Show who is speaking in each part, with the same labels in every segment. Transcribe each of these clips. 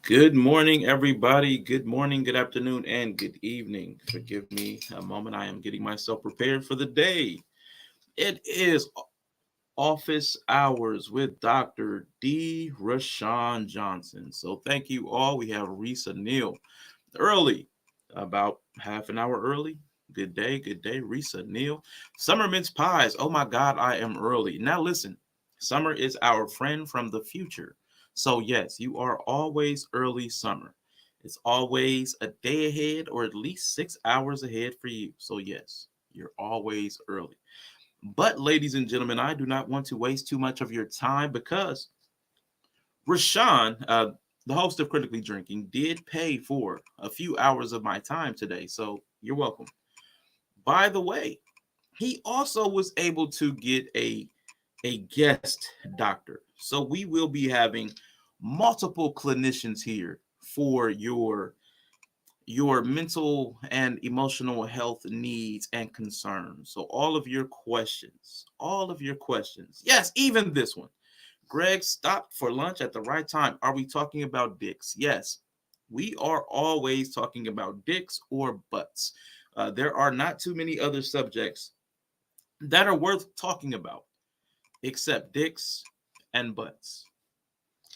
Speaker 1: Good morning, everybody. Good morning, good afternoon, and good evening. Forgive me a moment. I am getting myself prepared for the day. It is office hours with Dr. D. Rashawn Johnson. So thank you all. We have Risa Neal early, about half an hour early. Good day, Risa Neal. Summer mince pies. Oh my God, I am early. Now listen, Summer is our friend from the future. So yes, you are always early, Summer. It's always a day ahead or at least 6 hours ahead for you. So yes, you're always early. But ladies and gentlemen, I do not want to waste too much of your time because Rashawn, the host of Critically Drinking, did pay for a few hours of my time today. So you're welcome. By the way, he also was able to get a guest doctor. So we will be having multiple clinicians here for your mental and emotional health needs and concerns. So all of your questions. Yes, even this one. Greg stopped for lunch at the right time. Are we talking about dicks? Yes, we are always talking about dicks or butts. There are not too many other subjects that are worth talking about except dicks and butts.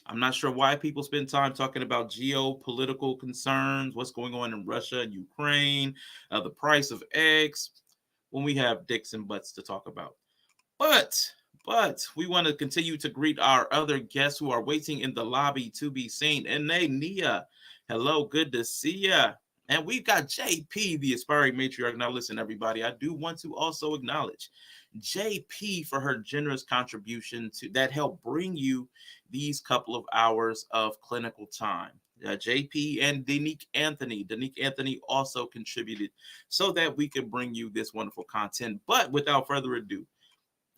Speaker 1: I'm not sure why people spend time talking about geopolitical concerns, what's going on in Russia and Ukraine, the price of eggs, when we have dicks and butts to talk about. But we want to continue to greet our other guests who are waiting in the lobby to be seen. And they, Nia, hello, good to see ya. And we've got JP, the aspiring matriarch. Now, listen, everybody, I do want to also acknowledge JP for her generous contribution to that helped bring you these couple of hours of clinical time. JP and Danique Anthony. Danique Anthony also contributed so that we could bring you this wonderful content. But without further ado,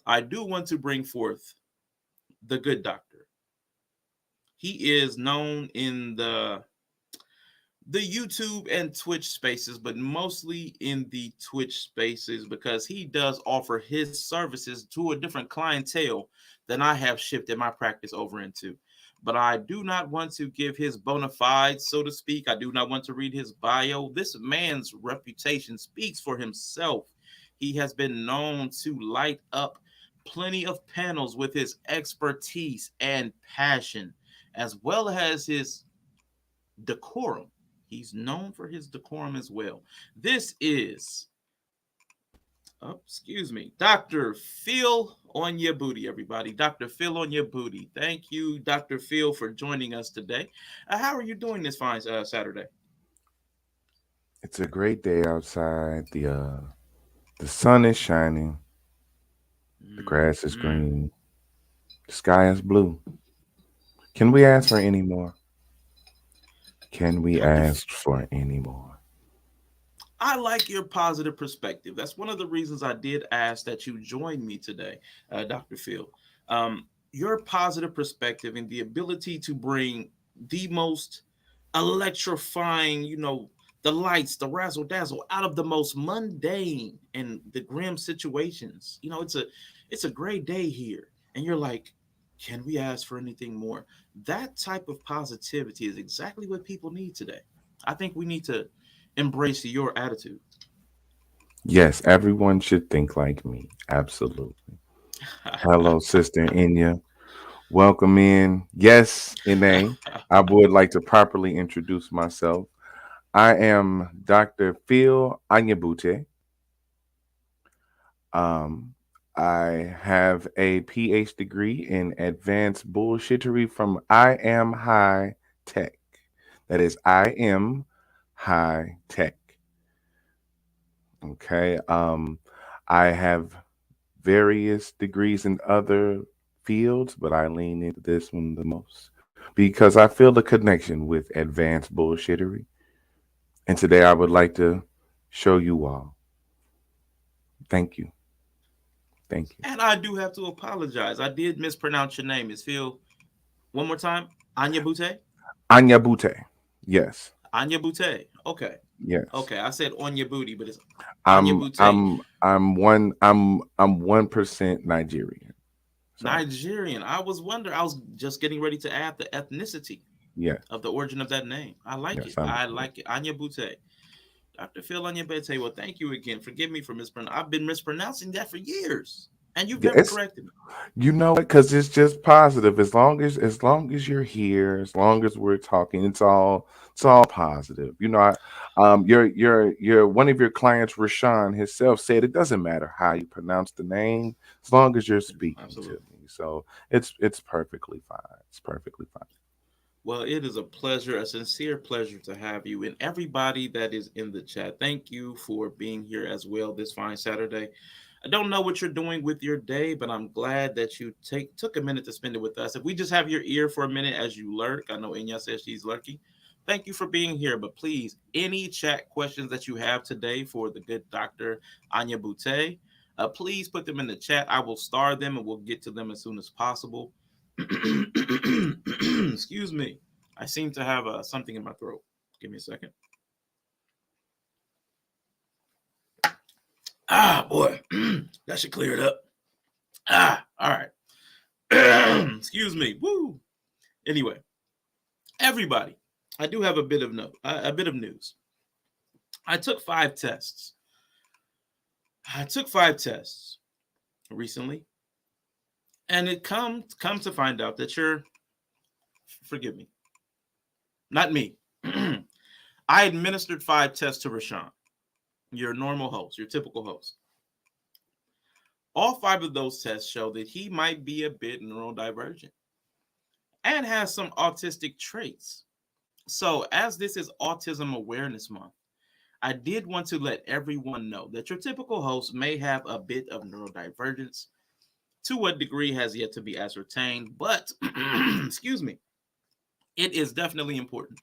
Speaker 1: I do want to bring forth the good doctor. He is known in the YouTube and Twitch spaces, but mostly in the Twitch spaces because he does offer his services to a different clientele than I have shifted my practice over into. But I do not want to give his bona fides, so to speak. I do not want to read his bio. This man's reputation speaks for himself. He has been known to light up plenty of panels with his expertise and passion, as well as his decorum. He's known for his decorum as well. This is, excuse me, Dr. Phil Onyabootay, everybody. Dr. Phil Onyabootay. Thank you, Dr. Phil, for joining us today. How are you doing this fine Saturday?
Speaker 2: It's a great day outside. The sun is shining. The grass is
Speaker 1: Mm.
Speaker 2: green. The sky is blue. Can we ask for any more? Can we
Speaker 1: Dr.
Speaker 2: ask for any more?
Speaker 1: I like your positive perspective. That's one of the reasons I did ask that you join me today, Dr. Phil. Your positive perspective and the ability to bring the most electrifying, the lights, the razzle dazzle out of the most mundane and the grim situations. It's a great day here, and you're like, can we ask for anything more? That type of positivity is exactly what people need today. I think we need to embrace your attitude.
Speaker 2: Yes, everyone should think like me. Absolutely. Hello, Sister Inya. Welcome in. Yes, Ine. I would like to properly introduce myself. I am Dr. Phil Anyabootay. Um, I have a PhD degree in advanced bullshittery from I Am High Tech. That is I Am High Tech. Okay. I have various degrees in other fields, but I lean into this one the most because I feel the connection with advanced bullshittery. And today I would like to show you all. Thank you. Thank you.
Speaker 1: And I do have to apologize. I did mispronounce your name. Is Phil one more time? Anyabute?
Speaker 2: Onyabootay. Yes.
Speaker 1: Anyabute. Okay.
Speaker 2: Yes.
Speaker 1: Okay. I said on your booty, but it's
Speaker 2: I'm
Speaker 1: Anyabute.
Speaker 2: I'm I'm 1% Nigerian. So
Speaker 1: Nigerian. I was wondering. I was just getting ready to add the ethnicity.
Speaker 2: Yeah.
Speaker 1: of the origin of that name. I like it.
Speaker 2: Yes. I'm.
Speaker 1: I like it. Onyabootay. Dr. Phil Onyabootay. Well, thank you again. Forgive me for mispronouncing. I've been mispronouncing that for years, and you've
Speaker 2: Yeah,
Speaker 1: never corrected me.
Speaker 2: you know what? Because it's just positive. As long as you're here, as long as we're talking, it's all positive. Your one of your clients, Rashawn himself, said it doesn't matter how you pronounce the name, as long as you're speaking to
Speaker 1: Absolutely.
Speaker 2: me. So it's perfectly fine. It's perfectly fine.
Speaker 1: Well, it is a pleasure, a sincere pleasure to have you and everybody that is in the chat. Thank you for being here as well this fine Saturday. I don't know what you're doing with your day, but I'm glad that you took a minute to spend it with us. If we just have your ear for a minute as you lurk, I know Inya says she's lurking. Thank you for being here. But please, any chat questions that you have today for the good Dr. Onyabootay, please put them in the chat. I will star them and we'll get to them as soon as possible. Excuse me. I seem to have something in my throat. Give me a second. Ah, boy. That should clear it up. All right. Excuse me. Woo. Anyway, everybody, I do have a bit of news. I took 5 tests. Recently, and it come to find out that forgive me, not me. I administered 5 tests to Rashawn, your normal host, your typical host. All 5 of those tests show that he might be a bit neurodivergent and has some autistic traits. So, as this is Autism Awareness Month, I did want to let everyone know that your typical host may have a bit of neurodivergence. To what degree has yet to be ascertained, but excuse me, it is definitely important,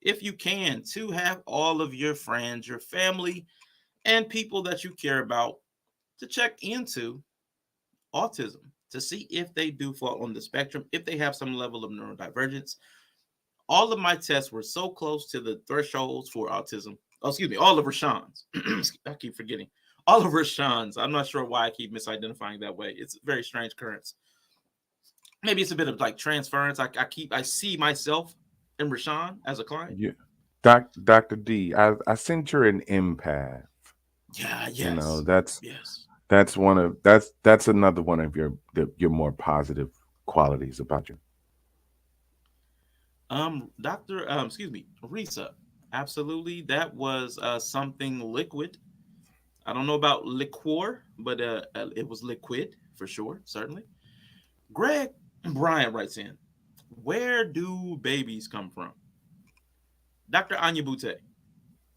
Speaker 1: if you can, to have all of your friends, your family, and people that you care about to check into autism to see if they do fall on the spectrum, if they have some level of neurodivergence. All of my tests were so close to the thresholds for autism. Oh, excuse me, all of Rashawn's. I keep forgetting. All of Rashawn's. I'm not sure why I keep misidentifying that way. It's a very strange occurrence. Maybe it's a bit of like transference. I see myself in Rashawn as a client.
Speaker 2: Yeah. Dr. D, I sent you an empath.
Speaker 1: Yeah,
Speaker 2: You know,
Speaker 1: yes.
Speaker 2: that's
Speaker 1: Yes.
Speaker 2: that's one of that's another one of your more positive qualities about you.
Speaker 1: Doctor, excuse me, Risa. Absolutely, that was something liquid. I don't know about liqueur, but it was liquid for sure, certainly. Greg Bryant writes in, where do babies come from? Dr. Onyabootay,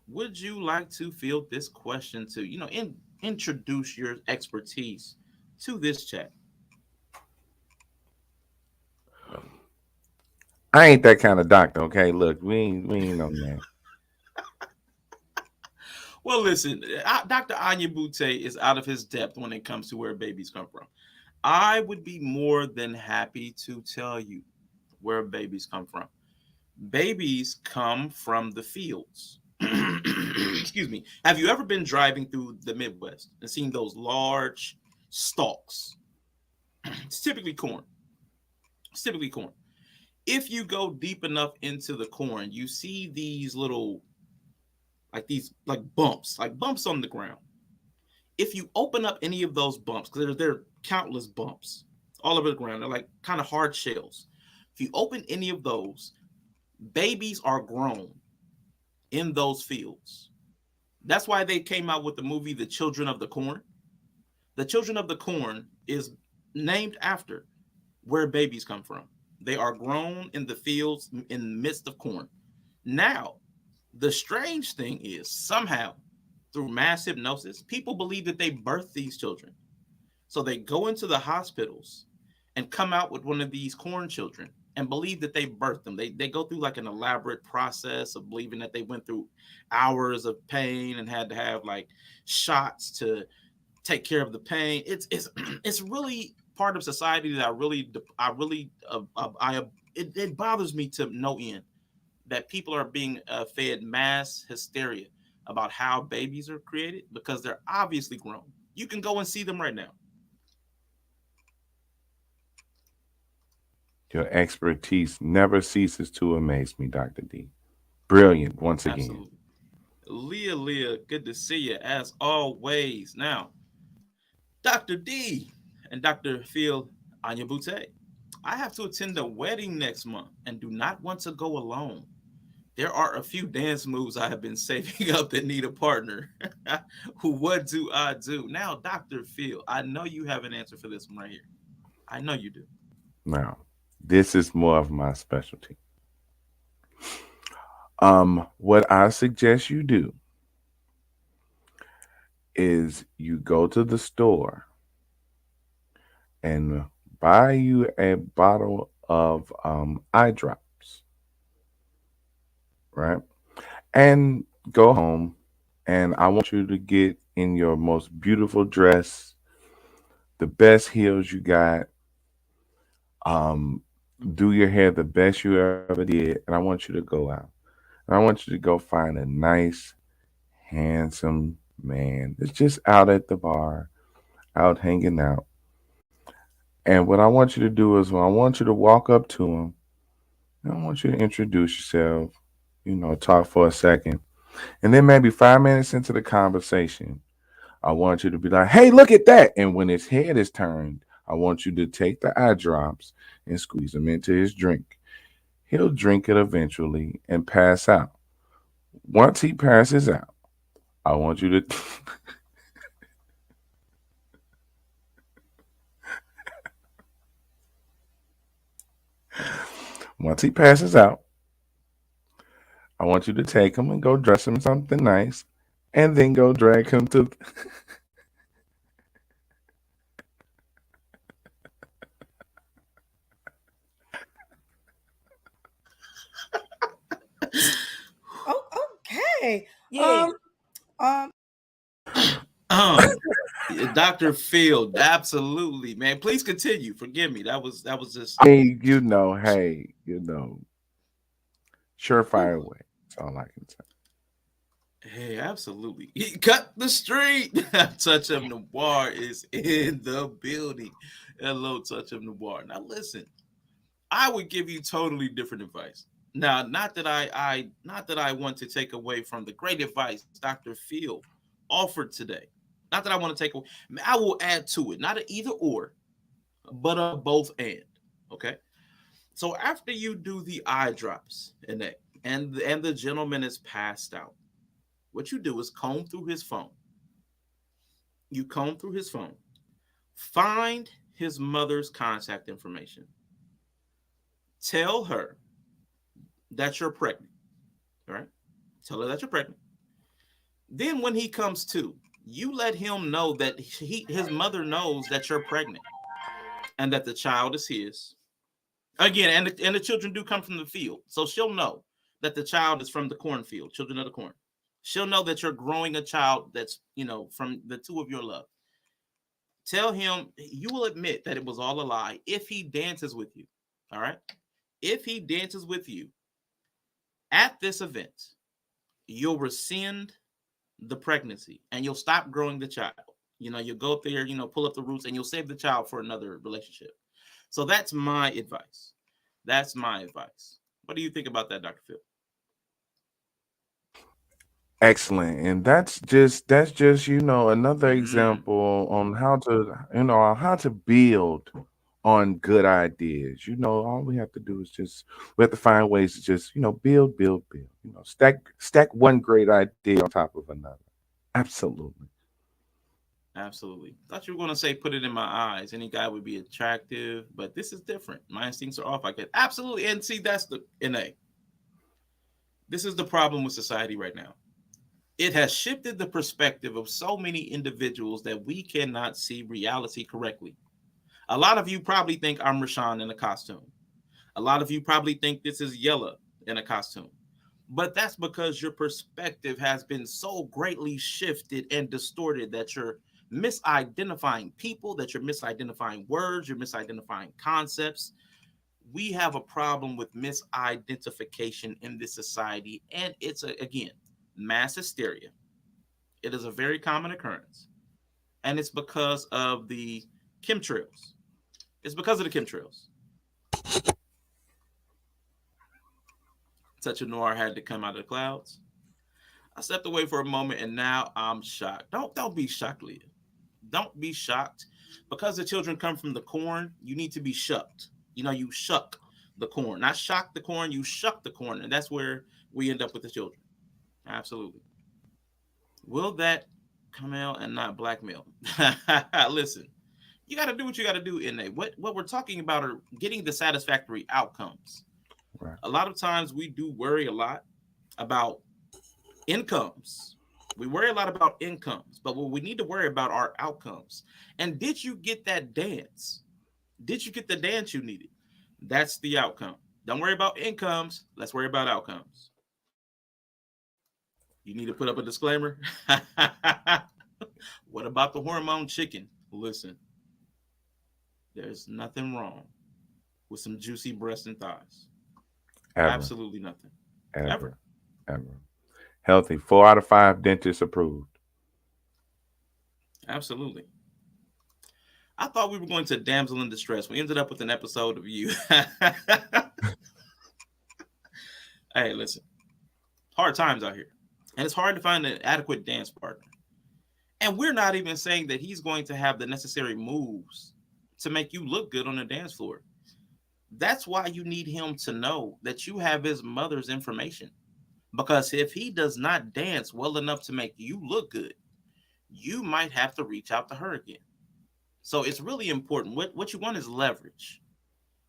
Speaker 1: would you like to field this question to, introduce your expertise to this chat?
Speaker 2: I ain't that kind of doctor, okay? Look, we ain't on that.
Speaker 1: Well, listen, Dr. Onyabootay is out of his depth when it comes to where babies come from. I would be more than happy to tell you where babies come from. Babies come from the fields. Excuse me. Have you ever been driving through the Midwest and seen those large stalks? It's typically corn. It's typically corn. If you go deep enough into the corn, you see these like bumps on the ground. If you open up any of those bumps, because there are countless bumps all over the ground, they're like kind of hard shells. If you open any of those, babies are grown in those fields. That's why they came out with the movie The Children of the Corn. The Children of the Corn is named after where babies come from. They are grown in the fields in the midst of corn. Now, the strange thing is somehow through mass hypnosis, people believe that they birthed these children. So they go into the hospitals and come out with one of these corn children and believe that they birthed them. They go through like an elaborate process of believing that they went through hours of pain and had to have like shots to take care of the pain. It's really part of society that it bothers me to no end that people are being fed mass hysteria about how babies are created because they're obviously grown. You can go and see them right now.
Speaker 2: Your expertise never ceases to amaze me, Dr. D. Brilliant once again.
Speaker 1: Absolutely. Leah, good to see you as always. Now, Dr. D and Dr. Phil Onyabootay. I have to attend a wedding next month and do not want to go alone. There are a few dance moves I have been saving up that need a partner. What do I do? Now, Dr. Phil, I know you have an answer for this one right here. I know you do.
Speaker 2: Now, this is more of my specialty. What I suggest you do is you go to the store and buy you a bottle of eye drops, right? And go home, and I want you to get in your most beautiful dress, the best heels you got, um, do your hair the best you ever did, and I want you to go out. And I want you to go find a nice, handsome man that's just out at the bar, out hanging out. And what I want you to do is, I want you to walk up to him, and I want you to introduce yourself, talk for a second. And then maybe 5 minutes into the conversation, I want you to be like, hey, look at that. And when his head is turned, I want you to take the eye drops and squeeze them into his drink. He'll drink it eventually and pass out. Once he passes out, I want you to once he passes out, I want you to take him and go dress him something nice and then go drag him to
Speaker 3: Oh, okay.
Speaker 4: Yeah.
Speaker 3: Um,
Speaker 1: Um, Dr. Phil, absolutely, man. Please continue. Forgive me. That was just
Speaker 2: hey, hey, surefire way. That's all I can say.
Speaker 1: hey, absolutely. He cut the street. Touch of Noir is in the building. Hello, Touch of Noir. Now listen, I would give you totally different advice. Now, not that I want to take away from the great advice Dr. Phil offered today. Not that I want to take away. I will add to it, not an either or, but a both and. Okay. So after you do the eye drops and the gentleman is passed out, what you do is comb through his phone. You comb through his phone, find his mother's contact information, tell her that you're pregnant. All right. Tell her that you're pregnant. Then when he comes to, you let him know that his mother knows that you're pregnant and that the child is his. Again, and the children do come from the field. So she'll know that the child is from the cornfield, children of the corn. She'll know that you're growing a child that's, from the two of your love. Tell him you will admit that it was all a lie if he dances with you. All right. If he dances with you at this event, you'll rescind the pregnancy and you'll stop growing the child. You'll go up there, pull up the roots and you'll save the child for another relationship. So that's my advice. That's my advice. What do you think about that, Dr. Phil?
Speaker 2: Excellent. And that's just another
Speaker 1: Mm-hmm.
Speaker 2: example on how to build on good ideas. All we have to do is we have to find ways to just, build. Stack one great idea on top of another. Absolutely.
Speaker 1: Absolutely. Thought you were going to say put it in my eyes. Any guy would be attractive, but this is different. My instincts are off like that. Absolutely. And see, that's the NA. This is the problem with society right now. It has shifted the perspective of so many individuals that we cannot see reality correctly. A lot of you probably think I'm Rashawn in a costume. A lot of you probably think this is Yella in a costume. But that's because your perspective has been so greatly shifted and distorted that you're misidentifying people, that you're misidentifying words, you're misidentifying concepts. We have a problem with misidentification in this society, and it's again mass hysteria. It is a very common occurrence, and it's because of the chemtrails. It's because of the chemtrails. Touch of Noir had to come out of the clouds. I stepped away for a moment, and now I'm shocked. Don't be shocked, Leah. Don't be shocked. Because the children come from the corn, you need to be shucked. You shuck the corn. Not shock the corn, you shuck the corn. And that's where we end up with the children. Absolutely. Will that come out and not blackmail? Listen, you got to do what you got to do, Inna. What we're talking about are getting the satisfactory outcomes.
Speaker 2: Right.
Speaker 1: A lot of times we do worry a lot about incomes. We worry a lot about incomes, but what we need to worry about are outcomes. And did you get that dance? Did you get the dance you needed? That's the outcome. Don't worry about incomes. Let's worry about outcomes. You need to put up a disclaimer. What about the hormone chicken? Listen, there's nothing wrong with some juicy breasts and thighs.
Speaker 2: Ever.
Speaker 1: Absolutely nothing.
Speaker 2: Ever. Healthy. 4 out of 5 dentists approved.
Speaker 1: Absolutely. I thought we were going to damsel in distress. We ended up with an episode of you. Hey, listen. Hard times out here. And it's hard to find an adequate dance partner. And we're not even saying that he's going to have the necessary moves to make you look good on the dance floor. That's why you need him to know that you have his mother's information. Because if he does not dance well enough to make you look good, you might have to reach out to her again. So it's really important. What you want is leverage.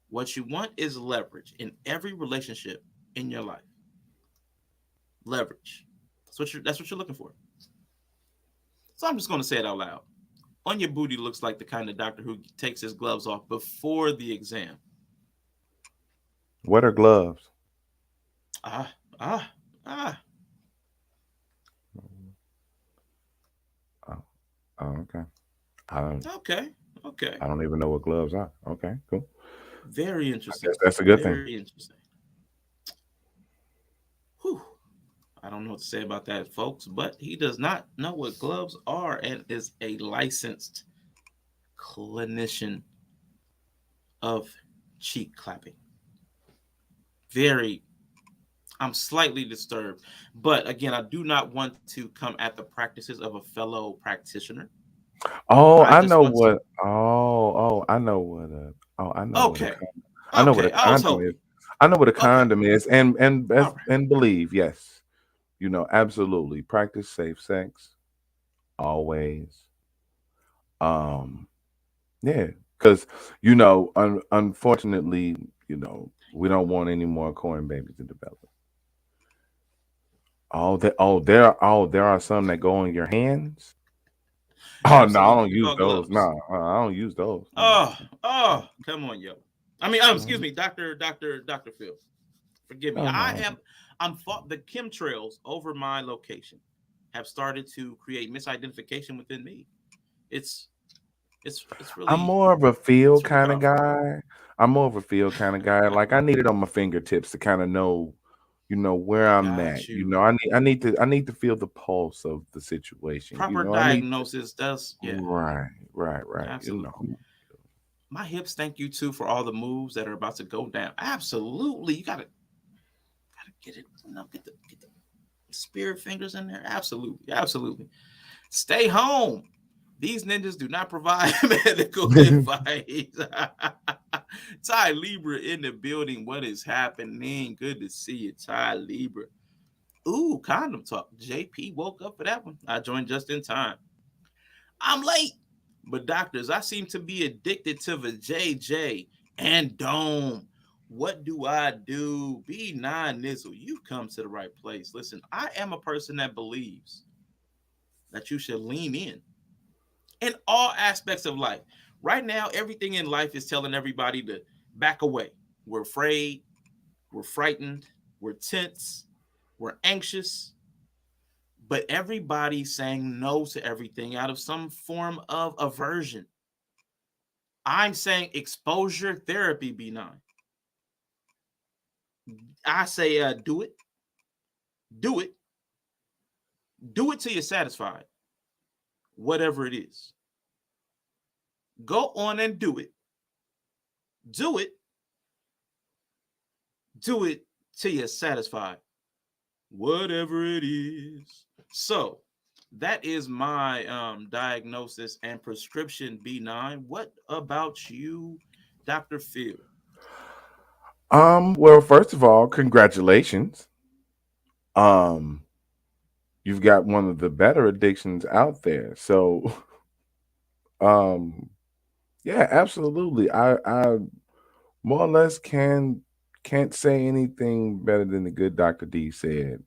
Speaker 1: What you want is leverage in every relationship in your life. Leverage. That's what you're looking for. So I'm just going to say it out loud. Onyabootay looks like the kind of doctor who takes his gloves off before the exam.
Speaker 2: What are gloves? Oh, okay.
Speaker 1: Okay.
Speaker 2: I don't even know what gloves are. Okay, cool.
Speaker 1: Very interesting.
Speaker 2: That's a good thing.
Speaker 1: Very interesting. Whew. I don't know what to say about that, folks, but he does not know what gloves are and is a licensed clinician of cheek clapping. I'm slightly disturbed, but again, I do not want to come at the practices of a fellow practitioner.
Speaker 2: Oh,
Speaker 1: I
Speaker 2: I
Speaker 1: just
Speaker 2: know
Speaker 1: want to-
Speaker 2: what. I know what. I know what.
Speaker 1: Okay.
Speaker 2: I know what
Speaker 1: Okay,
Speaker 2: a
Speaker 1: I was
Speaker 2: condom is.
Speaker 1: hoping.
Speaker 2: I know what a
Speaker 1: Okay.
Speaker 2: condom is, and
Speaker 1: All right.
Speaker 2: and believe, yes, absolutely. Practice safe sex always. Yeah, because unfortunately, we don't want any more corn babies to develop. There are some that go in your hands. Oh no, I don't
Speaker 1: Absolutely. They're
Speaker 2: use
Speaker 1: called
Speaker 2: those.
Speaker 1: gloves.
Speaker 2: No, I don't use those.
Speaker 1: Oh, come on, yo. I mean, excuse me, Dr. Phil. Forgive me.
Speaker 2: Oh, no.
Speaker 1: The chemtrails over my location have started to create misidentification within me. It's really
Speaker 2: I'm more of a feel
Speaker 1: it's really
Speaker 2: kind of
Speaker 1: rough.
Speaker 2: guy. Like I need it on my fingertips to kind of know, where I'm at.
Speaker 1: Got you.
Speaker 2: I need to feel the pulse of the situation.
Speaker 1: Proper
Speaker 2: I need
Speaker 1: diagnosis does, yeah.
Speaker 2: right.
Speaker 1: Absolutely. My hips thank you too for all the moves that are about to go down. Absolutely. You gotta get it, get the spirit fingers in there. Absolutely. Stay home. These ninjas do not provide medical advice. Ty Libra in the building. What is happening? Good to see you, Ty Libra. Ooh, condom talk. JP woke up for that one. I joined just in time. I'm late, but doctors, I seem to be addicted to the JJ and Dome. What do I do? Be non-nizzle. You've come to the right place. Listen, I am a person that believes that you should lean in all aspects of life. Right now, everything in life is telling everybody to back away. We're afraid, we're frightened, we're tense, we're anxious, but everybody's saying no to everything out of some form of aversion. I'm saying exposure therapy, B9. I say do it. Do it. Do it till you're satisfied. Whatever it is. Go on and do it. Do it. Do it till you're satisfied. Whatever it is. So that is my diagnosis and prescription B9. What about you, Dr. Phil?
Speaker 2: Well, first of all, congratulations. Um, you've got one of the better addictions out there. So, um, yeah, absolutely. I more or less can't say anything better than the good Dr. D said.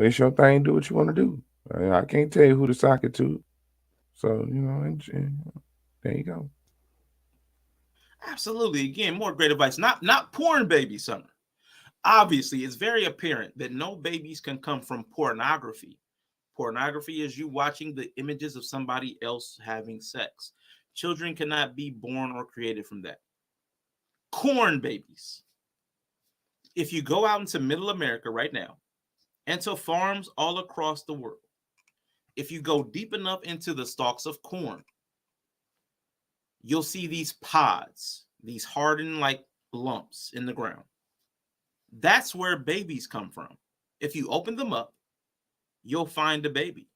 Speaker 2: It's your thing. Do what you want to do. I can't tell you who to sock it to. So, there you go.
Speaker 1: Absolutely. Again, more great advice. Not porn baby, Summer. Obviously, it's very apparent that no babies can come from pornography. Pornography is you watching the images of somebody else having sex. Children cannot be born or created from that. Corn babies. If you go out into middle America right now, and to farms all across the world, if you go deep enough into the stalks of corn, you'll see these pods, these hardened like lumps in the ground. That's where babies come from. If you open them up, you'll find a baby.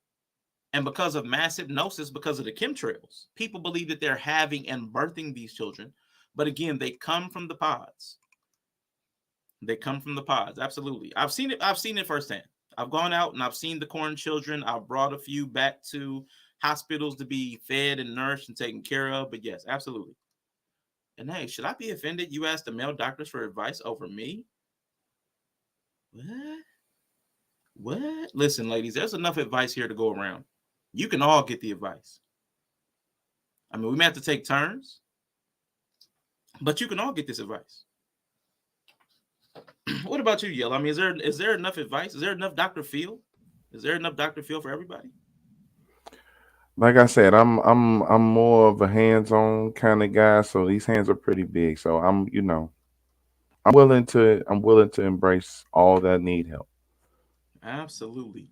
Speaker 1: And because of mass hypnosis, because of the chemtrails, people believe that they're having and birthing these children. But again, they come from the pods. They come from the pods. Absolutely. I've seen it firsthand. I've gone out and I've seen the corn children. I've brought a few back to hospitals to be fed and nourished and taken care of. But yes, absolutely. And hey, should I be offended you asked the male doctors for advice over me? What? Listen, ladies, there's enough advice here to go around. You can all get the advice. I mean, we may have to take turns, but you can all get this advice. What about you, Yell? I mean, is there enough advice? Is there enough Dr. Phil? Is there enough Dr. Phil for everybody?
Speaker 2: Like I said, I'm more of a hands-on kind of guy, so these hands are pretty big. So I'm willing to embrace all that need help.
Speaker 1: Absolutely.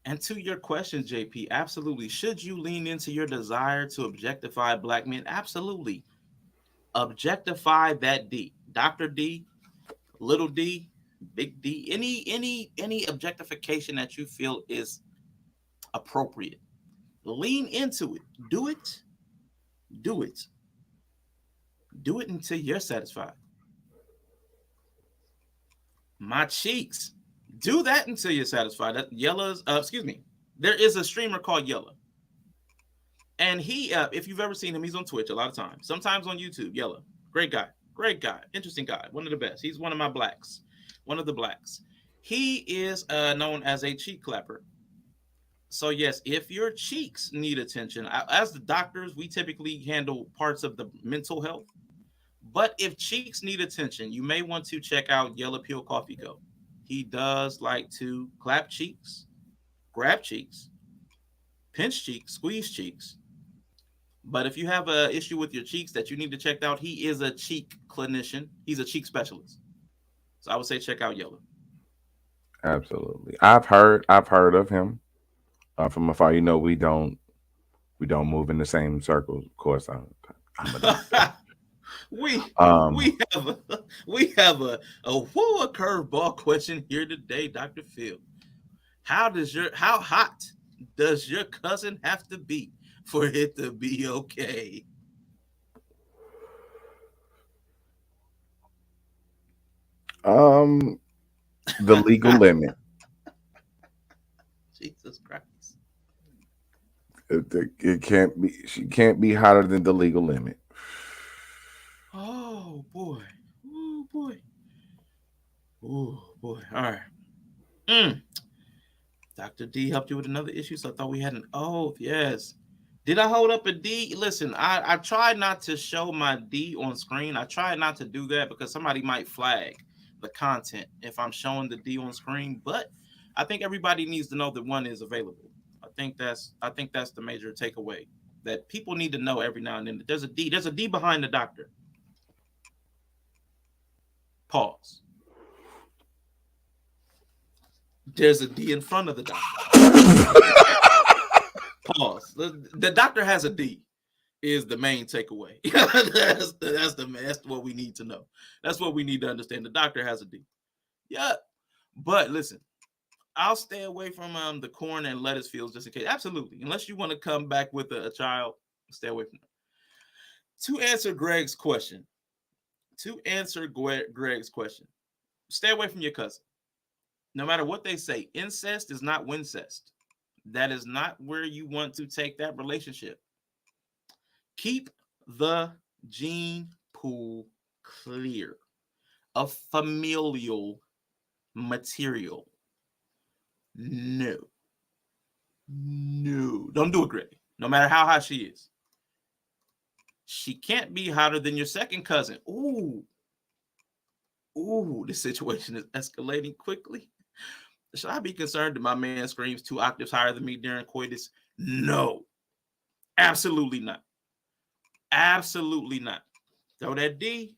Speaker 1: And to your question, JP, absolutely. Should you lean into your desire to objectify black men? Absolutely. Objectify that D. Dr. D, little D, big D, any objectification that you feel is appropriate. Lean into it. Do it. Do it. Do it until you're satisfied. My cheeks. Do that until you're satisfied. That Yella's, there is a streamer called Yella. And he, if you've ever seen him, he's on Twitch a lot of times. Sometimes on YouTube, Yella. Great guy. Interesting guy. One of the best. He's one of my blacks. One of the blacks. He is known as a cheek clapper. So yes, if your cheeks need attention, as the doctors, we typically handle parts of the mental health. But if cheeks need attention, you may want to check out Yellow Peel Coffee Co. He does like to clap cheeks, grab cheeks, pinch cheeks, squeeze cheeks. But if you have an issue with your cheeks that you need to check out, he is a cheek clinician. He's a cheek specialist. So I would say check out Yellow.
Speaker 2: Absolutely. I've heard of him from afar. We don't move in the same circles. Of course, I'm a doctor.
Speaker 1: we have a curveball question here today, Dr. Phil. How hot does your cousin have to be for it to be okay?
Speaker 2: The legal limit.
Speaker 1: Jesus Christ.
Speaker 2: It can't be. She can't be hotter than the legal limit.
Speaker 1: Oh boy. All right. Dr. D helped you with another issue, so I thought we had an oath. Yes. Did I hold up a D? Listen, I tried not to show my D on screen. I tried not to do that because somebody might flag the content if I'm showing the D on screen. But I think everybody needs to know that one is available. I think that's the major takeaway, that people need to know every now and then that there's a D. There's a D behind the doctor. Pause. There's a D in front of the doctor. Pause. The doctor has a D. is the main takeaway. That's what we need to know. That's what we need to understand. The doctor has a D. Yeah. But listen, I'll stay away from the corn and lettuce fields just in case. Absolutely. Unless you want to come back with a child, stay away from them. To answer Greg's question, stay away from your cousin. No matter what they say, incest is not wincest. That is not where you want to take that relationship. Keep the gene pool clear of familial material. No. Don't do it, Greg. No matter how hot she is. She can't be hotter than your second cousin. Ooh, this situation is escalating quickly. Should I be concerned that my man screams 2 octaves higher than me during coitus? No. Absolutely not. Absolutely not. Throw that D.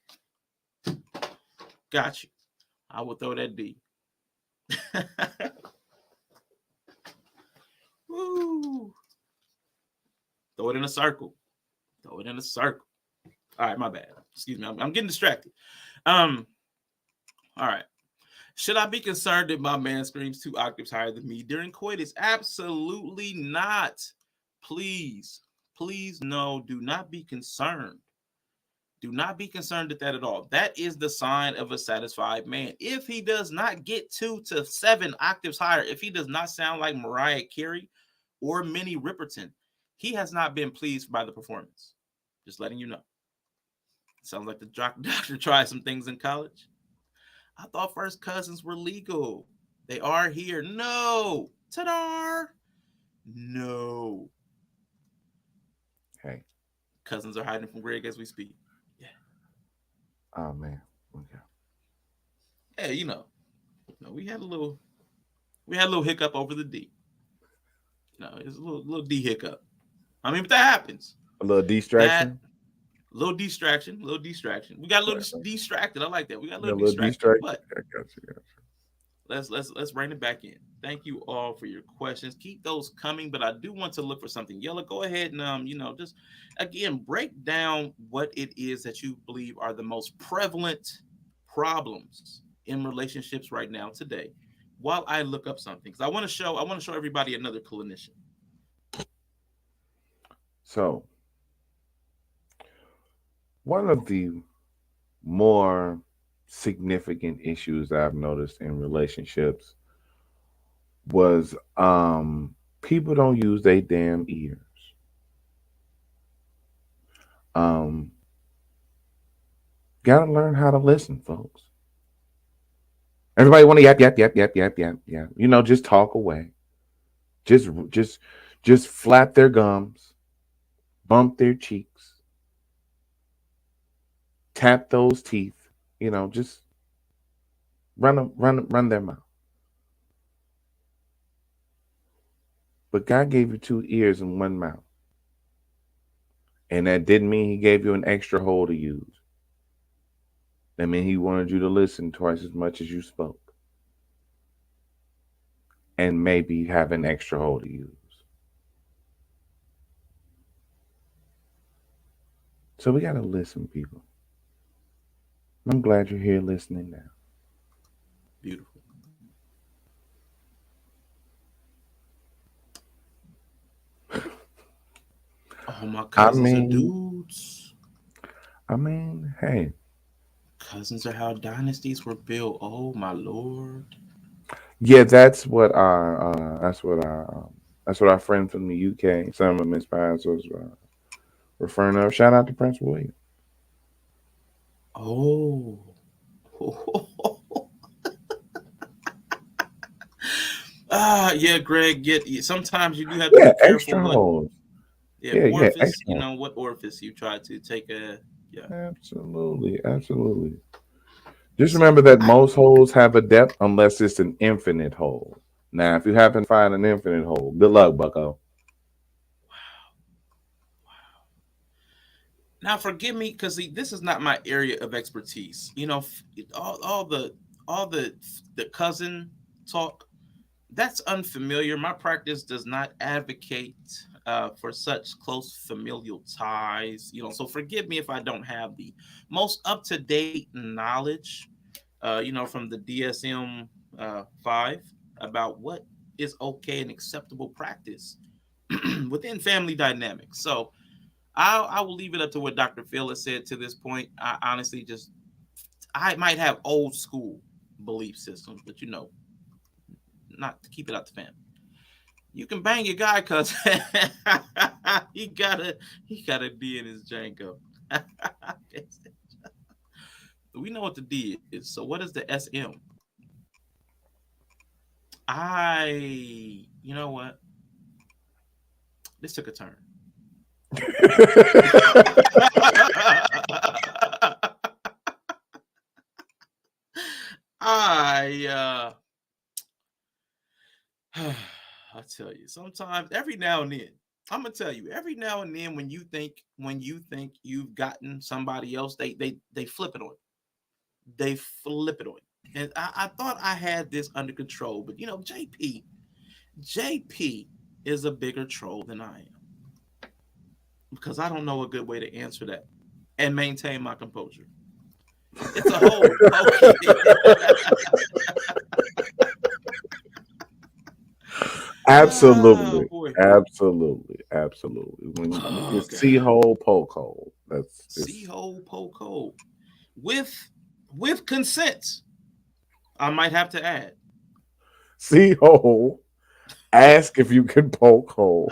Speaker 1: Got you. I will throw that D. Woo. Throw it in a circle. All right, my bad. Excuse me. I'm getting distracted. All right. Should I be concerned if my man screams 2 octaves higher than me during coitus? Absolutely not. Please, no. Do not be concerned. Do not be concerned at that at all. That is the sign of a satisfied man. If he does not get 2 to 7 octaves higher, if he does not sound like Mariah Carey or Minnie Riperton, he has not been pleased by the performance. Just letting you know. Sounds like the doctor tried some things in college. I thought first cousins were legal. They are here. No. Ta-da! No.
Speaker 2: Hey.
Speaker 1: Cousins are hiding from Greg as we speak. Yeah.
Speaker 2: Oh, man. Okay.
Speaker 1: Hey, we had a little hiccup over the D. It's a little D hiccup. I mean, but that happens.
Speaker 2: A little distraction.
Speaker 1: Little distraction. We got a little distracted. I like that. We got a little distracted. But
Speaker 2: I got you.
Speaker 1: let's bring it back in. Thank you all for your questions. Keep those coming, but I do want to look for something. Yellow, go ahead and just again break down what it is that you believe are the most prevalent problems in relationships right now today, while I look up something, because I want to show everybody another clinician.
Speaker 2: So, one of the more significant issues I've noticed in relationships was people don't use their damn ears. Gotta learn how to listen, folks. Everybody want to yap. Just talk away. Just flap their gums, bump their cheeks, tap those teeth. Just run their mouth. But God gave you 2 ears and 1 mouth. And that didn't mean he gave you an extra hole to use. That meant he wanted you to listen twice as much as you spoke. And maybe have an extra hole to use. So we got to listen, people. I'm glad you're here listening now.
Speaker 1: Beautiful. Oh, my cousins are dudes.
Speaker 2: Hey.
Speaker 1: Cousins are how dynasties were built. Oh, my Lord.
Speaker 2: Yeah, that's what our friend from the UK, Simma, Miss Pies, was referring to. Shout out to Prince William.
Speaker 1: Oh. Yeah, Greg. Sometimes you do have to be careful.
Speaker 2: Extra holes.
Speaker 1: Orifice. What orifice you try to take a. Yeah.
Speaker 2: Absolutely. Just remember that most holes have a depth unless it's an infinite hole. Now, if you happen to find an infinite hole, good luck, bucko.
Speaker 1: Wow. Now, forgive me, because this is not my area of expertise. All the cousin talk, that's unfamiliar. My practice does not advocate for such close familial ties. So forgive me if I don't have the most up-to-date knowledge, from the DSM-5 about what is okay and acceptable practice within family dynamics. So I will leave it up to what Dr. Phil has said to this point. I honestly I might have old school belief systems, but not to keep it out the family. You can bang your guy cause he got a D in his Django. We know what the D is. So what is the SM? You know what? This took a turn. I tell you, sometimes every now and then, I'm gonna tell you, every now and then when you think you've gotten somebody else, they flip it on you. They flip it on you. And I thought I had this under control, but JP is a bigger troll than I am. Because I don't know a good way to answer that and maintain my composure. It's a whole
Speaker 2: Absolutely,
Speaker 1: boy.
Speaker 2: absolutely. When you see hole, poke hole. That's
Speaker 1: see hole, poke hole. With consent, I might have to add.
Speaker 2: See hole. Ask if you can poke hole.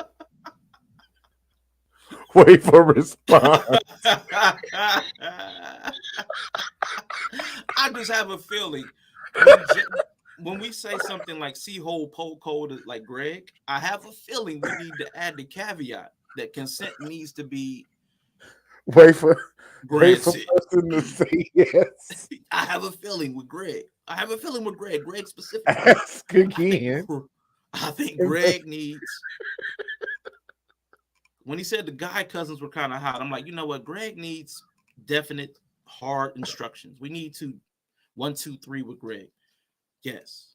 Speaker 2: Wait for response.
Speaker 1: I just have a feeling when we say something like see hole, poke hole, like Greg, I have a feeling we need to add the caveat that consent needs to be
Speaker 2: Wait for
Speaker 1: granted.
Speaker 2: person to say yes.
Speaker 1: I have a feeling with Greg. Greg specifically.
Speaker 2: Ask again.
Speaker 1: I think Greg needs. When he said the guy cousins were kind of hot, I'm like, you know what? Greg needs definite, hard instructions. We need to 1, 2, 3 with Greg. Yes.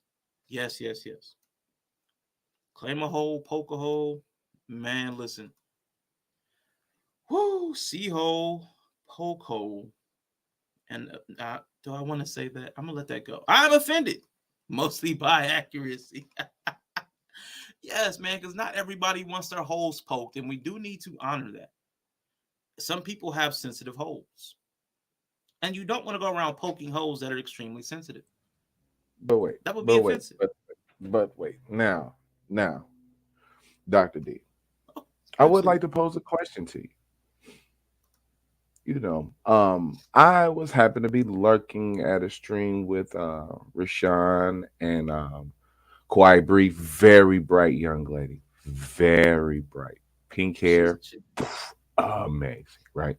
Speaker 1: Claim a hole, poke a hole. Man, listen. Whoo, see hole, poke hole. And do I want to say that? I'm going to let that go. I'm offended, mostly by accuracy. Yes, man, because not everybody wants their holes poked, and we do need to honor that. Some people have sensitive holes, and you don't want to go around poking holes that are extremely sensitive.
Speaker 2: But wait,
Speaker 1: that would be offensive.
Speaker 2: But wait, now, Dr. D, I would like to pose a question to you. I was happen to be lurking at a stream with Rashawn and quite brief, very bright young lady, very bright, pink hair, amazing, right?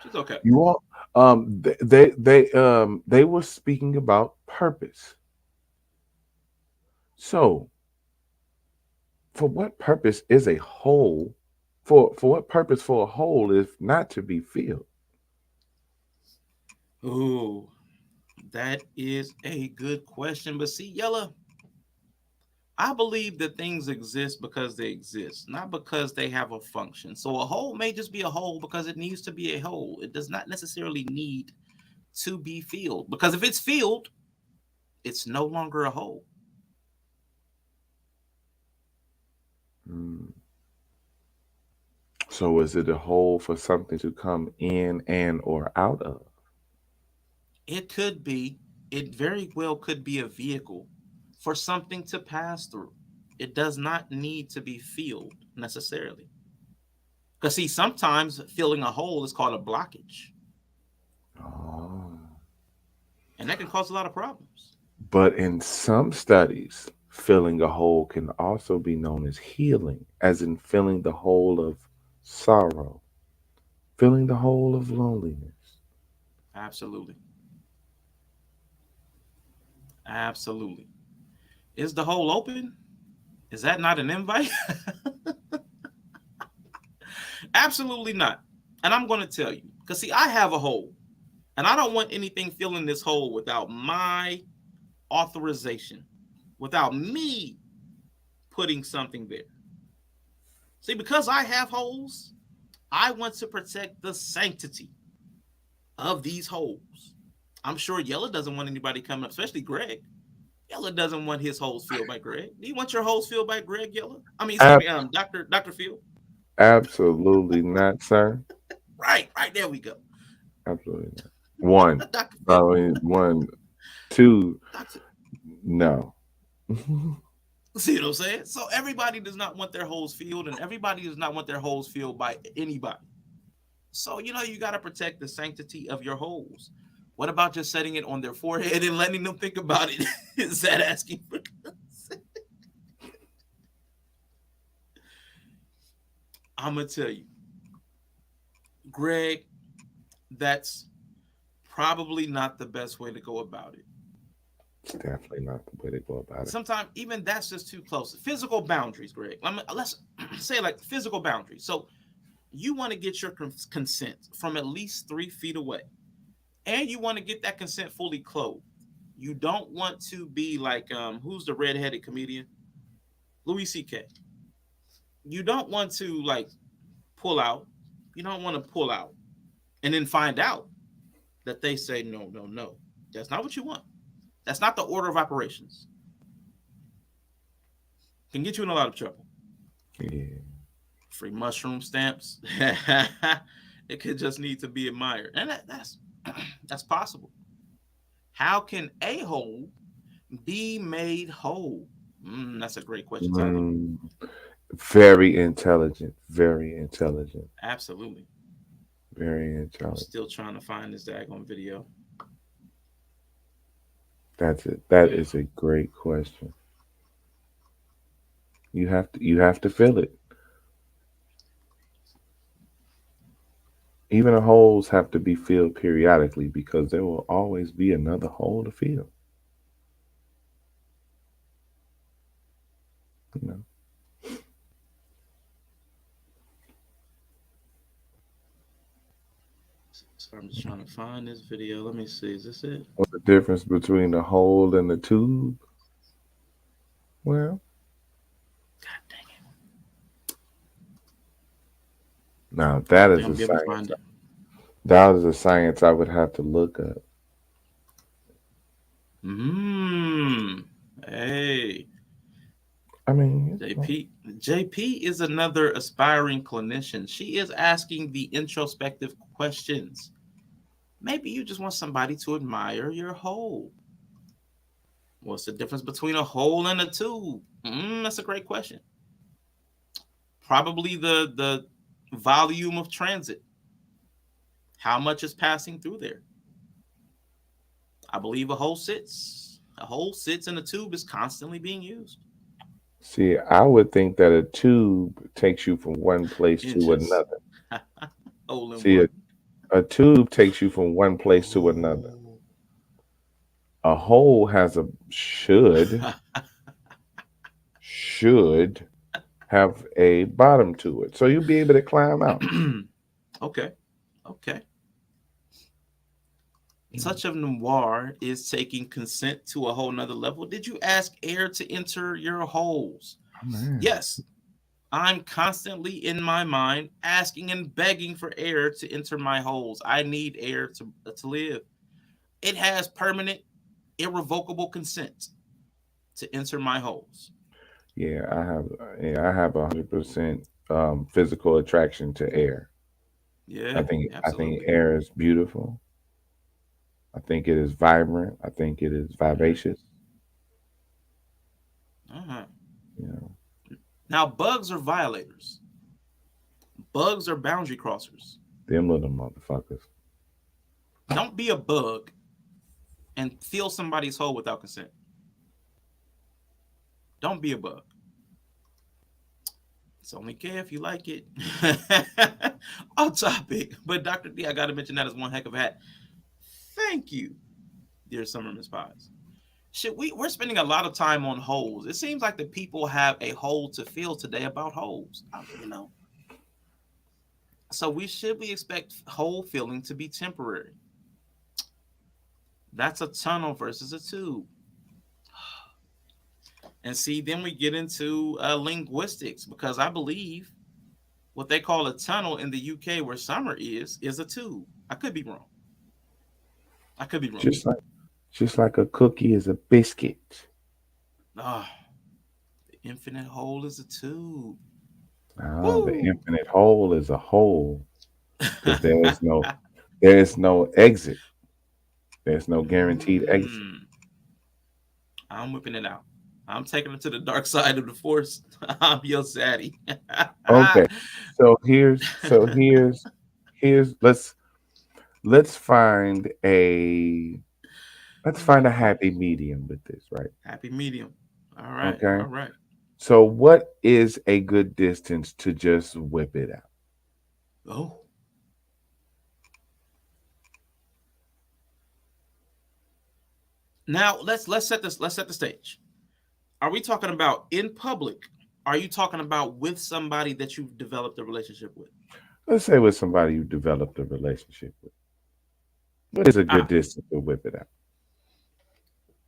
Speaker 1: She's okay.
Speaker 2: You all, they were speaking about purpose. So, for what purpose is a hole? For what purpose for a hole if not to be filled?
Speaker 1: Ooh, that is a good question. But see, Yella, I believe that things exist because they exist, not because they have a function. So a hole may just be a hole because it needs to be a hole. It does not necessarily need to be filled, because if it's filled, it's no longer a hole.
Speaker 2: So is it a hole for something to come in and or out of?
Speaker 1: It could be. It very well could be a vehicle for something to pass through. It does not need to be filled necessarily. Because see, sometimes filling a hole is called a blockage.
Speaker 2: Oh.
Speaker 1: And that can cause a lot of problems.
Speaker 2: But in some studies, filling a hole can also be known as healing, as in filling the hole of sorrow, filling the hole of loneliness.
Speaker 1: Absolutely. Is the hole open? Is that not an invite? Absolutely not. And I'm going to tell you, because see, I have a hole, and I don't want anything filling this hole without my authorization, without me putting something there. See, because I have holes, I want to protect the sanctity of these holes. I'm sure Yella doesn't want anybody coming up, especially Greg. Yella doesn't want his holes filled by Greg. Do you want your holes filled by Greg Yella? I mean, excuse
Speaker 2: Ab-
Speaker 1: me, Dr. Phil.
Speaker 2: Absolutely not, sir.
Speaker 1: Right, there we go.
Speaker 2: Absolutely not. One.
Speaker 1: Dr.
Speaker 2: I
Speaker 1: Phil.
Speaker 2: mean, one, two.
Speaker 1: Dr.
Speaker 2: No.
Speaker 1: See what I'm saying? So everybody does not want their holes filled, and everybody does not want their holes filled by anybody. So, you got to protect the sanctity of your holes. What about just setting it on their forehead and letting them think about it? Is that asking for consent? I'm going to tell you, Greg, that's probably not the best way to go about it.
Speaker 2: It's definitely not the way to go about it.
Speaker 1: Sometimes even that's just too close. Physical boundaries, Greg. Let's say like physical boundaries. So you want to get your consent from at least 3 feet away. And you want to get that consent fully clothed. You don't want to be like, who's the redheaded comedian? Louis C.K. You don't want to like pull out. You don't want to pull out and then find out that they say, no. That's not what you want. That's not the order of operations. Can get you in a lot of trouble.
Speaker 2: Yeah.
Speaker 1: Free mushroom stamps. It could just need to be admired. And that's possible. How can a hole be made whole? That's a great question.
Speaker 2: Very intelligent. Very intelligent.
Speaker 1: Absolutely.
Speaker 2: Very intelligent.
Speaker 1: I'm still trying to find this daggone video.
Speaker 2: That's it. That is a great question. You have to feel it. Even the holes have to be filled periodically because there will always be another hole to fill.
Speaker 1: So I'm just trying to find this video. Let me see. Is this it?
Speaker 2: What's the difference between the hole and the tube? Well,
Speaker 1: God dang it.
Speaker 2: now that is a science. That is a science I would have to look up.
Speaker 1: Hey.
Speaker 2: I mean,
Speaker 1: JP is another aspiring clinician. She is asking the introspective questions. Maybe you just want somebody to admire your hole. What's the difference between a hole and a tube? That's a great question. Probably the volume of transit. How much is passing through there? I believe a hole sits and a tube is constantly being used.
Speaker 2: See, I would think that a tube takes you from one place to another. See, a tube takes you from one place to another. A hole has should have a bottom to it, so you'll be able to climb out.
Speaker 1: Okay. Touch of Noir is taking consent to a whole nother level. Did you ask air to enter your holes?
Speaker 2: Oh,
Speaker 1: yes. I'm constantly in my mind asking and begging for air to enter my holes. I need air to live. It has permanent, irrevocable consent to enter my holes.
Speaker 2: Yeah, I have 100% physical attraction to air.
Speaker 1: Yeah,
Speaker 2: I think air is beautiful. I think it is vibrant. I think it is vivacious.
Speaker 1: Now, bugs are violators. Bugs are boundary crossers.
Speaker 2: Them little motherfuckers.
Speaker 1: Don't be a bug and fill somebody's hole without consent. Don't be a bug. It's only care if you like it. Off topic. But Dr. D, I got to mention that as one heck of a hat. Thank you, dear Summerman Spies. We're spending a lot of time on holes. It seems like the people have a hole to fill today about holes. So we expect hole filling to be temporary. That's a tunnel versus a tube. And see, then we get into linguistics, because I believe what they call a tunnel in the UK where summer is a tube. I could be wrong. I could be wrong.
Speaker 2: Just like a cookie is a biscuit.
Speaker 1: Ah, the infinite hole is a tube.
Speaker 2: The
Speaker 1: Woo!
Speaker 2: infinite hole is a hole because there is no exit. There's no guaranteed exit.
Speaker 1: Mm, I'm whipping it out. I'm taking it to the dark side of the force. I'm your zaddy.
Speaker 2: Okay. So here's let's find a happy medium with this, right?
Speaker 1: Happy medium. All right.
Speaker 2: Okay.
Speaker 1: All right.
Speaker 2: So what is a good distance to just whip it out?
Speaker 1: Oh, now let's set the stage. Are we talking about in public? Are you talking about with somebody that you've developed a relationship with?
Speaker 2: Let's say with somebody you developed a relationship with. What is a good
Speaker 1: Ah,
Speaker 2: distance to whip it out?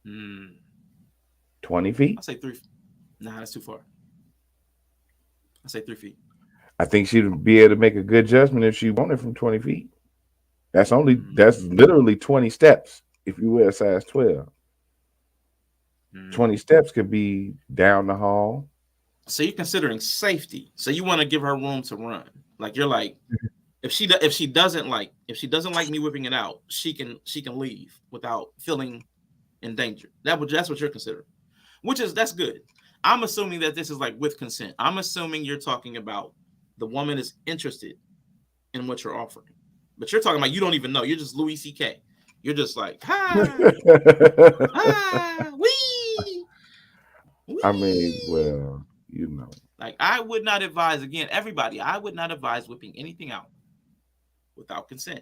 Speaker 1: hmm.
Speaker 2: 20 feet?
Speaker 1: I'll say 3. Nah, that's too far. I'll say 3 feet.
Speaker 2: I think she'd be able to make a good judgment if she wanted from 20 feet. That's
Speaker 1: Mm,
Speaker 2: literally 20 steps if you wear a size 12. 20
Speaker 1: mm.
Speaker 2: steps could be down the hall.
Speaker 1: So you're considering safety. So you want to give her room to run. Like you're like, if she doesn't like me whipping it out, she can leave without feeling in danger. That's what you're considering. That's good. I'm assuming that this is like with consent. I'm assuming you're talking about the woman is interested in what you're offering. But you're talking about you don't even know. You're just Louis C.K. You're just like, hi, hi, wee,
Speaker 2: I mean,
Speaker 1: wee.
Speaker 2: well, you know.
Speaker 1: Like I would not advise, again, everybody, I would not advise whipping anything out without consent.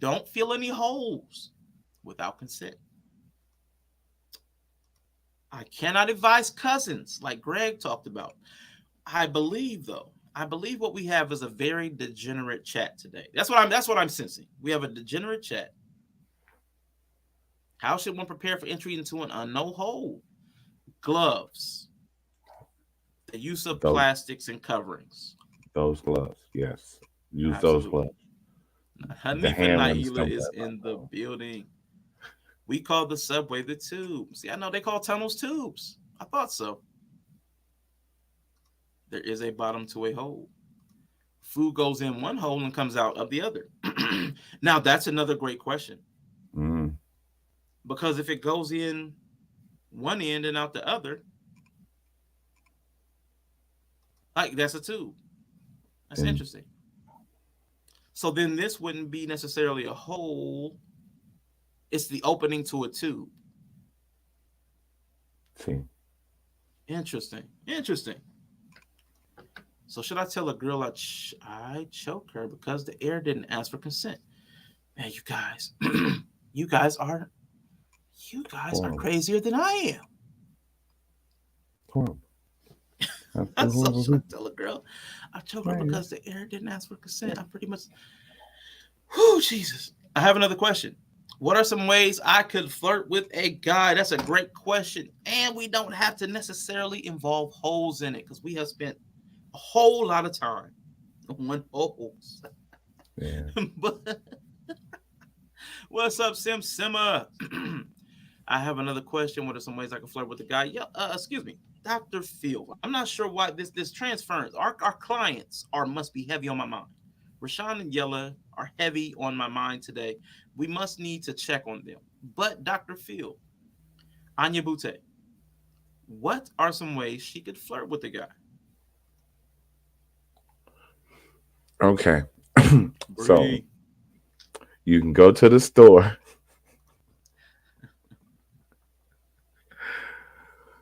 Speaker 1: Don't fill any holes without consent. I cannot advise cousins like Greg talked about. I believe though, I believe what we have is a very degenerate chat today. That's what I'm sensing. We have a degenerate chat. How should one prepare for entry into an unknown hole? Gloves, the use of
Speaker 2: Those
Speaker 1: plastics and coverings.
Speaker 2: those gloves, yes. Use those
Speaker 1: Absolutely.
Speaker 2: gloves. The
Speaker 1: Hanifa
Speaker 2: hand ones
Speaker 1: Naila
Speaker 2: don't
Speaker 1: is
Speaker 2: work.
Speaker 1: in the building. We call the subway the tube. See, I know they call tunnels tubes. I thought so. There is a bottom to a hole. Food goes in one hole and comes out of the other. Now, that's another great question.
Speaker 2: Mm,
Speaker 1: Because if it goes in one end and out the other, like that's a tube. That's
Speaker 2: then
Speaker 1: interesting. So then this wouldn't be necessarily a hole. It's the opening to a tube.
Speaker 2: see.
Speaker 1: Interesting. Interesting. So should I tell a girl I choke her because the air didn't ask for consent? Man, you guys, you guys are you guys are
Speaker 2: Horrible.
Speaker 1: crazier than I
Speaker 2: Horrible.
Speaker 1: am.
Speaker 2: Absolutely
Speaker 1: So
Speaker 2: horrible
Speaker 1: should I
Speaker 2: people.
Speaker 1: tell a girl I choke her
Speaker 2: Right.
Speaker 1: because the air didn't ask for consent? I'm pretty much. Whew, Jesus. I have another question. What are some ways I could flirt with a guy? That's a great question. And we don't have to necessarily involve holes in it because we have spent a whole lot of time on holes.
Speaker 2: Yeah.
Speaker 1: But what's up, Simma? I have another question. What are some ways I can flirt with a guy? Yeah, excuse me, Dr. Phil. I'm not sure why this transference. Our clients must be heavy on my mind. Rashawn and Yella are heavy on my mind today. We must need to check on them. But Dr. Phil, Onyabootay, what are some ways she could flirt with a guy?
Speaker 2: Okay. So
Speaker 1: Bree.
Speaker 2: you can go to the store.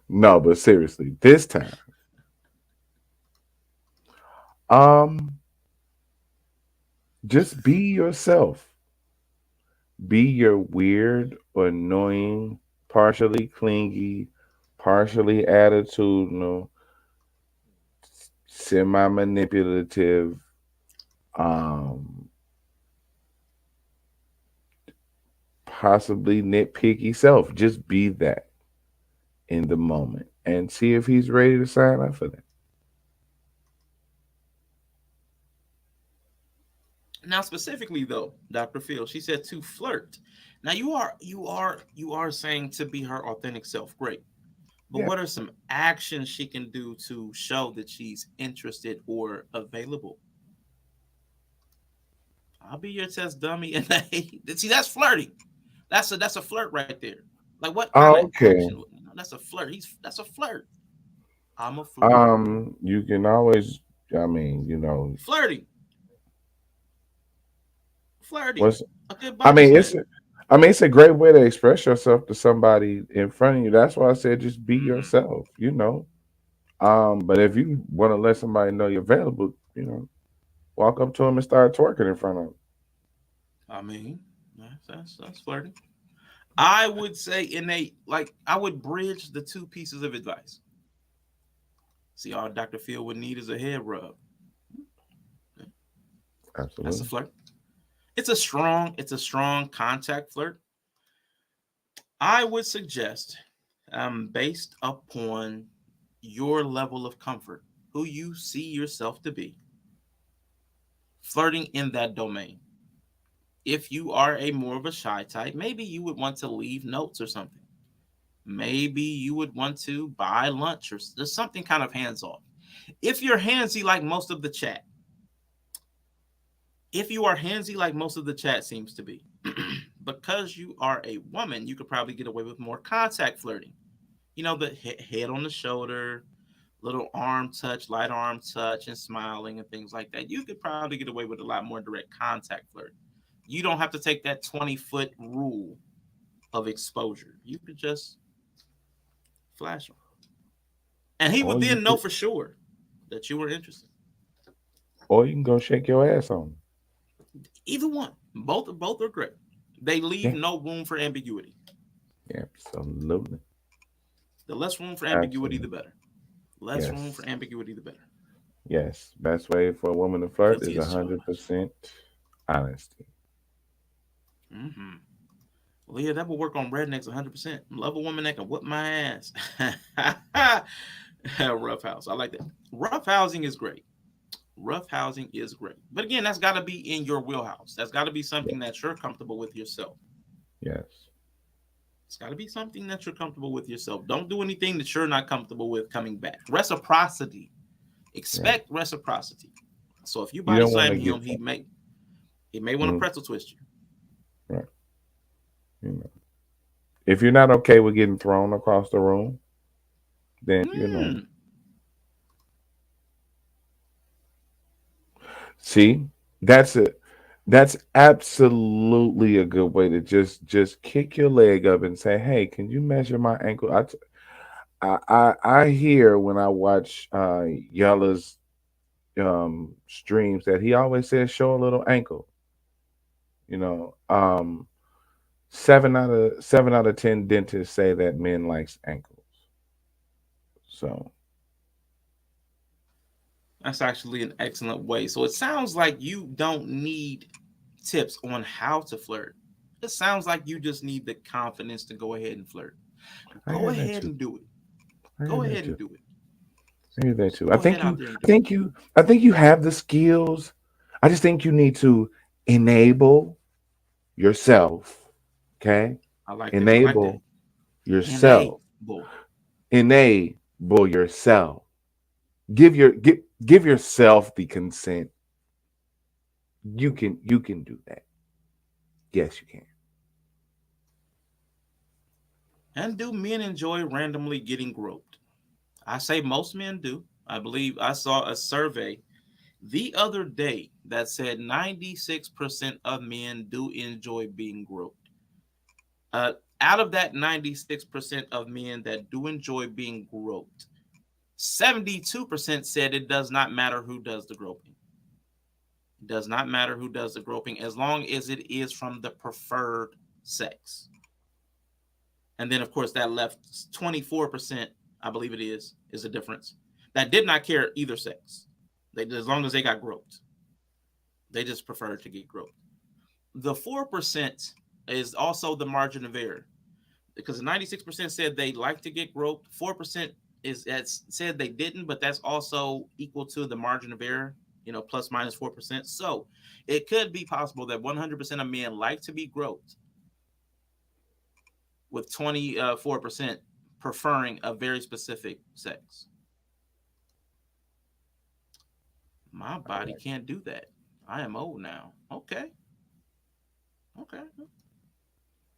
Speaker 2: No, but seriously, this time, um, just be yourself. Be your weird, annoying, partially clingy, partially attitudinal, semi manipulative, um, possibly nitpicky self. Just be that in the moment and see if he's ready to sign up for that.
Speaker 1: Now, specifically though, Dr. Phil, she said to flirt. Now you are saying to be her authentic self. Great. But
Speaker 2: Yeah.
Speaker 1: what are some actions she can do to show that she's interested or available? I'll be your test dummy. And see, that's flirting. That's a flirt right there. Like what kind of
Speaker 2: Okay.
Speaker 1: action? That's a flirt. That's a flirt. I'm a flirt.
Speaker 2: You can always. I mean, you know,
Speaker 1: Flirting. Flirting.
Speaker 2: what's.
Speaker 1: A good
Speaker 2: I
Speaker 1: body
Speaker 2: mean,
Speaker 1: slam.
Speaker 2: it's. I mean, it's a great way to express yourself to somebody in front of you. That's why I said just be
Speaker 1: Hmm.
Speaker 2: yourself. You know. But if you want to let somebody know you're available, you know, walk up to them and start twerking in front of them.
Speaker 1: I mean, that's flirting. I would say I would bridge the two pieces of advice. See, all Dr. Phil would need is a head rub. That's a
Speaker 2: Absolutely.
Speaker 1: flirt. It's a strong contact flirt. I would suggest, based upon your level of comfort, who you see yourself to be, flirting in that domain. If you are a more of a shy type, maybe you would want to leave notes or something. Maybe you would want to buy lunch or just something kind of hands off. If you're handsy like most of the chat, if you are handsy like most of the chat seems to be, because you are a woman, you could probably get away with more contact flirting. You know, the head on the shoulder, little arm touch, light arm touch, and smiling and things like that. You could probably get away with a lot more direct contact flirt. You don't have to take that 20-foot rule of exposure. You could just flash him. And he would
Speaker 2: Or you
Speaker 1: then know
Speaker 2: could,
Speaker 1: for sure that you were interested.
Speaker 2: or you can go shake your ass on 'em.
Speaker 1: Either one. Both are great. They leave
Speaker 2: Yeah.
Speaker 1: no room for ambiguity.
Speaker 2: Absolutely.
Speaker 1: The less room for ambiguity, the
Speaker 2: Absolutely.
Speaker 1: better. Less room
Speaker 2: Yes.
Speaker 1: for ambiguity, the better.
Speaker 2: Yes. Best way for a woman to flirt
Speaker 1: Guilty
Speaker 2: is
Speaker 1: as
Speaker 2: 100% honesty.
Speaker 1: charged. Well, yeah, that will work on rednecks 100%. Love a woman that can whip my ass. Rough house. I like that. Rough housing is great. Rough housing is great. But again, that's got to be in your wheelhouse. That's got to be
Speaker 2: Yeah.
Speaker 1: something that you're comfortable with yourself.
Speaker 2: Yes.
Speaker 1: It's got to be something that you're comfortable with yourself. Don't do anything that you're not comfortable with coming back. Reciprocity.
Speaker 2: Yeah.
Speaker 1: Expect reciprocity. So if you
Speaker 2: You
Speaker 1: body
Speaker 2: don't want
Speaker 1: slam
Speaker 2: to
Speaker 1: him,
Speaker 2: get
Speaker 1: he may want to
Speaker 2: mm,
Speaker 1: pretzel twist you.
Speaker 2: right. You know. If you're not okay with getting thrown across the room, then you know.
Speaker 1: Hmm.
Speaker 2: See, that's it. That's absolutely a good way to just kick your leg up and say, "Hey, can you measure my ankle?" I hear when I watch Yella's streams that he always says, "Show a little ankle." You know, 7 out of 10 dentists say that men likes ankles. So
Speaker 1: That's actually an excellent way. So it sounds like you don't need tips on how to flirt. It sounds like you just need the confidence to go ahead and flirt.
Speaker 2: I
Speaker 1: Go
Speaker 2: hear that
Speaker 1: ahead
Speaker 2: too.
Speaker 1: and do it.
Speaker 2: I hear
Speaker 1: Go
Speaker 2: that
Speaker 1: ahead and
Speaker 2: too.
Speaker 1: do it.
Speaker 2: I hear that
Speaker 1: Just
Speaker 2: too. I
Speaker 1: go ahead
Speaker 2: think
Speaker 1: out
Speaker 2: you.
Speaker 1: there and
Speaker 2: I
Speaker 1: do it.
Speaker 2: think you. I think you have the skills. I just think you need to enable yourself. Okay,
Speaker 1: I like that. I like that.
Speaker 2: enable yourself.
Speaker 1: Enable.
Speaker 2: Enable yourself. Give yourself the consent. You can do that. Yes, you can.
Speaker 1: And do men enjoy randomly getting groped? I say most men do. I believe I saw a survey the other day that said 96% of men do enjoy being groped. Out of that 96% of men that do enjoy being groped, 72% said it does not matter who does the groping. It does not matter who does the groping as long as it is from the preferred sex. And then, of course, that left 24%, I believe it is a difference, that did not care either sex. As long as they got groped, they just preferred to get groped. The 4% is also the margin of error because 96% said they like to get groped. 4% is said they didn't, but that's also equal to the margin of error. plus minus 4%. So it could be possible that 100% of men like to be groped, with 24% preferring a very specific sex. My body can't do that. I am old now. Okay.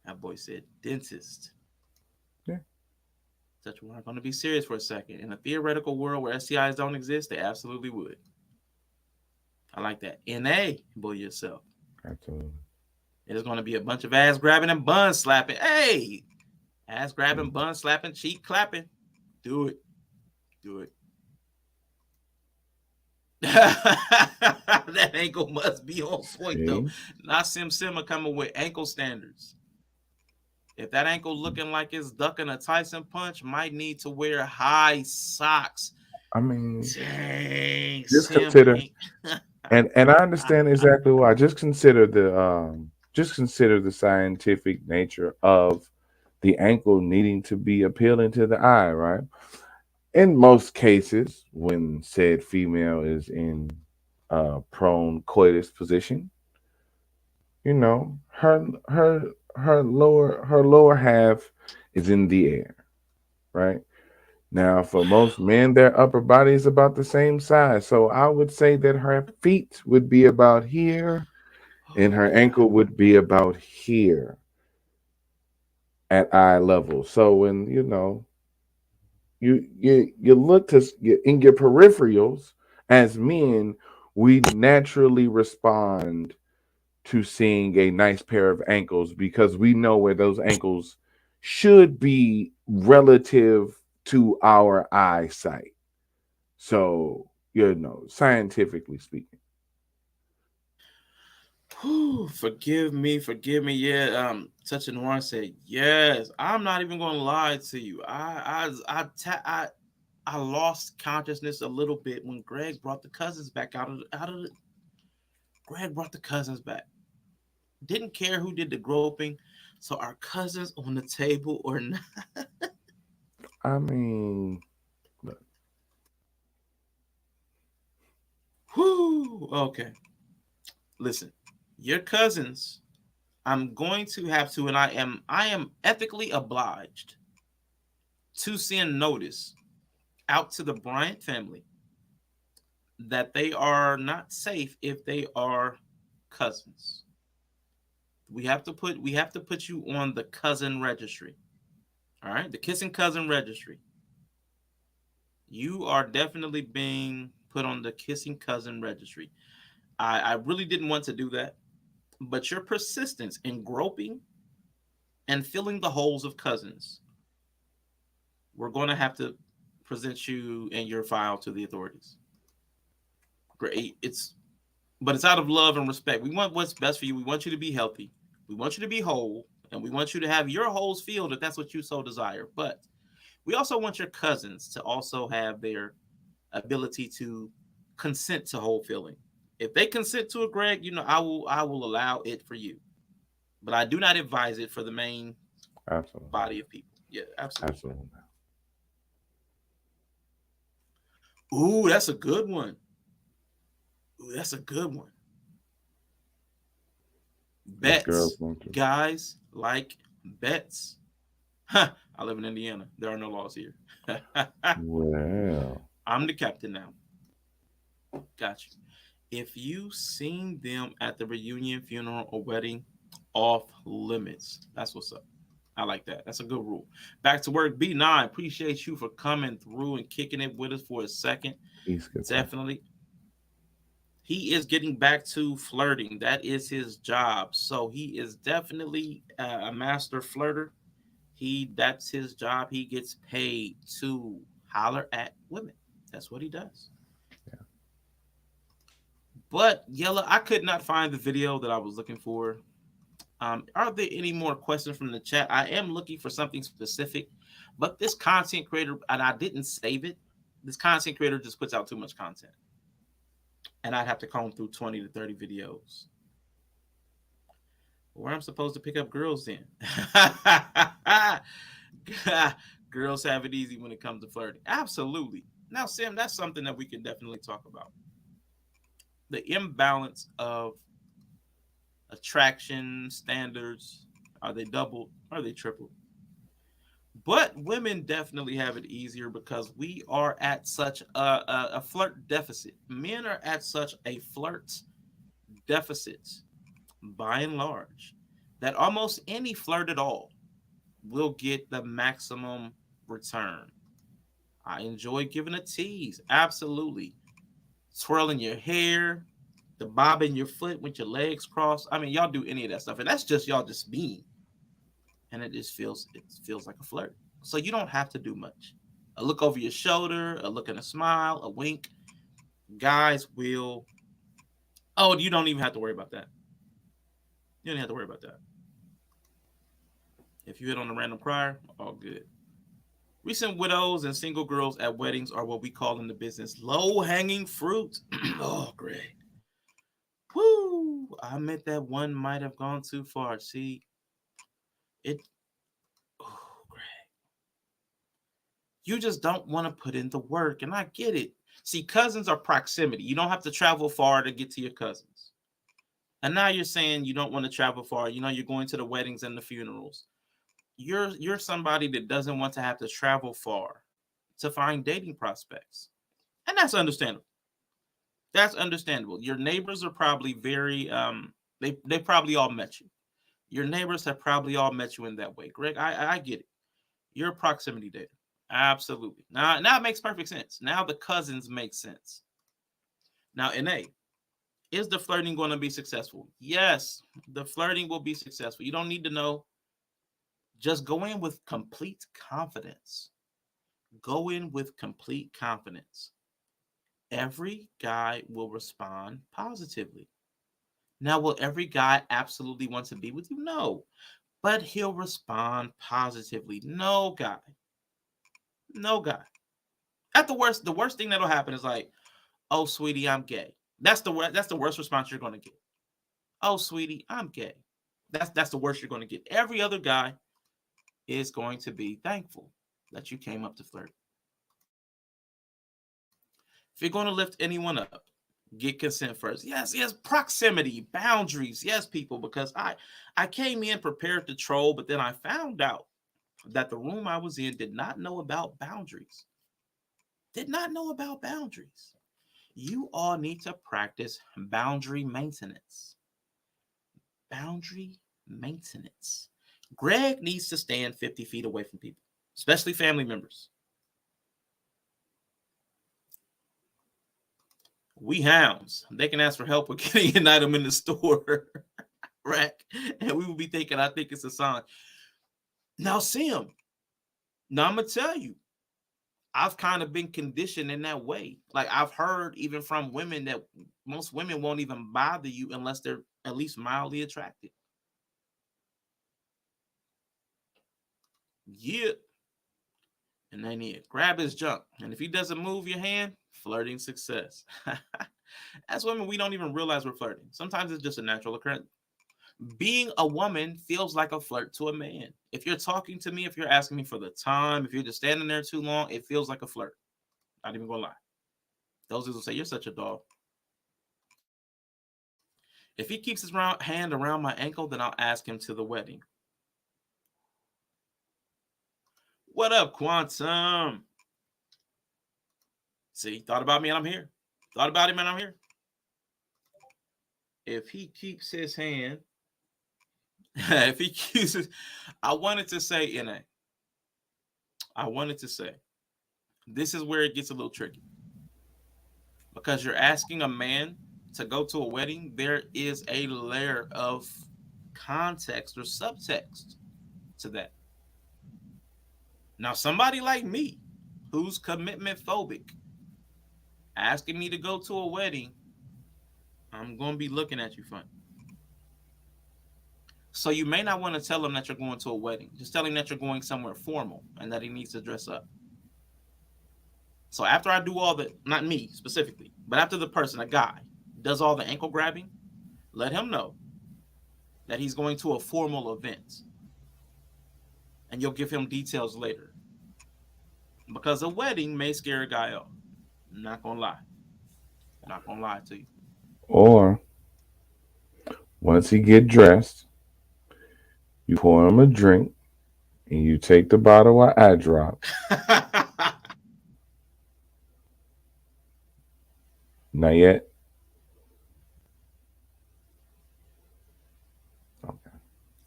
Speaker 1: That boy said dentist.
Speaker 2: Yeah.
Speaker 1: Such we're going to be serious for a second. In a theoretical world where STIs don't exist, they absolutely would. I like that. NA, boy yourself.
Speaker 2: Absolutely.
Speaker 1: It is going to be a bunch of ass grabbing and bun slapping. Hey, ass grabbing, bun slapping, cheek clapping. Do it. That ankle must be on point, though. Not Simma coming with ankle standards. If that ankle looking like it's ducking a Tyson punch, might need to wear high socks.
Speaker 2: I mean,
Speaker 1: dang,
Speaker 2: just consider, and I understand exactly why. Just consider the scientific nature of the ankle needing to be appealing to the eye, right? In most cases, when said female is in prone coitus position, her lower half is in the air, right? Now, for most men, their upper body is about the same size. So I would say that her feet would be about here and her ankle would be about here at eye level. So when, you look to in your peripherals as men, we naturally respond to seeing a nice pair of ankles because we know where those ankles should be relative to our eyesight. So, scientifically speaking.
Speaker 1: Forgive me. Yeah, Touch Noir said, yes, I'm not even going to lie to you. I lost consciousness a little bit when Greg brought the cousins back Greg brought the cousins back. Didn't care who did the groping. So are cousins on the table or not?
Speaker 2: I mean,
Speaker 1: Okay. Listen, your cousins, I'm going to have to, and I am ethically obliged to send notice out to the Bryant family that they are not safe if they are cousins. We have to put you on the cousin registry. All right, the kissing cousin registry. You are definitely being put on the kissing cousin registry. I really didn't want to do that, but your persistence in groping and filling the holes of cousins, we're going to have to present you and your file to the authorities. Great. But it's out of love and respect. We want what's best for you. We want you to be healthy. We want you to be whole, and we want you to have your holes filled if that's what you so desire. But we also want your cousins to also have their ability to consent to hole filling. If they consent to it, Greg, I will allow it for you. But I do not advise it for the main body of people. Yeah, absolutely. Ooh, that's a good one. Bets. Guys like bets. I live in Indiana. There are no laws here.
Speaker 2: Well,
Speaker 1: I'm the captain now. Got you. If you seen them at the reunion, funeral, or wedding, off limits. That's what's up. I like that. That's a good rule. Back to work. B9, appreciate you for coming through and kicking it with us for a second. Definitely. He is getting back to flirting. That is his job. So he is definitely a master flirter. That's his job. He gets paid to holler at women. That's what he does.
Speaker 2: Yeah.
Speaker 1: But Yella, I could not find the video that I was looking for. Are there any more questions from the chat? I am looking for something specific, but this content creator, and I didn't save it, this content creator just puts out too much content. And I'd have to comb through 20 to 30 videos. Where I'm supposed to pick up girls then? Girls have it easy when it comes to flirting. Absolutely. Now, Sam, that's something that we can definitely talk about. the imbalance of attraction standards. Are they doubled? Are they tripled? But women definitely have it easier because we are at such a flirt deficit. Men are at such a flirt deficit by and large that almost any flirt at all will get the maximum return. I enjoy giving a tease. Absolutely. Twirling your hair, the bobbing your foot with your legs crossed. I mean, y'all do any of that stuff. And that's just y'all just being. And it feels like a flirt. So you don't have to do much. A look over your shoulder, a look and a smile, a wink. Guys will. Oh, you don't even have to worry about that. You don't have to worry about that. If you hit on a random crier, all good. Recent widows and single girls at weddings are what we call in the business low-hanging fruit. Oh, great. Woo! I admit that one might have gone too far. See, it. Oh, great. You just don't want to put in the work, and I get it. See, cousins are proximity. You don't have to travel far to get to your cousins. And now you're saying you don't want to travel far. You know, you're going to the weddings and the funerals. You're somebody that doesn't want to have to travel far to find dating prospects. And that's understandable. That's understandable. Your neighbors are probably very they probably all met you. Your neighbors have probably all met you in that way. Greg, I get it. You're a proximity dater. Absolutely. Now it makes perfect sense. Now the cousins make sense. Now, NA, is the flirting going to be successful? Yes, the flirting will be successful. You don't need to know. Just go in with complete confidence. Go in with complete confidence. Every guy will respond positively. Now, will every guy absolutely want to be with you? No. But he'll respond positively. No guy. No guy. At the worst thing that'll happen is like, oh, sweetie, I'm gay. That's the worst response you're going to get. Oh, sweetie, I'm gay. That's the worst you're going to get. Every other guy is going to be thankful that you came up to flirt. If you're going to lift anyone up, get consent first. Yes, proximity, boundaries. Yes, people, because I came in prepared to troll, but then I found out that the room I was in did not know about boundaries. Did not know about boundaries. You all need to practice boundary maintenance. Boundary maintenance. Greg needs to stand 50 feet away from people, especially family members. We hounds, they can ask for help with getting an item in the store, right? And we will be thinking, I think it's a sign. Now, Sim, now I'm going to tell you, I've kind of been conditioned in that way. Like I've heard even from women that most women won't even bother you unless they're at least mildly attracted. Yeah. And then he grab his junk. And if he doesn't move your hand, flirting success. As women, we don't even realize we're flirting. Sometimes it's just a natural occurrence. Being a woman feels like a flirt to a man. If you're talking to me, if you're asking me for the time, if you're just standing there too long, it feels like a flirt. Not even gonna lie. Those who will say, you're such a dog. If he keeps his hand around my ankle, then I'll ask him to the wedding. What up, Quantum? See, thought about me and I'm here. Thought about him and I'm here. If he keeps his hand, if he keeps his, I wanted to say, NA. I wanted to say, this is where it gets a little tricky. Because you're asking a man to go to a wedding, there is a layer of context or subtext to that. Now, somebody like me, who's commitment phobic, asking me to go to a wedding, I'm going to be looking at you funny. So you may not want to tell him that you're going to a wedding. Just tell him that you're going somewhere formal and that he needs to dress up. So after I do all the, not me specifically, but after the person, a guy, does all the ankle grabbing, let him know that he's going to a formal event. And you'll give him details later. Because a wedding may scare a guy off. I'm not going to lie. I'm not going to lie to you.
Speaker 2: Or once he get dressed, you pour him a drink and you take the bottle of eye drop. Not yet. Okay.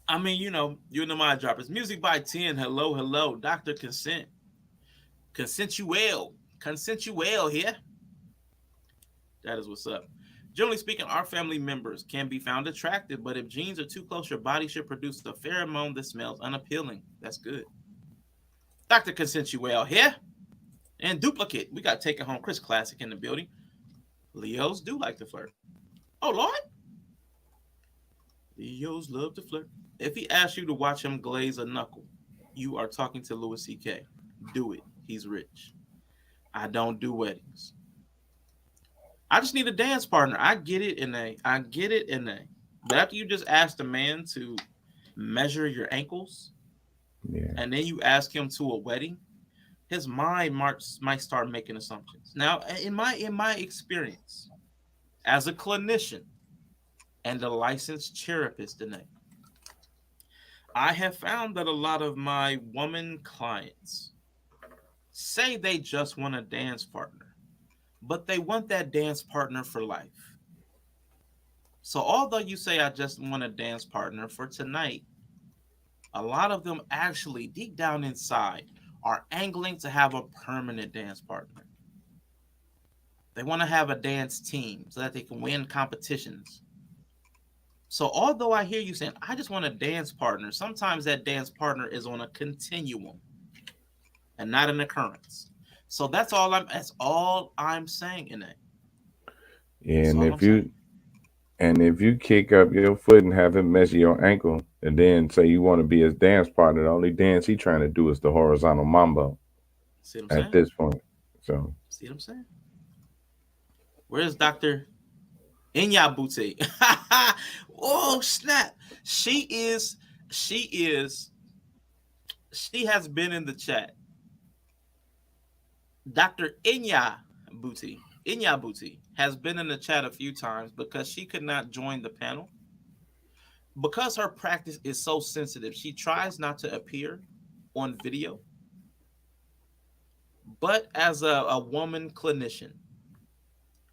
Speaker 1: I mean, you know my droppers. Music by 10. Hello, hello. Dr. Consent. Consensual here. That is what's up. Generally speaking, our family members can be found attractive, but if genes are too close, your body should produce a pheromone that smells unappealing. That's good. Dr. Consensual here. And duplicate. We got Take It Home Chris Classic in the building. Leos do like to flirt. Oh, Lord. Leos love to flirt. If he asks you to watch him glaze a knuckle, you are talking to Louis C.K. Do it. He's rich. I don't do weddings. I just need a dance partner. I get it, I get it, But after you just ask the man to measure your ankles,
Speaker 2: Yeah.
Speaker 1: and then you ask him to a wedding, his mind might start making assumptions. Now, in my experience, as a clinician and a licensed therapist, Danae, I have found that a lot of my woman clients say they just want a dance partner, but they want that dance partner for life. So although you say I just want a dance partner for tonight, a lot of them actually deep down inside are angling to have a permanent dance partner. They want to have a dance team so that they can win competitions. So although I hear you saying I just want a dance partner, sometimes that dance partner is on a continuum and not an occurrence. So that's all I'm saying in that. That's
Speaker 2: And
Speaker 1: all I'm saying.
Speaker 2: if you kick up your foot and have him measure your ankle and then say you want to be his dance partner, the only dance he trying to do is the horizontal mambo
Speaker 1: See what I'm
Speaker 2: at
Speaker 1: saying?
Speaker 2: this point. So
Speaker 1: See what I'm saying? Where's Dr. Inyahbootay? Oh snap! She is. She is. She has been in the chat. Dr. Inyahbootay has been in the chat a few times because she could not join the panel. Because her practice is so sensitive, she tries not to appear on video. But as a woman clinician,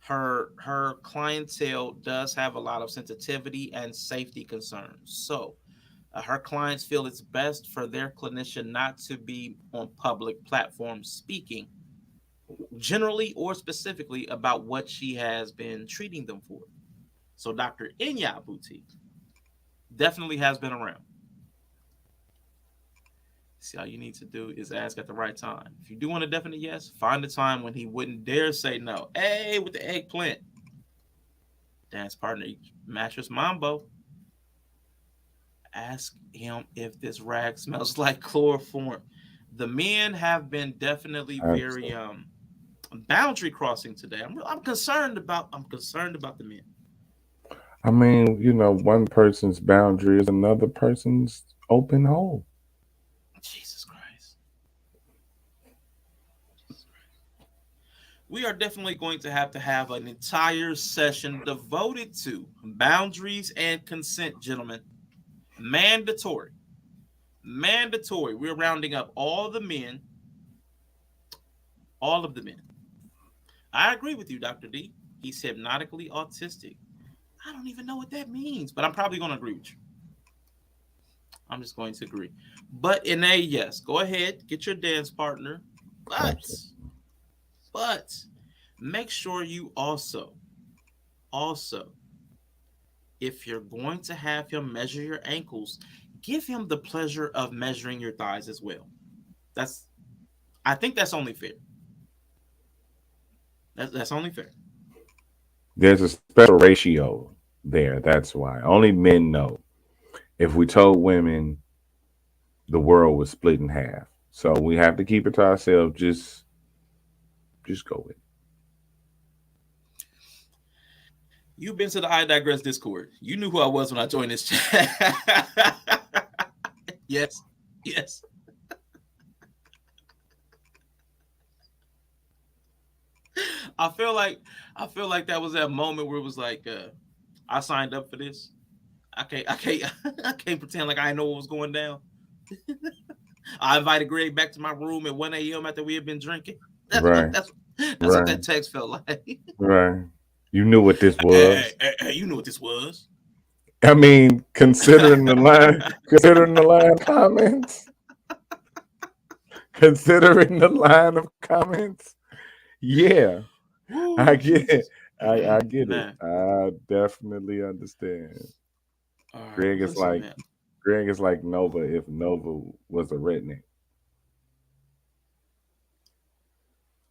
Speaker 1: her clientele does have a lot of sensitivity and safety concerns. So her clients feel it's best for their clinician not to be on public platforms speaking generally or specifically about what she has been treating them for. So Dr. Onyabootay definitely has been around. See, all you need to do is ask at the right time. If you do want a definite yes, find a time when he wouldn't dare say no. Hey, with the eggplant. Dance partner, mattress mambo. Ask him if this rag smells like chloroform. The men have been definitely very boundary crossing today. I'm concerned about the men.
Speaker 2: I mean, one person's boundary is another person's open hole.
Speaker 1: Jesus Christ. We are definitely going to have an entire session devoted to boundaries and consent, gentlemen. Mandatory. Mandatory. We're rounding up all the men. All of the men. I agree with you, Dr. D. He's hypnotically autistic. I don't even know what that means, but I'm probably going to agree with you. I'm just going to agree. But in a yes, go ahead, get your dance partner. But make sure you also, if you're going to have him measure your ankles, give him the pleasure of measuring your thighs as well. I think that's only fair. That's only fair.
Speaker 2: There's a special ratio there. That's why only men know. If we told women, the world was split in half. So we have to keep it to ourselves. Just go with it.
Speaker 1: You've been to the I Digress Discord. You knew who I was when I joined this chat. Yes. I feel like that was that moment where it was like, I signed up for this. I can't I can't pretend like I know what was going down. I invited Greg back to my room at 1 a.m. after we had been drinking.
Speaker 2: Right,
Speaker 1: That's what
Speaker 2: right,
Speaker 1: that text felt like.
Speaker 2: right. You knew what this
Speaker 1: Hey,
Speaker 2: was.
Speaker 1: you knew what this was.
Speaker 2: I mean, considering the line of comments, considering the line of comments, yeah, I
Speaker 1: Woo,
Speaker 2: get it.
Speaker 1: Jesus.
Speaker 2: I get it.
Speaker 1: Man.
Speaker 2: I definitely understand.
Speaker 1: All right,
Speaker 2: Greg
Speaker 1: well,
Speaker 2: is
Speaker 1: listen,
Speaker 2: like
Speaker 1: man.
Speaker 2: Greg is like Nova if Nova was a redneck.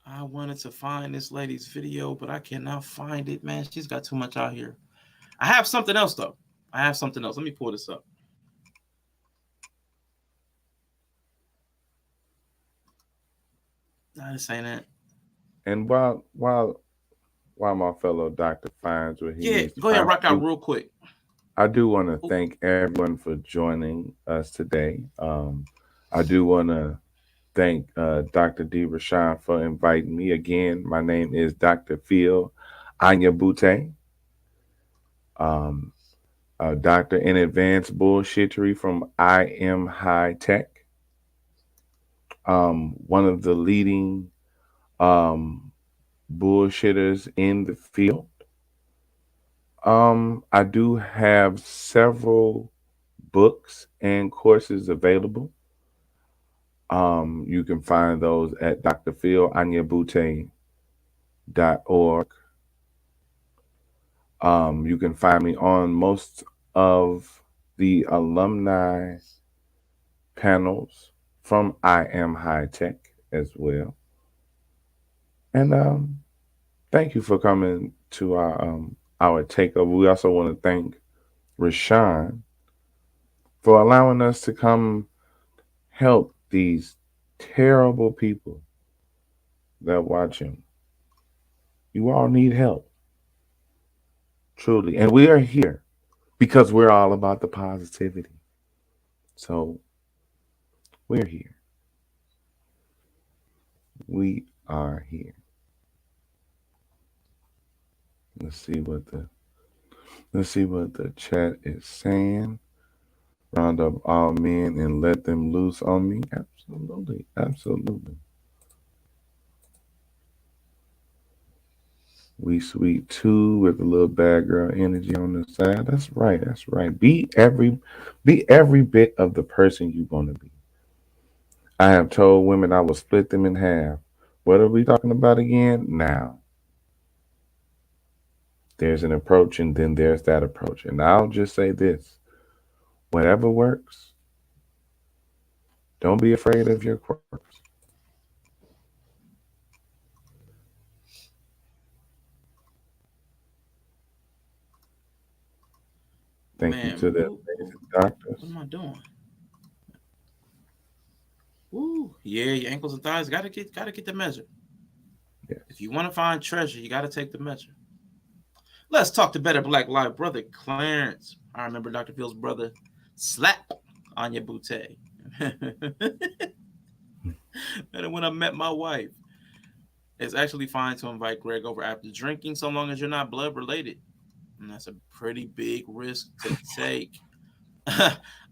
Speaker 1: I wanted to find this lady's video, but I cannot find it, man. She's got too much out here. I have something else, though. I have something else. Let me pull this up. No, this ain't it.
Speaker 2: And while my fellow doctor finds what he
Speaker 1: Yeah,
Speaker 2: needs to
Speaker 1: go ahead,
Speaker 2: find,
Speaker 1: rock out real quick.
Speaker 2: I do want to
Speaker 1: Oh,
Speaker 2: thank everyone for joining us today. I do want to thank Dr. D. Rashawn for inviting me again. My name is Dr. Phil Onyabootay, um, a doctor in advanced bullshittery from I Am High Tech, one of the leading um, bullshitters in the field. I do have several books and courses available. You can find those at drphilanyabootay.org. You can find me on most of the alumni panels from I Am High Tech as well. And thank you for coming to our takeover. We also want to thank Rashawn for allowing us to come help these terrible people that watch him. You all need help, truly. And we are here because we're all about the positivity. So we're here. We are here. Let's see what the chat is saying. Round up all men and let them loose on me. Absolutely, absolutely. We sweet too with a little bad girl energy on the side. That's right. That's right. Be every bit of the person you want to be. I have told women I will split them in half. What are we talking about again? Now, there's an approach and then there's that approach. And I'll just say this. Whatever works, don't be afraid of your quirks. Thank you
Speaker 1: man.
Speaker 2: to the amazing doctors.
Speaker 1: What am I doing? Woo. Yeah, your ankles and thighs gotta get the measure.
Speaker 2: Yes.
Speaker 1: If you want to find treasure, you gotta take the measure. Let's talk to Better Black Life, brother Clarence. I remember Dr. Phil's brother. Slap Onyabootay. And when I met my wife, it's actually fine to invite Greg over after drinking, so long as you're not blood related. And that's a pretty big risk to take.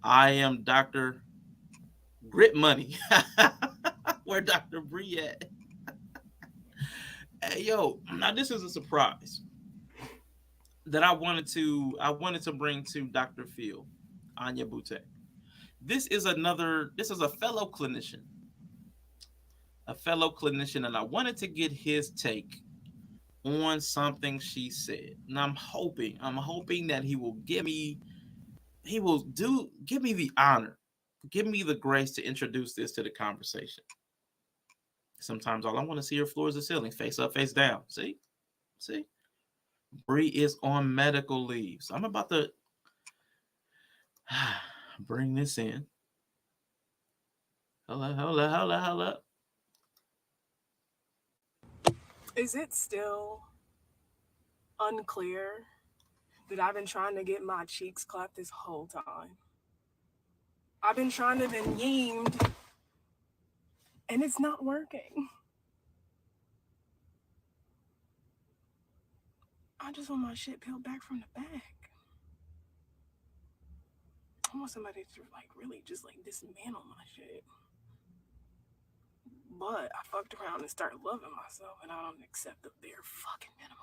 Speaker 1: I am Dr. Grit Money. Where Dr. Bree at? Hey, yo, now this is a surprise that I wanted to bring to Dr. Phil Onyabootay. This is a fellow clinician, and I wanted to get his take on something she said. And I'm hoping that he will give me the honor, give me the grace to introduce this to the conversation. Sometimes all I want to see are floors of ceiling, face up, face down. See, Bree is on medical leave, so I'm about to bring this in. Hold up.
Speaker 4: Is it still unclear that I've been trying to get my cheeks clapped this whole time? I've been trying to be yeemed, and it's not working. just want my shit peeled back from the back. I want somebody to like really just like dismantle my shit. But I fucked around and started loving myself, and I don't accept the bare fucking minimum.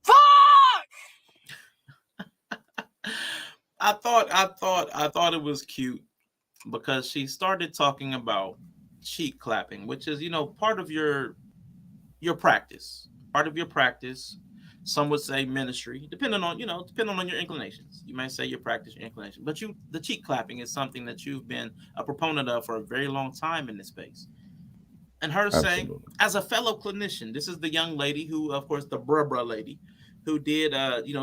Speaker 4: Fuck!
Speaker 1: I thought it was cute because she started talking about cheek clapping, which is, part of your practice. Part of your practice. Some would say ministry, depending on your inclinations. You may say your practice, your inclination. But the cheek clapping is something that you've been a proponent of for a very long time in this space. And her saying,
Speaker 2: Absolutely.
Speaker 1: as a fellow clinician, this is the young lady who, of course, the bruh lady, who did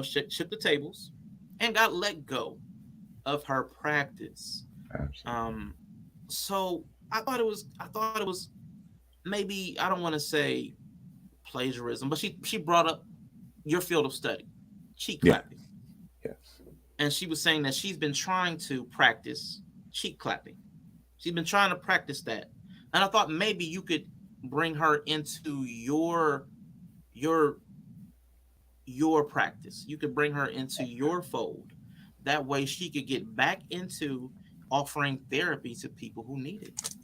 Speaker 1: ship the tables and got let go of her practice.
Speaker 2: Absolutely.
Speaker 1: So I thought it was maybe, I don't want to say plagiarism, but she brought up your field of study, cheek
Speaker 2: Yeah.
Speaker 1: clapping.
Speaker 2: Yes.
Speaker 1: And she was saying that she's been trying to practice cheek clapping. She's been trying to practice that. And I thought maybe you could bring her into your your practice. You could bring her into your fold. That way she could get back into offering therapy to people who need it.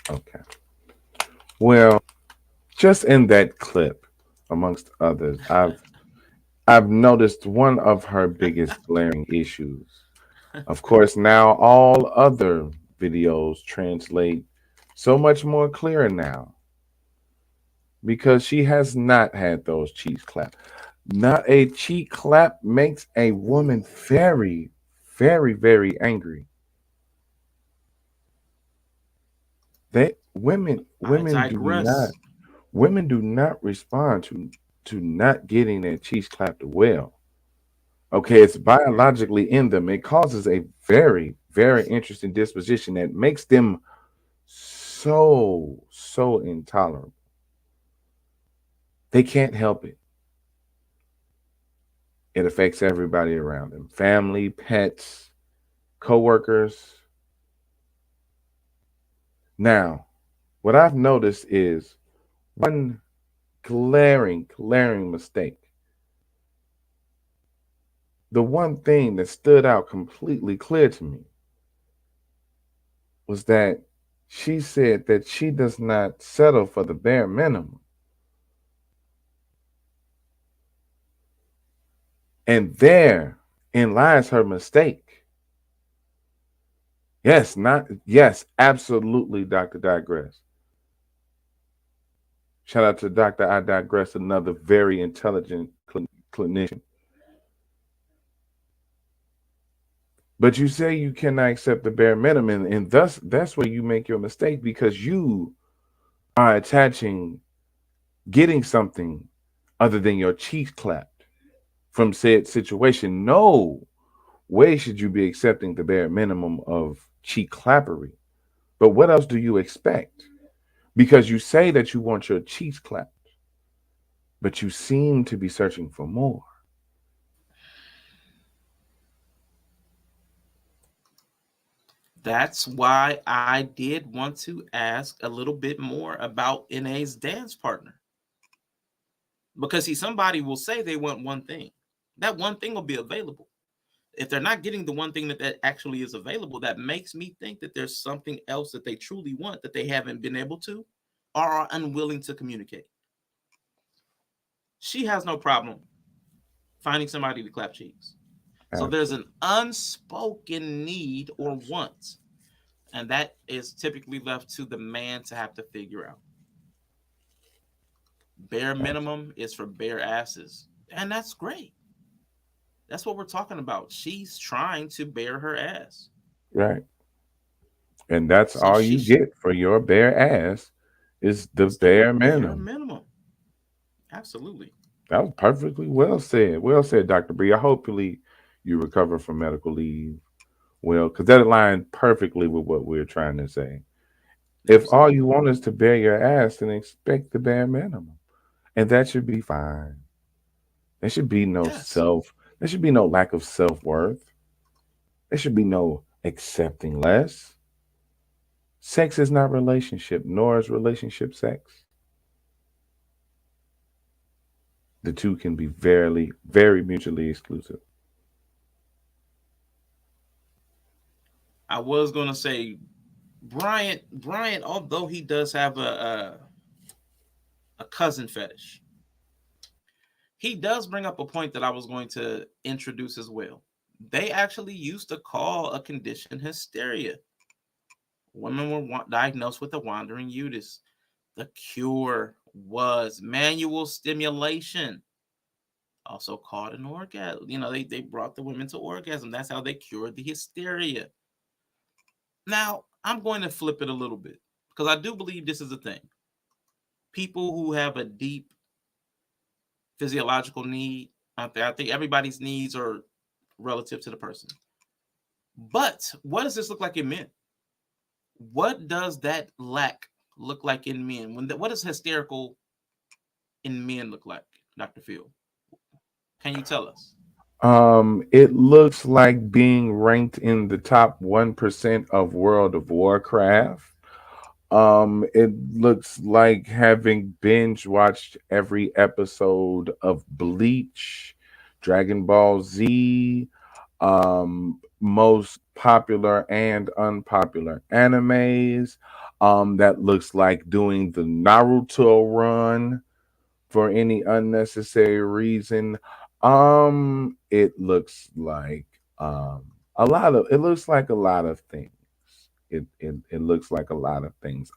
Speaker 2: Okay. Well, just in that clip, amongst others, I've noticed one of her biggest glaring issues. Of course, now all other videos translate so much more clear now because she has not had those cheeks clap. Not a cheek clap makes a woman very, very, very angry. They
Speaker 1: I
Speaker 2: women
Speaker 1: digress.
Speaker 2: women do not respond to not getting their cheeks clapped well. Okay, it's biologically in them. It causes a very, very interesting disposition that makes them so intolerant. They can't help it. It affects everybody around them: family, pets, coworkers. Now, what I've noticed is one glaring mistake. The one thing that stood out completely clear to me was that she said that she does not settle for the bare minimum. And therein lies her mistake. Yes, absolutely, Dr. Digress. Shout out to Dr. I Digress, another very intelligent clinician. But you say you cannot accept the bare minimum, and thus that's where you make your mistake because you are attaching getting something other than your cheeks clapped from said situation. No way should you be accepting the bare minimum of cheek clappery. But what else do you expect? Because you say that you want your cheeks clapped, but you seem to be searching for more.
Speaker 1: That's why I did want to ask a little bit more about NA's dance partner. Because see, somebody will say they want one thing. That one thing will be available. If they're not getting the one thing that actually is available, that makes me think that there's something else that they truly want that they haven't been able to or are unwilling to communicate. She has no problem finding somebody to clap cheeks. So there's an unspoken need or want, and that is typically left to the man to have to figure out. Bare minimum is for bare asses, and that's great. That's what we're talking about. She's trying to bear her ass.
Speaker 2: Right. And that's
Speaker 1: So
Speaker 2: all you get for your bare ass is the bare
Speaker 1: bare
Speaker 2: minimum.
Speaker 1: minimum. Absolutely.
Speaker 2: That was perfectly well said. Well said, Dr. Bree. Hopefully you recover from medical leave. Well, because that aligned perfectly with what we're trying to say. If all you want is to bear your ass, then expect the bare minimum. And that should be fine. There should be no there should be no lack of self-worth. There should be no accepting less. Sex is not relationship, nor is relationship sex. The two can be very, very mutually exclusive.
Speaker 1: I was gonna say Bryant, although he does have a cousin fetish, he does bring up a point that I was going to introduce as well. They actually used to call a condition hysteria. Women were diagnosed with a wandering uterus. The cure was manual stimulation, also called an orgasm. They brought the women to orgasm. That's how they cured the hysteria. Now, I'm going to flip it a little bit because I do believe this is a thing. People who have a deep physiological need out there, I think everybody's needs are relative to the person. But what does this look like in men? What does that lack look like in men? What does hysterical in men look like, Dr. Phil? Can you tell us?
Speaker 2: It looks like being ranked in the top 1% of World of Warcraft. It looks like having binge watched every episode of Bleach, Dragon Ball Z, most popular and unpopular animes. That looks like doing the Naruto run for any unnecessary reason. It looks like it looks like a lot of things. It looks like a lot of things.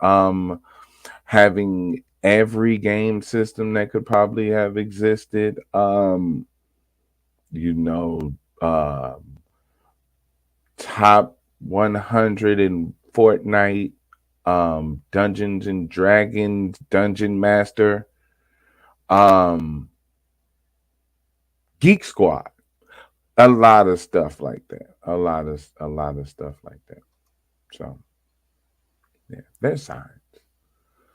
Speaker 2: Having every game system that could probably have existed. You know, top 100 in Fortnite, Dungeons and Dragons, Dungeon Master, Geek Squad, a lot of stuff like that. A lot of stuff like that. So yeah, there's science.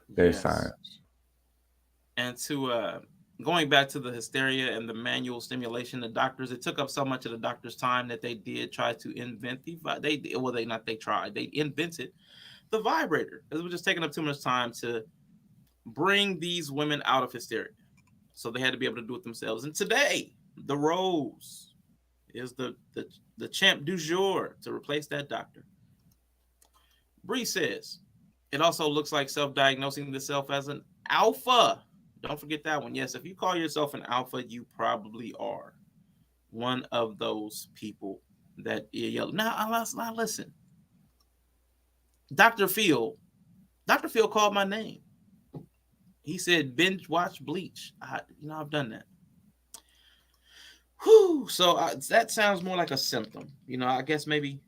Speaker 2: There's
Speaker 1: Yes.
Speaker 2: science.
Speaker 1: And to going back to the hysteria and the manual stimulation, it took up so much of the doctor's time that they did try to invent they invented the vibrator. It was just taking up too much time to bring these women out of hysteria. So they had to be able to do it themselves. And today, the Rose is the champ du jour to replace that doctor. Bree says, it also looks like self-diagnosing the self as an alpha. Don't forget that one. Yes, if you call yourself an alpha, you probably are one of those people that yell. Now listen. Dr. Phil called my name. He said, binge watch Bleach. I've done that. Whew. So that sounds more like a symptom. I guess maybe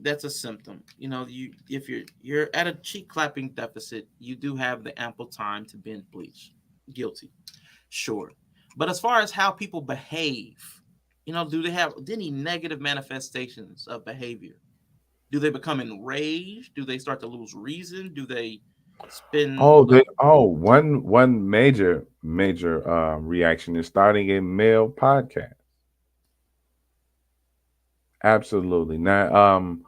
Speaker 1: that's a symptom. If you're at a cheek clapping deficit, you do have the ample time to binge Bleach. Guilty, sure. But as far as how people behave, do they have any negative manifestations of behavior? Do they become enraged? Do they start to lose reason? Do they spend?
Speaker 2: One major reaction is starting a male podcast. Absolutely. Now,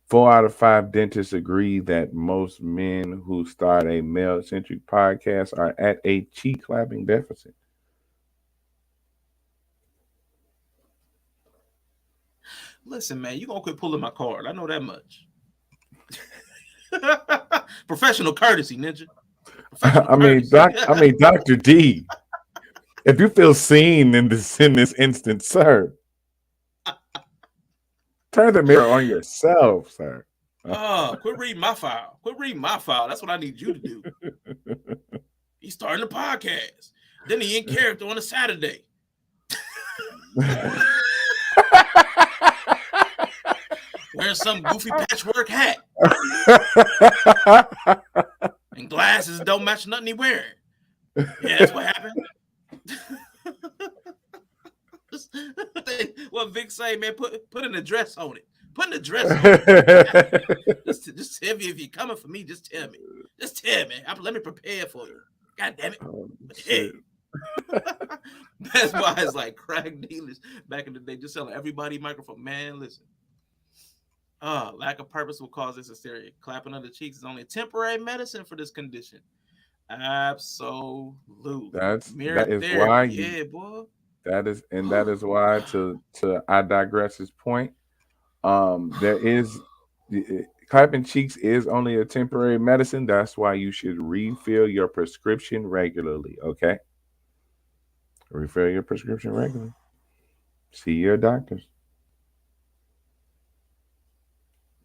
Speaker 2: 4 out of 5 dentists agree that most men who start a male-centric podcast are at a cheek clapping deficit.
Speaker 1: Listen, man, you gonna quit pulling my card. I know that much. Professional courtesy, ninja.
Speaker 2: Dr. D. If you feel seen in this instance, sir, turn the mirror on yourself, sir.
Speaker 1: Quit reading my file. That's what I need you to do. He's starting a podcast. Then he in character on a Saturday. Wearing some goofy patchwork hat. And glasses don't match nothing he wearing. Yeah, that's what happened. What Vic say, man, put an address on it. Put an address on it. Just tell me if you're coming for me. Just tell me. Let me prepare for you. God damn it. Hey. That's why it's like crack dealers back in the day just selling everybody microphone. Man, listen. Lack of purpose will cause this hysteria. Clapping on the cheeks is only a temporary medicine for this condition. Absolutely.
Speaker 2: That is why
Speaker 1: Yeah, boy.
Speaker 2: that is why to I digress's point. There is clapping cheeks is only a temporary medicine. That's why you should refill your prescription regularly. Okay, refill your prescription regularly. See your doctors.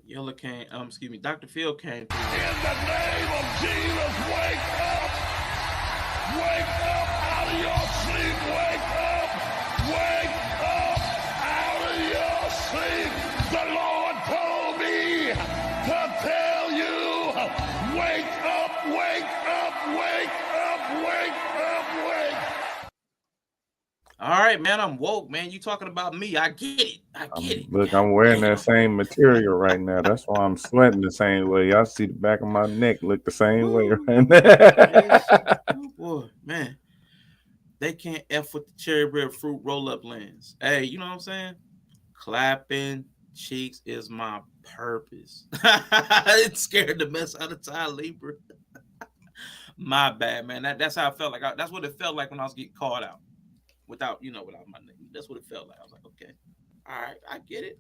Speaker 1: Yella came, excuse me, Dr. Phil came through.
Speaker 5: In the name of Jesus, wake up! Wake up out of your sleep! Wake up! Wake up out of your sleep! The Lord told me to tell you, wake up, wake up, wake up, wake up, wake up!
Speaker 1: All right, man, I'm woke, man. You talking about me? I get it. I get it.
Speaker 2: Look, I'm wearing that same material right now. That's why I'm sweating the same way. Y'all see the back of my neck look the same way right now.
Speaker 1: Oh, boy, man. They can't F with the cherry red fruit roll-up lens. Hey, you know what I'm saying? Clapping cheeks is my purpose. It's scared the mess out of Ty Libra. My bad, man. That's how I felt like. That's what it felt like when I was getting called out. Without my name. That's what it felt like. I was like, okay. All right, I get it.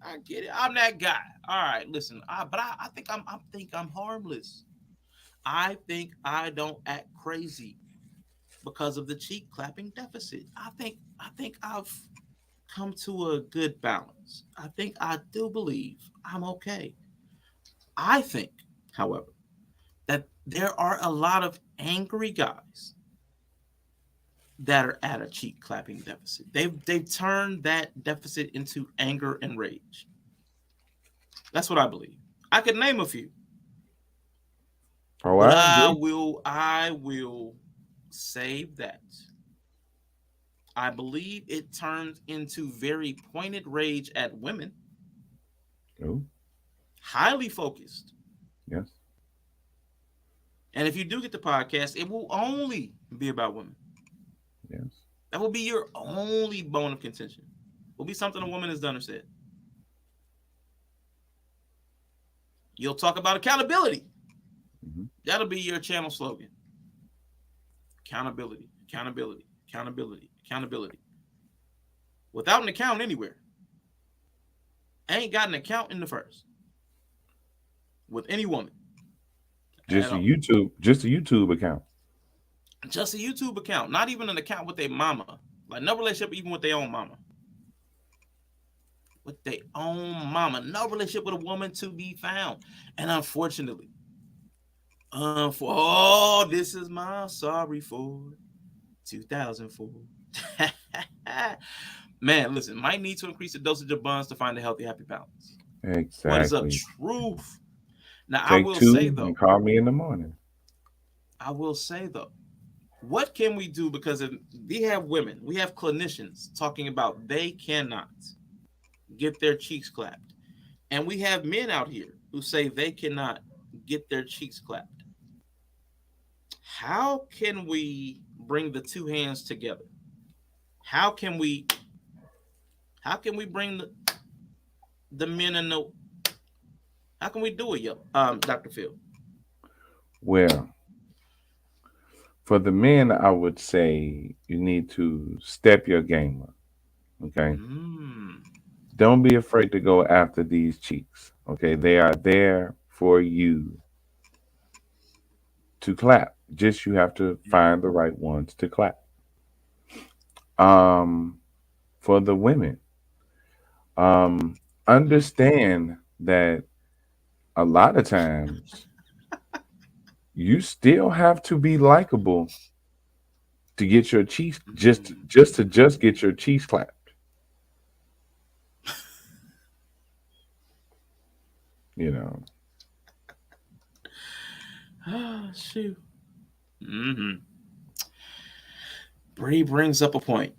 Speaker 1: I'm that guy. All right, listen. But I think I'm harmless. I think I don't act crazy because of the cheek clapping deficit. I think I've come to a good balance. I think I do believe I'm okay. I think, however, that there are a lot of angry guys that are at a cheek clapping deficit. They've turned that deficit into anger and rage. That's what I believe. I could name a few.
Speaker 2: Oh,
Speaker 1: but I will save that. I believe it turns into very pointed rage at women.
Speaker 2: Oh.
Speaker 1: Highly focused.
Speaker 2: Yes.
Speaker 1: And if you do get the podcast, it will only be about women.
Speaker 2: Yes.
Speaker 1: That will be your only bone of contention. Will be something a woman has done or said. You'll talk about accountability. Mm-hmm. That'll be your channel slogan. Accountability, accountability, accountability, accountability. Without an account anywhere. I ain't got an account in the first. With any woman.
Speaker 2: Just a YouTube account.
Speaker 1: Just a YouTube account. Not even an account with their mama. Like no relationship even with their own mama. With their own mama. No relationship with a woman to be found. And unfortunately, this is my sorry for 2004. Man, listen, might need to increase the dosage of buns to find a healthy, happy balance.
Speaker 2: Exactly.
Speaker 1: What is up, truth? Now,
Speaker 2: Take
Speaker 1: I will
Speaker 2: two
Speaker 1: say, though.
Speaker 2: And call me in the morning.
Speaker 1: I will say, though. What can we do? Because we have women, we have clinicians talking about they cannot get their cheeks clapped. And we have men out here who say they cannot get their cheeks clapped. How can we bring the two hands together? How can we bring the men and the how can we do it, Dr. Phil?
Speaker 2: Well, for the men, I would say you need to step your game up. Okay. Don't be afraid to go after these cheeks. Okay. They are there for you to clap. Just you have to find the right ones to clap. For the women, understand that a lot of times you still have to be likable to get your cheeks just get your cheeks clapped. You know.
Speaker 1: Oh, shoot. Bree brings up a point.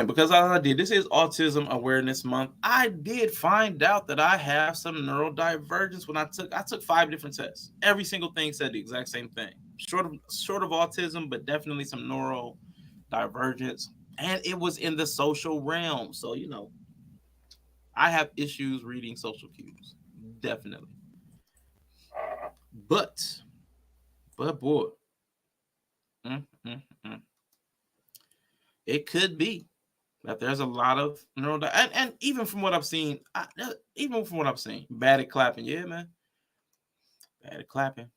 Speaker 1: Because I did. This is Autism Awareness Month. I did find out that I have some neurodivergence when I took 5 different tests. Every single thing said the exact same thing. Short of autism, but definitely some neurodivergence. And it was in the social realm. So, I have issues reading social cues. Definitely. But boy, It could be that there's a lot of neural, and even from what I've seen, bad at clapping. Yeah, man, bad at clapping.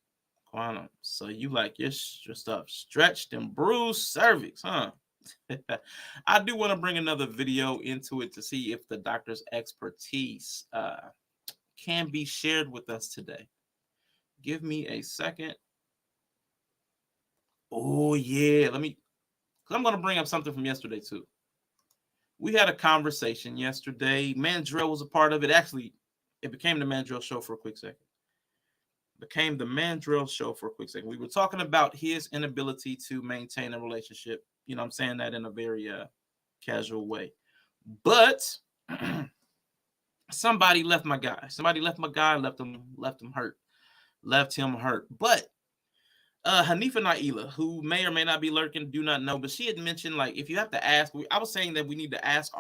Speaker 1: Quantum. So you like your stuff stretched and bruised cervix, huh? I do want to bring another video into it to see if the doctor's expertise can be shared with us today. Give me a second. Oh yeah, I'm going to bring up something from yesterday too. We had a conversation yesterday. Mandrell was a part of it. Actually, it became the Mandrell show for a quick second. We were talking about his inability to maintain a relationship. You know, I'm saying that in a very casual way. But somebody left my guy. Left him hurt. But Hanifa Naila, who may or may not be lurking, do not know, but she had mentioned, like, if you have to ask, I was saying that we need to ask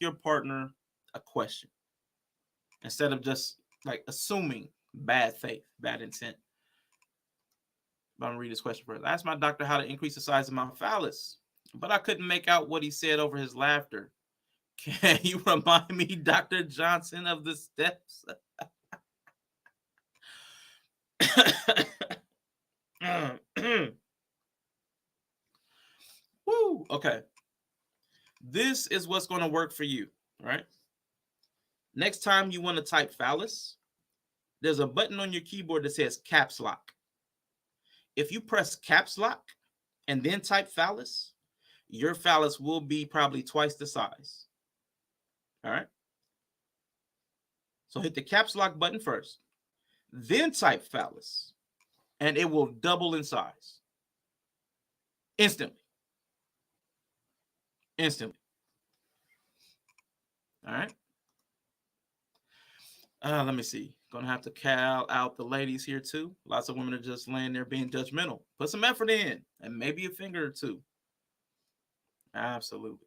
Speaker 1: your partner a question instead of just like assuming bad faith, bad intent. I'm going to read this question first. I asked my doctor how to increase the size of my phallus, but I couldn't make out what he said over his laughter. Can you remind me, Dr. Johnson, of the steps? Woo, okay. This is what's going to work for you, right? Next time you want to type phallus, there's a button on your keyboard that says caps lock. If you press caps lock and then type phallus, your phallus will be probably twice the size. All right. So hit the caps lock button first, then type phallus, and it will double in size. Instantly. All right. Let me see. Gonna have to call out the ladies here too. Lots of women are just laying there being judgmental. Put some effort in, and maybe a finger or two. Absolutely.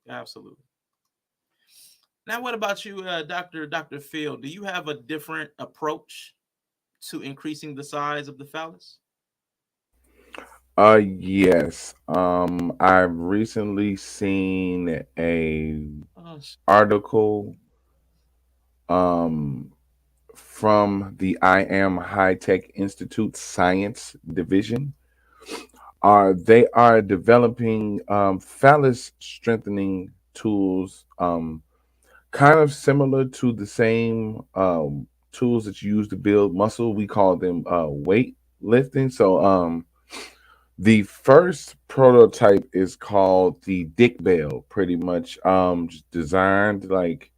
Speaker 1: Now, what about you, Dr. Phil? Do you have a different approach to increasing the size of the phallus?
Speaker 2: Yes. I've recently seen a article from the I Am High Tech Institute Science Division. They are developing phallus strengthening tools, kind of similar to the same tools that you use to build muscle. We call them weight lifting. So the first prototype is called the Dick Bell, pretty much designed like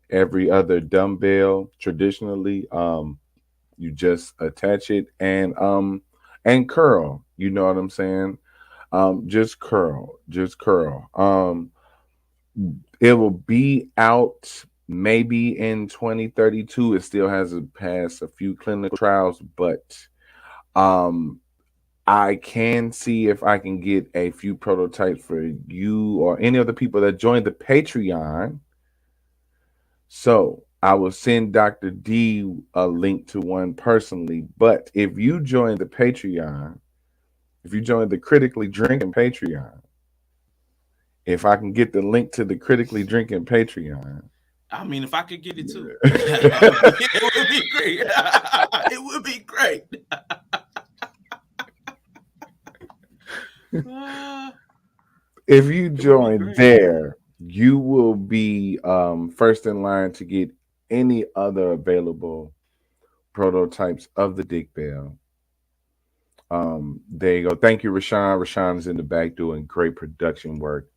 Speaker 2: every other dumbbell traditionally. You just attach it and curl. You know what I'm saying? Just curl. It will be out maybe in 2032. It still hasn't passed a few clinical trials, but I can see if I can get a few prototypes for you or any of the people that joined the Patreon. So I will send Dr. D a link to one personally. But if you join the Patreon, if you join the Critically Drinking Patreon, if I can get the link to the Critically Drinking Patreon.
Speaker 1: I mean, if I could get it too, it would be great. It would be great.
Speaker 2: If you join there, you will be first in line to get any other available prototypes of the Dick Bell. There you go. Thank you, Rashawn. Rashawn is in the back doing great production work.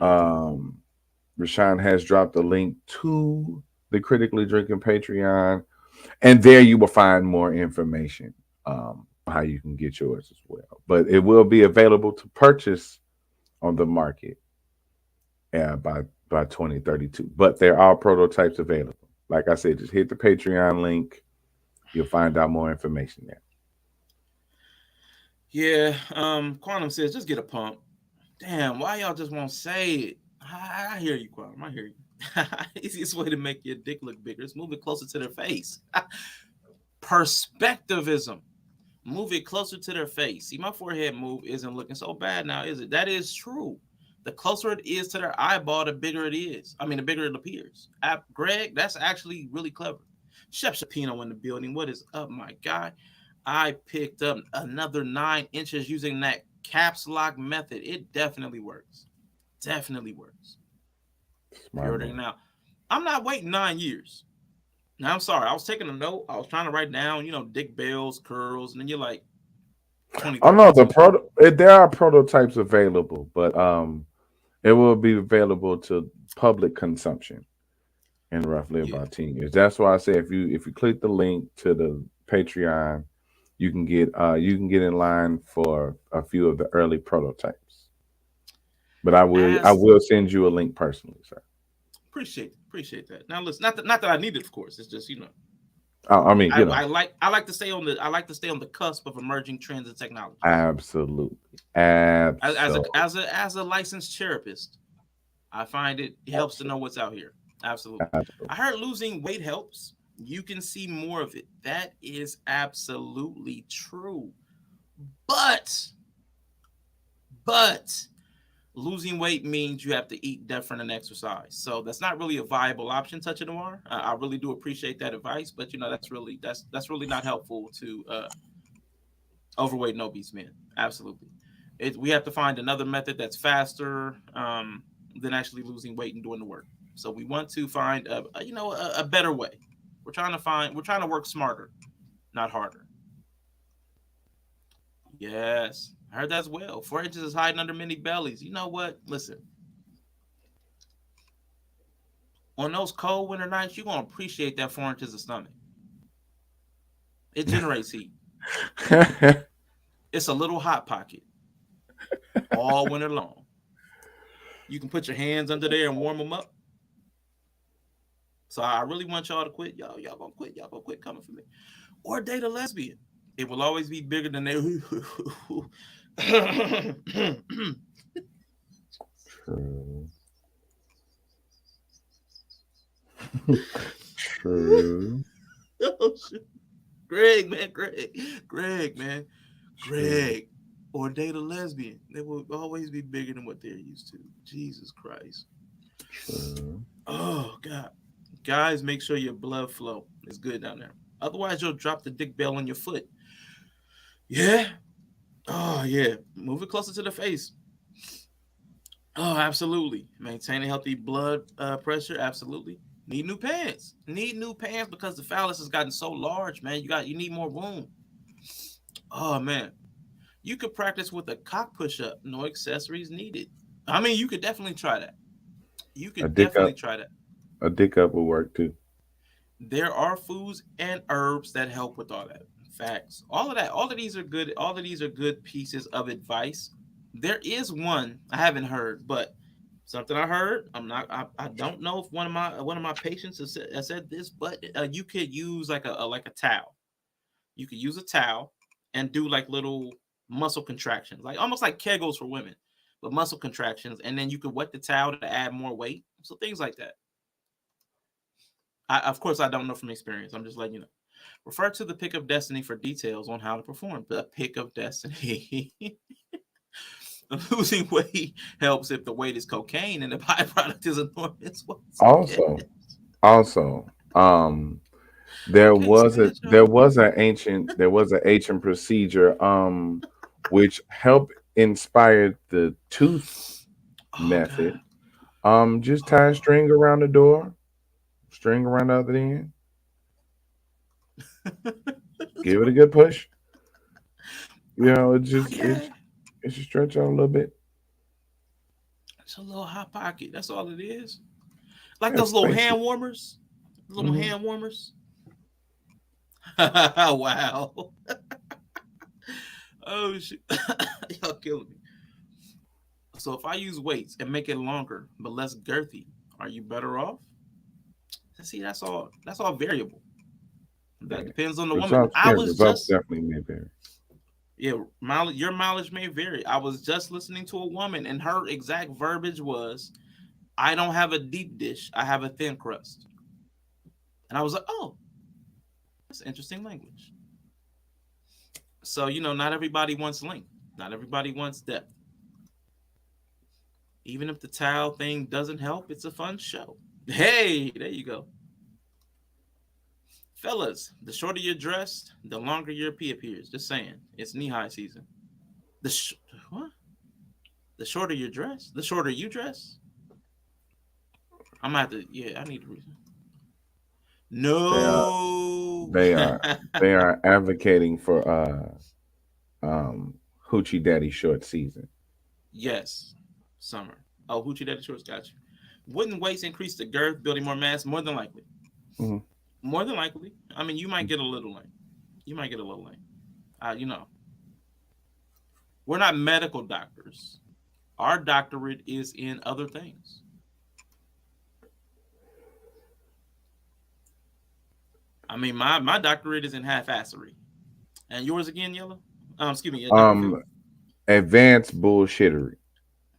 Speaker 2: Rashawn has dropped a link to the Critically Drinking Patreon, and there you will find more information how you can get yours as well. But it will be available to purchase on the market by 2032. But there are prototypes available. Like I said, just hit the Patreon link. You'll find out more information there.
Speaker 1: Yeah, Quantum says just get a pump. Damn, why y'all just won't say it? I hear you, Quantum. I hear you. Easiest way to make your dick look bigger is move it closer to their face. Perspectivism. Move it closer to their face. See, my forehead move isn't looking so bad now, is it? That is true. The closer it is to their eyeball, the bigger it is. I mean, the bigger it appears. Greg, that's actually really clever. Chef Shapino in the building. What is up, my guy? I picked up another 9 inches using that caps lock method. It definitely works. Definitely works. Pre-ordering now. I'm not waiting 9 years. Now, I'm sorry. I was taking a note. I was trying to write down, dick bells, curls, and then you're like, 20.
Speaker 2: Oh no, there are prototypes available, but it will be available to public consumption in roughly about 10 years. That's why I say if you click the link to the Patreon, you can get in line for a few of the early prototypes. But I will send you a link personally, sir.
Speaker 1: Appreciate that. Now listen, not that I need it, of course. It's just
Speaker 2: I mean,
Speaker 1: I like to stay on the cusp of emerging trends and technology.
Speaker 2: Absolutely.
Speaker 1: As a licensed therapist, I find it helps to know what's out here. Absolutely. I heard losing weight helps. You can see more of it. That is absolutely true. But losing weight means you have to eat different and exercise. So that's not really a viable option, Touch It Noir. I really do appreciate that advice, but that's really not helpful to overweight and obese men. Absolutely. We have to find another method that's faster than actually losing weight and doing the work. So we want to find a better way. We're trying to work smarter, not harder. Yes. I heard that as well. 4 inches is hiding under many bellies. You know what? Listen. On those cold winter nights, you're going to appreciate that 4 inches of stomach. It generates heat. It's a little hot pocket all winter long. You can put your hands under there and warm them up. So I really want y'all to quit. Y'all going to quit. Y'all going to quit coming for me. Or date a lesbian. It will always be bigger than their...
Speaker 2: True. True.
Speaker 1: Oh, shit. Greg, man. Or date a lesbian. They will always be bigger than what they're used to. Jesus Christ.
Speaker 2: True.
Speaker 1: Oh, God. Guys, make sure your blood flow is good down there. Otherwise, you'll drop the dick bell on your foot. Yeah. Oh, yeah. Move it closer to the face. Oh, absolutely. Maintain a healthy blood pressure. Absolutely. Need new pants. Because the phallus has gotten so large, man. You need more room. Oh, man. You could practice with a cock push-up. No accessories needed. I mean, you could definitely try that.
Speaker 2: A dick up will work too.
Speaker 1: There are foods and herbs that help with all that. Facts. All of these are good. All of these are good pieces of advice. There is one I haven't heard, but something I heard. I don't know if one of my patients has said this, but you could use like a towel. You could use a towel and do like little muscle contractions, like almost like Kegels for women, but muscle contractions, and then you could wet the towel to add more weight. So things like that. Of course, I don't know from experience. I'm just letting you know. Refer to the Pick of Destiny for details on how to perform. The Pick of Destiny. Losing weight helps if the weight is cocaine and the byproduct is enormous.
Speaker 2: Also, there was an ancient procedure which helped inspire the tooth method. God. Just tie a string around the door, string around the other end. Give it a good push. It just stretch out a little bit.
Speaker 1: It's a little hot pocket. That's all it is. Like those little hand warmers. Hand warmers. Wow. Oh shit. Y'all killing me. So if I use weights and make it longer but less girthy, are you better off? See, that's all variable. That depends on the woman.
Speaker 2: Results definitely may vary.
Speaker 1: Yeah, your mileage may vary. I was just listening to a woman, and her exact verbiage was, "I don't have a deep dish. I have a thin crust." And I was like, "Oh, that's interesting language." So, not everybody wants length. Not everybody wants depth. Even if the towel thing doesn't help, it's a fun show. Hey, there you go. Fellas, the shorter you're dressed, the longer your pee appears. Just saying. It's knee-high season. What? The shorter you're dressed? The shorter you dress? I'm gonna have to, I need to reason. No.
Speaker 2: They are advocating for hoochie daddy short season.
Speaker 1: Yes. Summer. Oh, hoochie daddy shorts, got you. Wouldn't weights increase the girth, building more mass? More than likely.
Speaker 2: Mm-hmm.
Speaker 1: More than likely. I mean, you might get a little length. We're not medical doctors. Our doctorate is in other things. I mean, my doctorate is in half-assery. And yours again, Yellow? Excuse me.
Speaker 2: Advanced bullshittery.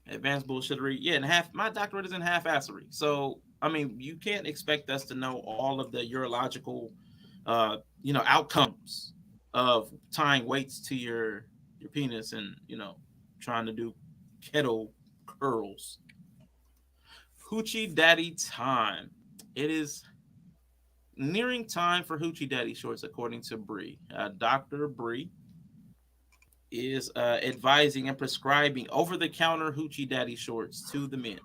Speaker 1: Advanced bullshittery. Yeah, and my doctorate is in half-assery. So, I mean, you can't expect us to know all of the urological, outcomes of tying weights to your penis and, trying to do kettle curls. Hoochie daddy time. It is nearing time for hoochie daddy shorts, according to Bree. Dr. Bree is advising and prescribing over-the-counter hoochie daddy shorts to the men.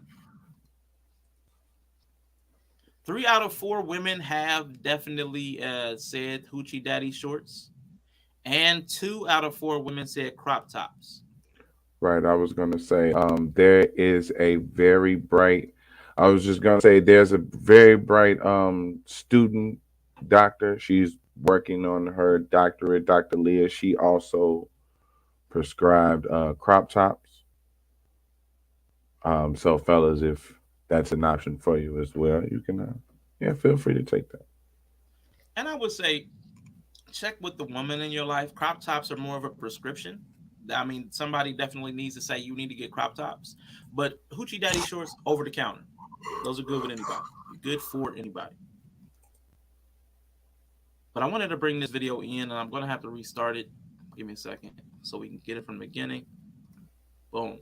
Speaker 1: 3 out of 4 women have definitely said hoochie daddy shorts, and 2 out of 4 women said crop tops.
Speaker 2: Right. I was going to say there is a very bright. I was just going to say there's a very bright student doctor. She's working on her doctorate, Dr. Leah. She also prescribed crop tops. So, fellas, if that's an option for you as well, you can, feel free to take that.
Speaker 1: And I would say, check with the woman in your life. Crop tops are more of a prescription. I mean, somebody definitely needs to say you need to get crop tops. But hoochie daddy shorts, over the counter. Those are good with anybody. Good for anybody. But I wanted to bring this video in, and I'm going to have to restart it. Give me a second so we can get it from the beginning. Boom.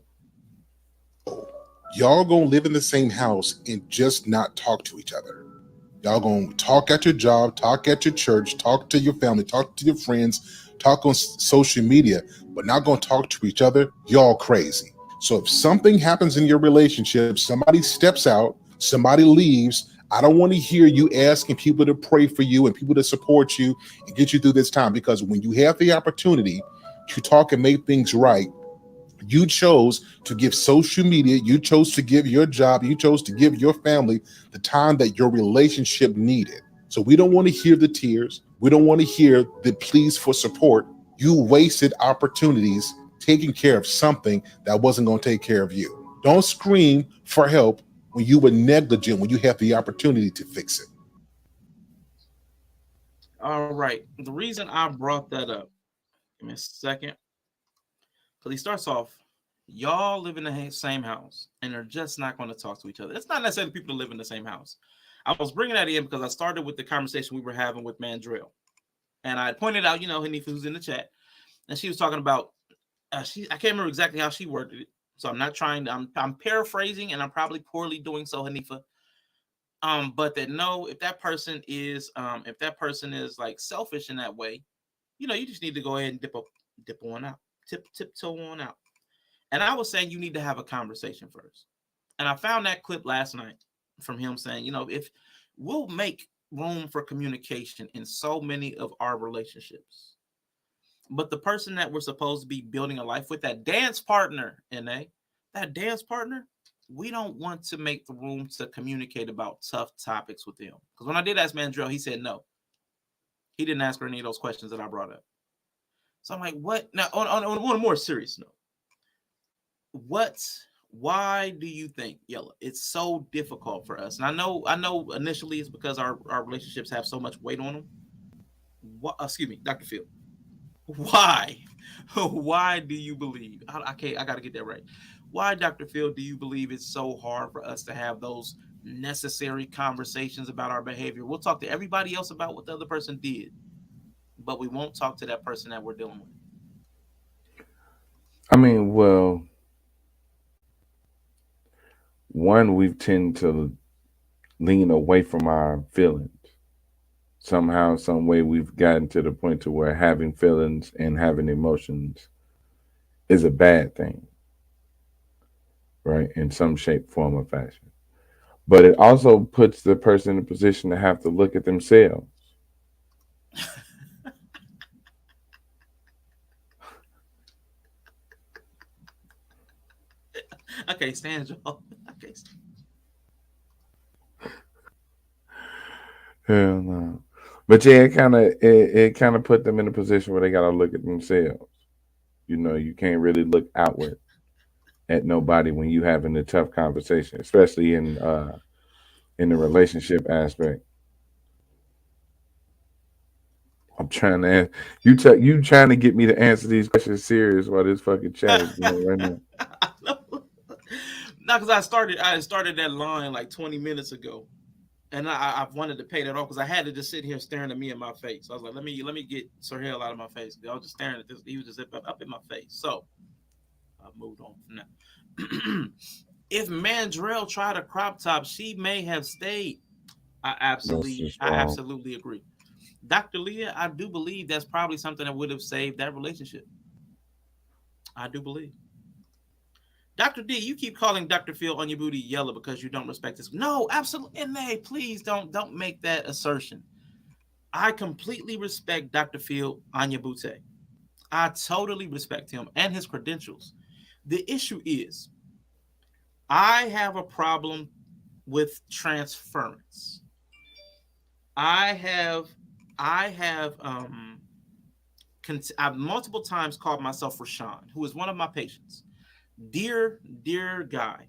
Speaker 6: Y'all gonna live in the same house and just not talk to each other. Y'all gonna talk at your job, talk at your church, talk to your family, talk to your friends, talk on social media, but not gonna talk to each other. Y'all crazy. So if something happens in your relationship, somebody steps out, somebody leaves, I don't want to hear you asking people to pray for you and people to support you and get you through this time, because when you have the opportunity to talk and make things right, you chose to give social media, you chose to give your job, you chose to give your family the time that your relationship needed. So we don't want to hear the tears. We don't want to hear the pleas for support. You wasted opportunities taking care of something that wasn't going to take care of you. Don't scream for help when you were negligent, when you have the opportunity to fix it.
Speaker 1: All right. The reason I brought that up, give me a second. Because he starts off, y'all live in the same house and are just not going to talk to each other. It's not necessarily people that live in the same house. I was bringing that in because I started with the conversation we were having with Mandrill. And I pointed out, Hanifa, who's in the chat, and she was talking about, I can't remember exactly how she worded it. So I'm not trying to, I'm paraphrasing, and I'm probably poorly doing so, Hanifa. But that no, if that person is like selfish in that way, you just need to go ahead and dip on out. Tiptoe on out. And I was saying you need to have a conversation first. And I found that clip last night from him saying, if we'll make room for communication in so many of our relationships, but the person that we're supposed to be building a life with, that dance partner, that dance partner, we don't want to make the room to communicate about tough topics with them. Because when I did ask Mandrill, he said no. He didn't ask her any of those questions that I brought up. So I'm like, what? Now, on a more serious note, why do you think, Yella, it's so difficult for us? And I know initially it's because our relationships have so much weight on them. Excuse me, Dr. Phil. Why do you believe? I got to get that right. Why, Dr. Phil, do you believe it's so hard for us to have those necessary conversations about our behavior? We'll talk to everybody else about what the other person did, but we won't talk to that person that we're dealing with.
Speaker 2: I mean, well, one, we tend to lean away from our feelings. Somehow, some way, we've gotten to the point to where having feelings and having emotions is a bad thing, right? In some shape, form, or fashion. But it also puts the person in a position to have to look at themselves.
Speaker 1: Okay, stand, y'all. Okay.
Speaker 2: Hell no. But yeah, it kind of put them in a position where they got to look at themselves. You know, you can't really look outward at nobody when you having a tough conversation, especially in the relationship aspect. I'm trying to you trying to get me to answer these questions serious while this fucking chat is going right now.
Speaker 1: Not because I started that line like 20 minutes ago, and I wanted to pay that off because I had to just sit here staring at me in my face. I was like, let me get Sir Hale out of my face. I was just staring at this. He was just up in my face. So I moved on from that. If Mandrell tried a crop top, she may have stayed. I
Speaker 2: That's
Speaker 1: absolutely,
Speaker 2: just
Speaker 1: I
Speaker 2: wrong.
Speaker 1: absolutely agree. Dr. Leah, I do believe that's probably something that would have saved that relationship. I do believe. Dr. D, you keep calling Dr. Phil Onyabootay yellow because you don't respect his. No, absolutely. And hey, please don't make that assertion. I completely respect Dr. Phil Onyabootay. I totally respect him and his credentials. The issue is, I have a problem with transference. I have, I have, I've multiple times called myself Rashawn, who is one of my patients. Dear guy.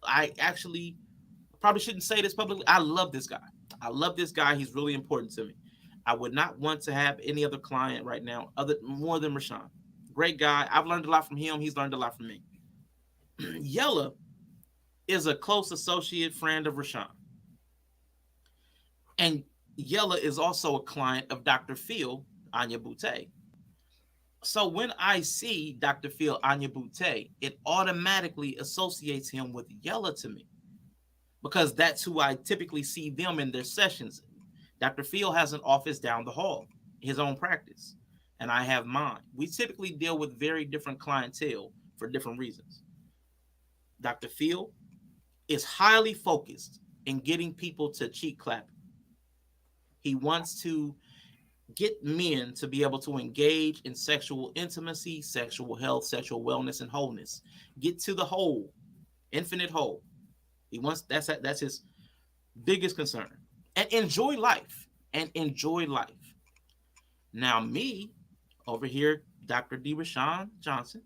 Speaker 1: I actually probably shouldn't say this publicly. I love this guy. I love this guy. He's really important to me. I would not want to have any other client right now other more than Rashawn. Great guy. I've learned a lot from him. He's learned a lot from me. Yella is a close associate friend of Rashawn. And Yella is also a client of Dr. Phil Onyabootay. So when I see Dr. Phil Onyabootay, it automatically associates him with Yella to me because that's who I typically see them in their sessions. Dr. Phil has an office down the hall, his own practice, and I have mine. We typically deal with very different clientele for different reasons. Dr. Phil is highly focused in getting people to cheek clap. He wants to get men to be able to engage in sexual intimacy, sexual health, sexual wellness, and wholeness. Get to the whole, infinite whole. He wants that's his biggest concern. And enjoy life. And enjoy life. Now, me over here, Dr. D. Rashawn Johnson,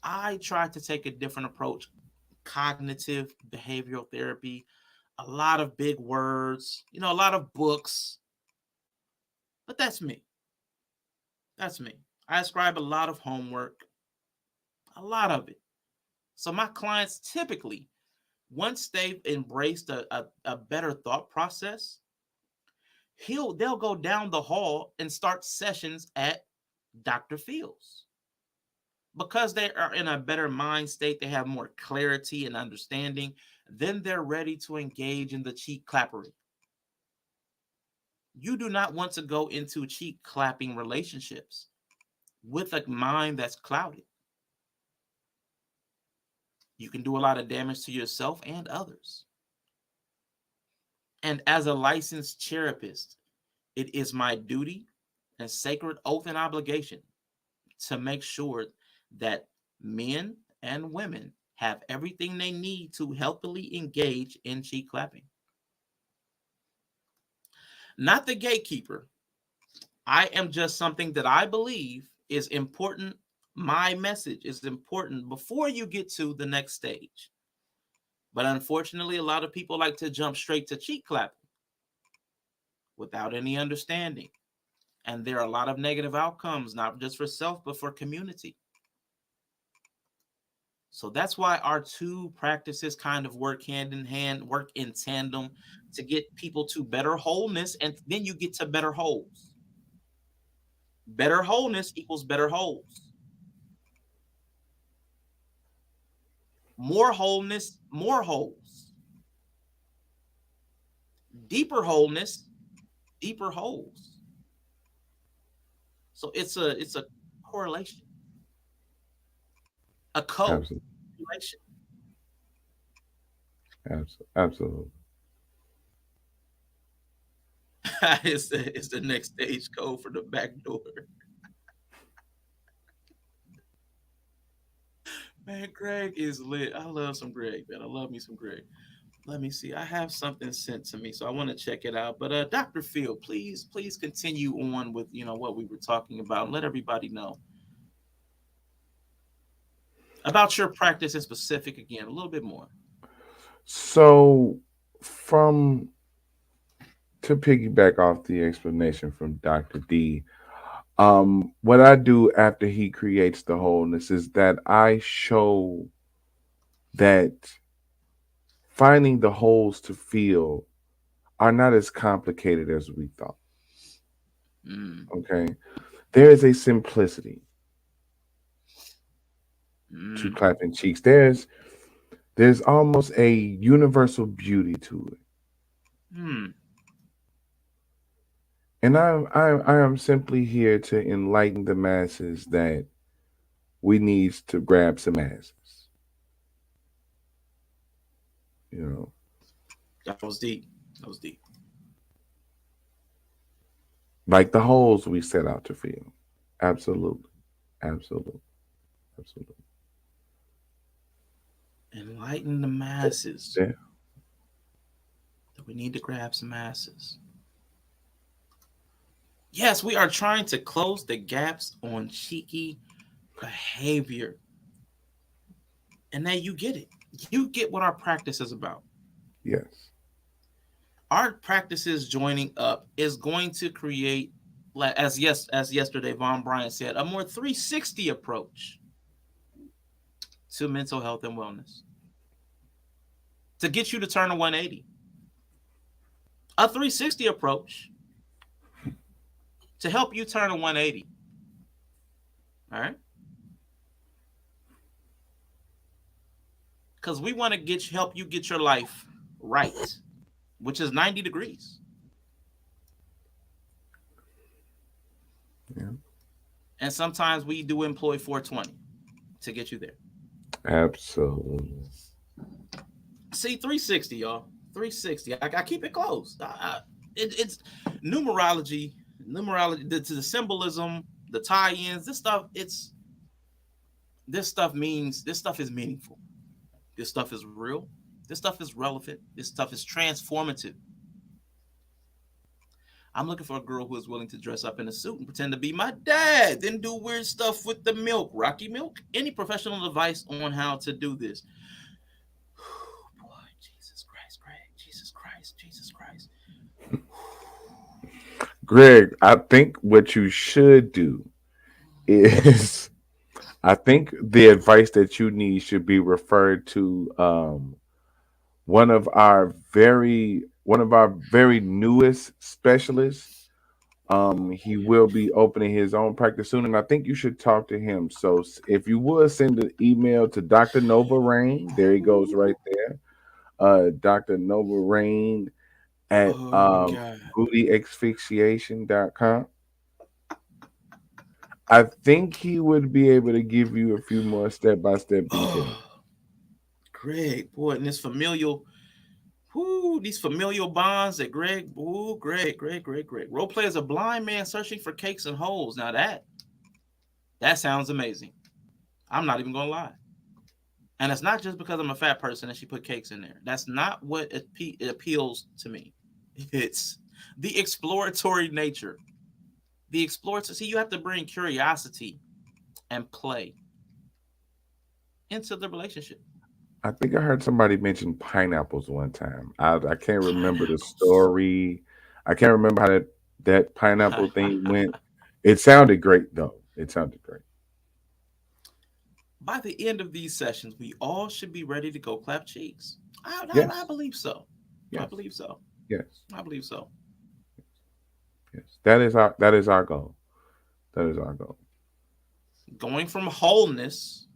Speaker 1: I try to take a different approach. Cognitive behavioral therapy, a lot of big words, a lot of books, but that's me. That's me. I ascribe a lot of homework, a lot of it. So my clients typically, once they've embraced a better thought process, they'll go down the hall and start sessions at Dr. Phil's. Because they are in a better mind state, they have more clarity and understanding, then they're ready to engage in the cheek clappery. You do not want to go into cheek clapping relationships with a mind that's clouded. You can do a lot of damage to yourself and others. And as a licensed therapist, it is my duty and sacred oath and obligation to make sure that men and women have everything they need to healthily engage in cheek clapping. Not the gatekeeper. I am just something that I believe is important. My message is important before you get to the next stage. But unfortunately, a lot of people like to jump straight to cheek clapping without any understanding. And there are a lot of negative outcomes, not just for self, but for community. So that's why our two practices kind of work hand in hand, work in tandem to get people to better wholeness. And then you get to better holes. Better wholeness equals better holes. more wholeness, more holes. Deeper wholeness, deeper holes. So it's a correlation, a
Speaker 2: Absolutely.
Speaker 1: correlation.
Speaker 2: Absolutely.
Speaker 1: It's the next stage code for the back door. Man, Greg is lit. I love some Greg, man. I love me some Greg. Let me see. I have something sent to me, so I want to check it out. But Dr. Phil, please continue on with what we were talking about and let everybody know about your practice in specific again, a little bit more.
Speaker 2: So, to piggyback off the explanation from Dr. D, what I do after he creates the wholeness is that I show that finding the holes to fill are not as complicated as we thought. Okay. There is a simplicity to clapping cheeks. There's almost a universal beauty to it. And I am simply here to enlighten the masses that we need to grab some asses.
Speaker 1: That was deep. That was deep.
Speaker 2: Like the holes we set out to fill. Absolutely. Absolutely. Absolutely.
Speaker 1: Enlighten the masses.
Speaker 2: Yeah.
Speaker 1: That we need to grab some asses. Yes, we are trying to close the gaps on cheeky behavior. And now you get it. You get what our practice is about.
Speaker 2: Yes.
Speaker 1: Our practices joining up is going to create, as yesterday Von Bryant said, a more 360 approach to mental health and wellness. To get you to turn a 180. A 360 approach to help you turn a 180. All right? Because we want to help you get your life right, which is 90 degrees.
Speaker 2: Yeah.
Speaker 1: And sometimes we do employ 420 to get you there.
Speaker 2: Absolutely.
Speaker 1: See, 360, y'all. 360. I keep it close. It's numerology, the symbolism, the tie-ins. This stuff is meaningful. This stuff is real. This stuff is relevant. This stuff is transformative. I'm looking for a girl who is willing to dress up in a suit and pretend to be my dad, then do weird stuff with the milk, Rocky Milk. Any professional advice on how to do this? Boy, Jesus Christ, Greg. Jesus Christ.
Speaker 2: Greg, I think what you should do is, I think the advice that you need should be referred to one of our very newest specialists. He will be opening his own practice soon, and I think you should talk to him. So if you would send an email to Dr. Nova Rain, there he goes right there. Dr. Nova Rain at bootyexfixiation.com. I think he would be able to give you a few more step-by-step details.
Speaker 1: Greg, boy, and this familial, these familial bonds that Greg. Role play as a blind man searching for cakes and holes. Now that sounds amazing. I'm not even gonna lie. And it's not just because I'm a fat person and she put cakes in there. That's not what it appeals to me. It's the exploratory nature. See, you have to bring curiosity and play into the relationship.
Speaker 2: I think I heard somebody mention pineapples one time. I can't remember the story. I can't remember how that pineapple thing went. It sounded great, though. It sounded great.
Speaker 1: By the end of these sessions, we all should be ready to go clap cheeks. I believe so.
Speaker 2: Yes.
Speaker 1: I believe so.
Speaker 2: Yes.
Speaker 1: I believe so.
Speaker 2: Yes. That is our goal. That is our goal.
Speaker 1: Going from wholeness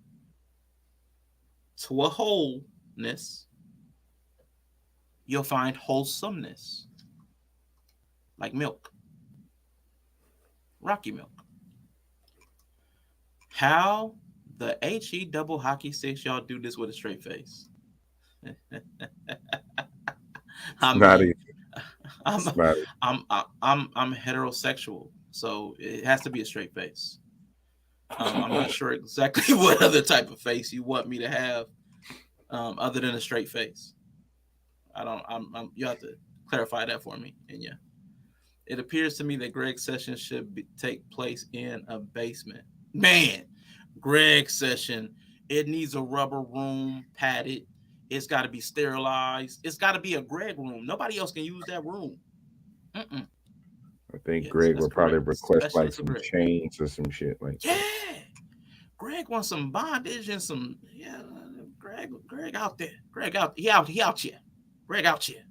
Speaker 1: to a wholeness, you'll find wholesomeness, like milk, Rocky Milk. How the HE double hockey sticks y'all do this with a straight face? I
Speaker 2: Not
Speaker 1: mean,
Speaker 2: it's not
Speaker 1: I'm heterosexual, so it has to be a straight face. I'm not sure exactly what other type of face you want me to have, other than a straight face. I don't. You have to clarify that for me. And yeah, it appears to me that Greg's session should take place in a basement. Man, Greg's session, it needs a rubber room, padded. It's got to be sterilized. It's got to be a Greg room. Nobody else can use that room. Mm-mm.
Speaker 2: I think
Speaker 1: Yes,
Speaker 2: Greg
Speaker 1: that's
Speaker 2: would probably
Speaker 1: correct.
Speaker 2: request
Speaker 1: Especially
Speaker 2: like
Speaker 1: for
Speaker 2: some
Speaker 1: Greg.
Speaker 2: chains or some shit like
Speaker 1: Yeah. Greg wants some bondage and some, yeah, Greg out there. Greg out, he out here. Greg out here.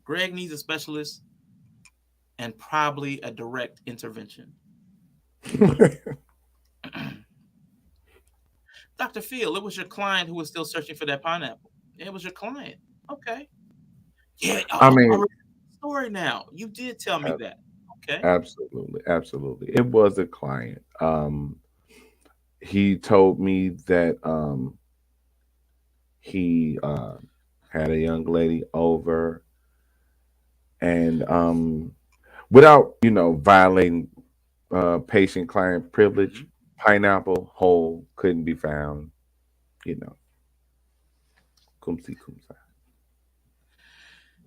Speaker 1: Greg needs a specialist and probably a direct intervention.
Speaker 2: that.
Speaker 1: Dr. Phil, it was your client who was still searching for that pineapple. It was your client. Okay. Yeah,
Speaker 2: I mean,
Speaker 1: I remember the story now. You did tell me that. Okay.
Speaker 2: absolutely. It was a client. He told me that he had a young lady over, and without violating patient client privilege, pineapple whole couldn't be found. Kumsi kumsa.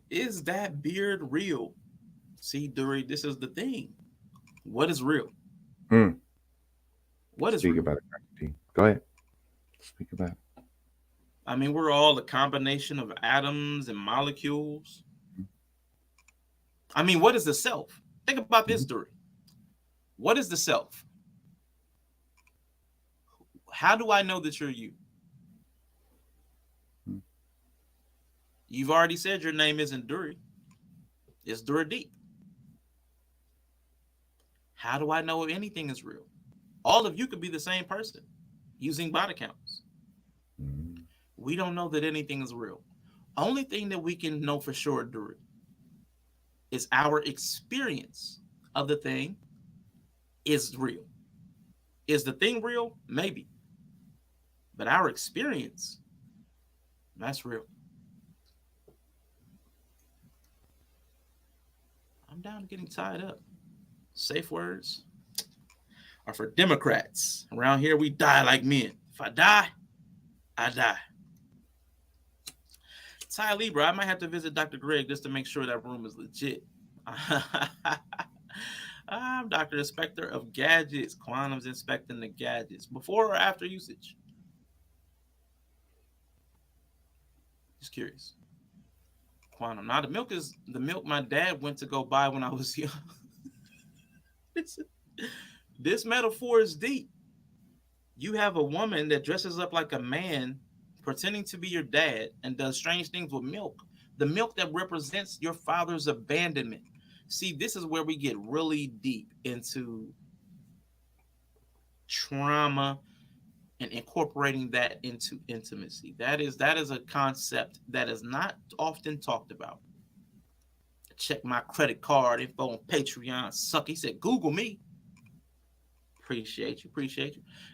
Speaker 1: Is that beard real? See, Duri, this is the thing. What is real?
Speaker 2: Mm.
Speaker 1: What is
Speaker 2: Speak
Speaker 1: real?
Speaker 2: about it. Go ahead. Speak about it.
Speaker 1: I mean, we're all a combination of atoms and molecules. I mean, what is the self? Think about this, Duri. What is the self? How do I know that you're you? You've already said your name isn't Duri. It's Duri Deep. How do I know if anything is real? All of you could be the same person using body counts. We don't know that anything is real. Only thing that we can know for sure, Duri, is our experience of the thing is real. Is the thing real? Maybe. But our experience, that's real. I'm down to getting tied up. Safe words are for Democrats. Around here, we die like men. If I die, I die. Ty Libra, I might have to visit Dr. Greg just to make sure that room is legit. I'm Dr. Inspector of Gadgets. Quantum's inspecting the gadgets. Before or after usage? Just curious. Quantum. Now, the milk is the milk my dad went to go buy when I was young. This metaphor is deep. You have a woman that dresses up like a man, pretending to be your dad, and does strange things with milk. The milk that represents your father's abandonment. See, this is where we get really deep into trauma and incorporating that into intimacy. That is a concept that is not often talked about. Check my credit card info on Patreon. Suck. He said, Google me. Appreciate you.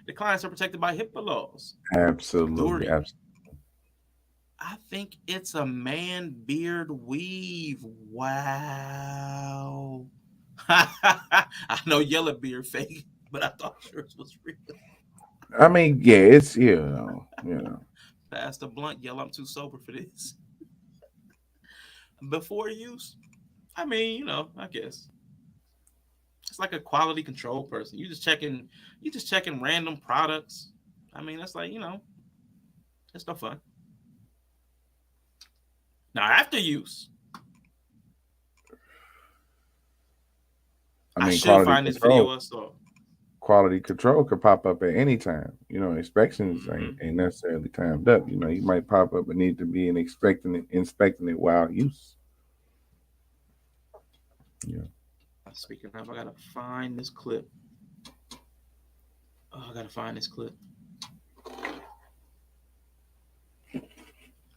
Speaker 1: The clients are protected by HIPAA laws.
Speaker 2: Absolutely.
Speaker 1: I think it's a man beard weave. Wow. I know yellow beard fake, but I thought yours was real.
Speaker 2: I mean, yeah, it's
Speaker 1: Pass the blunt, yell. I'm too sober for this. Before use, I mean, I guess it's like a quality control person. You just checking random products. I mean, that's like, it's no fun. Now, after use, I should find this video I saw.
Speaker 2: Quality control could pop up at any time. Inspections ain't necessarily timed up. You might pop up and need to be inspecting it while use. Yeah.
Speaker 1: Speaking of, I gotta find this clip.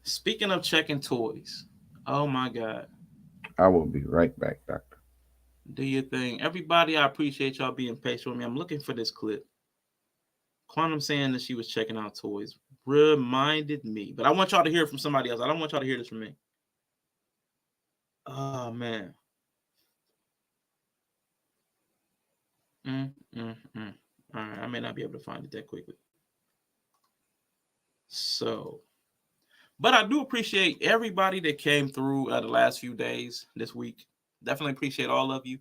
Speaker 1: Speaking of checking toys, oh my God.
Speaker 2: I will be right back, doctor.
Speaker 1: Do your thing. Everybody, I appreciate y'all being patient with me. I'm looking for this clip. Quantum saying that she was checking out toys reminded me, but I want y'all to hear it from somebody else. I don't want y'all to hear this from me. Oh man. All right, I may not be able to find it that quickly. So, but I do appreciate everybody that came through the last few days this week. Definitely appreciate all of you.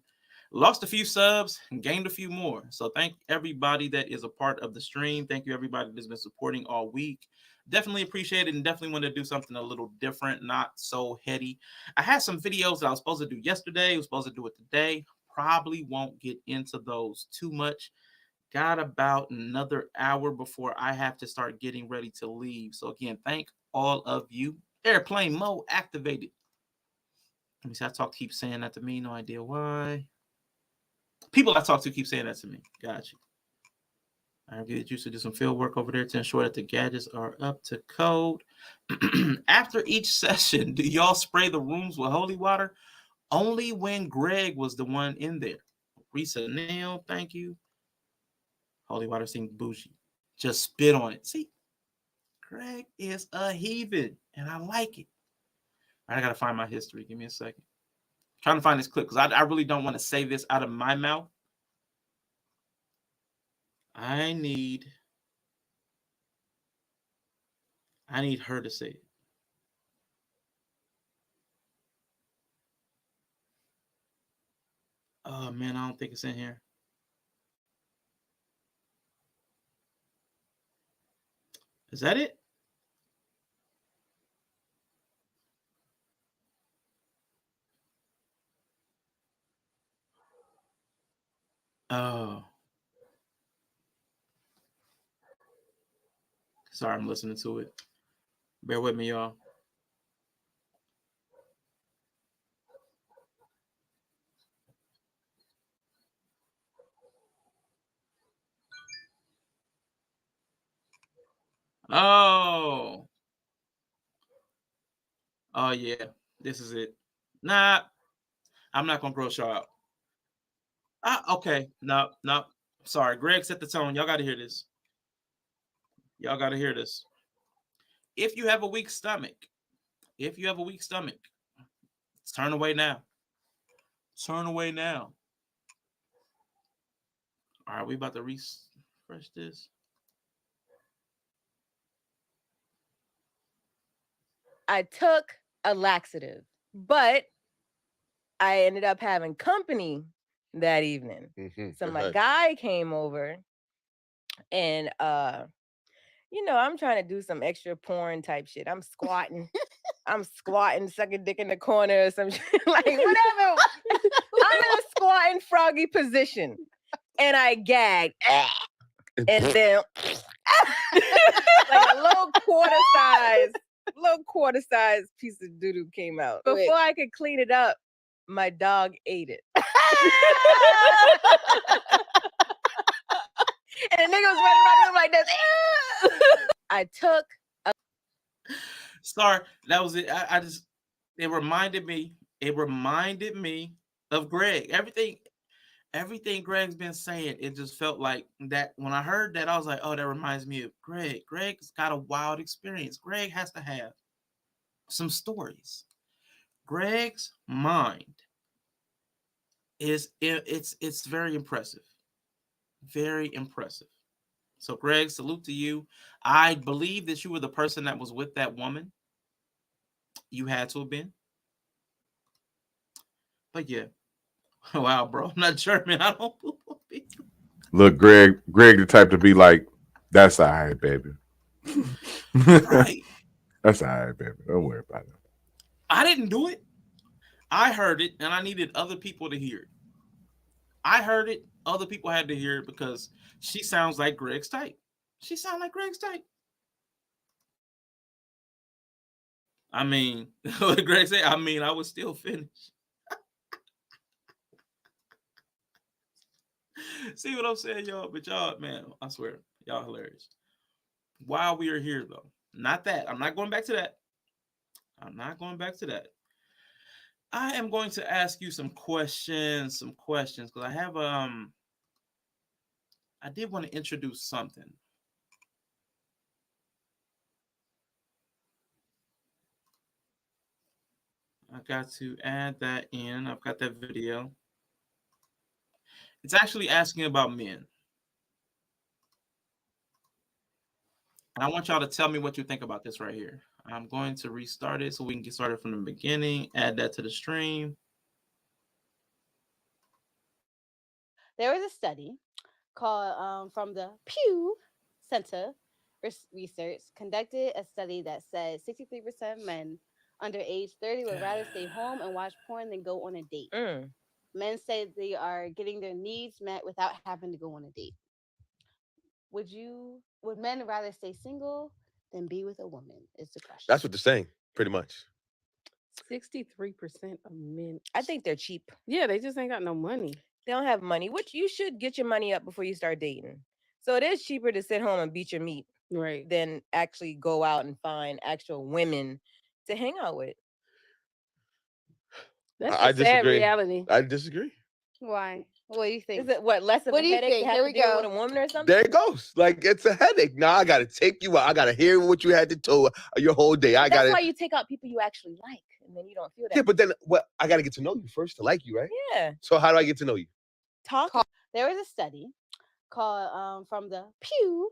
Speaker 1: Lost a few subs and gained a few more. So thank everybody that is a part of the stream. Thank you everybody that's been supporting all week. Definitely appreciate it and definitely want to do something a little different, not so heady. I had some videos that I was supposed to do yesterday. I was supposed to do it today. Probably won't get into those too much. Got about another hour before I have to start getting ready to leave. So again, thank all of you. Airplane mode activated. Let me see. Keep saying that to me. No idea why. People I talk to keep saying that to me. Got you. I'll get you to do some field work over there to ensure that the gadgets are up to code. After each session, do y'all spray the rooms with holy water? Only when Greg was the one in there. Risa Nail, thank you. Holy water seems bougie. Just spit on it. See, Greg is a heathen, and I like it. All right, I gotta find my history. Give me a second. I'm trying to find this clip because I really don't want to say this out of my mouth. I need her to say it. Oh man, I don't think it's in here. Is that it? Oh. Sorry, I'm listening to it. Bear with me, y'all. Oh. Oh yeah. This is it. Nah, I'm not gonna gross y'all out. Okay. No. Sorry. Greg set the tone. Y'all gotta hear this. Y'all gotta hear this. If you have a weak stomach, turn away now. Turn away now. All right, we about to refresh this.
Speaker 7: I took a laxative, but I ended up having company that evening. So my guy came over and I'm trying to do some extra porn type shit. I'm squatting, sucking dick in the corner or some shit, like whatever. I'm in a squatting froggy position. And I gagged. And then like a little quarter size piece of doo-doo came out. Before I could clean it up, my dog ate it. And the nigga was running around the room like this. I took
Speaker 1: Sorry, that was it. It reminded me of Greg. Everything Greg's been saying, it just felt like that. When I heard that, I was like, oh, that reminds me of Greg. Greg's got a wild experience. Greg has to have some stories. Greg's mind it's very impressive. Very impressive. So Greg, salute to you. I believe that you were the person that was with that woman. You had to have been. But yeah. Wow, bro. I'm not German. I don't
Speaker 2: Look, Greg the type to be like, that's all right, baby.
Speaker 1: Right.
Speaker 2: That's all right, baby. Don't worry about it.
Speaker 1: I didn't do it. I heard it, and I needed other people to hear it. I heard it. Other people had to hear it because she sounds like Greg's type. She sounds like Greg's type. I mean, what Greg said, I mean, I was still finished. See what I'm saying, y'all? But y'all, man, I swear, y'all hilarious. While we are here, though, not that. I'm not going back to that. I'm not going back to that. I am going to ask you some questions, because I have I did want to introduce something. I got to add that in. I've got that video. It's actually asking about men. And I want y'all to tell me what you think about this right here. I'm going to restart it so we can get started from the beginning, add that to the stream.
Speaker 8: There was a study called from the Pew Center Research conducted a study that said 63% of men under age 30 would rather stay home and watch porn than go on a date. Men say they are getting their needs met without having to go on a date. Would men rather stay single than be with a woman is the question.
Speaker 9: That's what they're saying, pretty much.
Speaker 10: 63% of men.
Speaker 7: I think they're cheap.
Speaker 10: Yeah, they just ain't got no money.
Speaker 7: They don't have money, which you should get your money up before you start dating. So it is cheaper to sit home and beat your meat,
Speaker 10: right,
Speaker 7: than actually go out and find actual women to hang out with.
Speaker 10: That's a sad reality.
Speaker 9: I disagree.
Speaker 8: Why? What do you think?
Speaker 7: Is it less of a headache to have to deal with a woman or something?
Speaker 9: There it goes. Like, it's a headache. Now I got to take you out. I got to hear what you had to tell your whole day.
Speaker 7: That's why you take out people you actually like, and then you don't feel that.
Speaker 9: Yeah, but then I got to get to know you first to like you, right?
Speaker 7: Yeah.
Speaker 9: So how do I get to know you?
Speaker 8: There was a study called from the Pew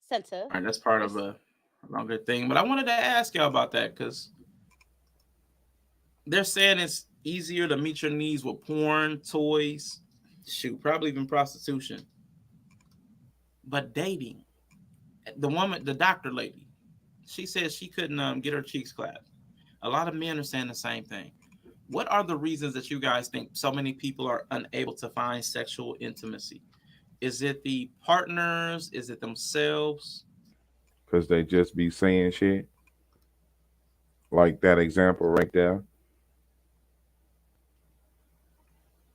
Speaker 8: Center.
Speaker 1: All right, that's part of a longer thing. But I wanted to ask y'all about that because they're saying it's easier to meet your needs with porn, toys, probably even prostitution. But dating, the doctor lady, she says she couldn't get her cheeks clapped. A lot of men are saying the same thing. What are the reasons that you guys think so many people are unable to find sexual intimacy? Is it the partners? Is it themselves?
Speaker 2: Because they just be saying shit. Like that example right there.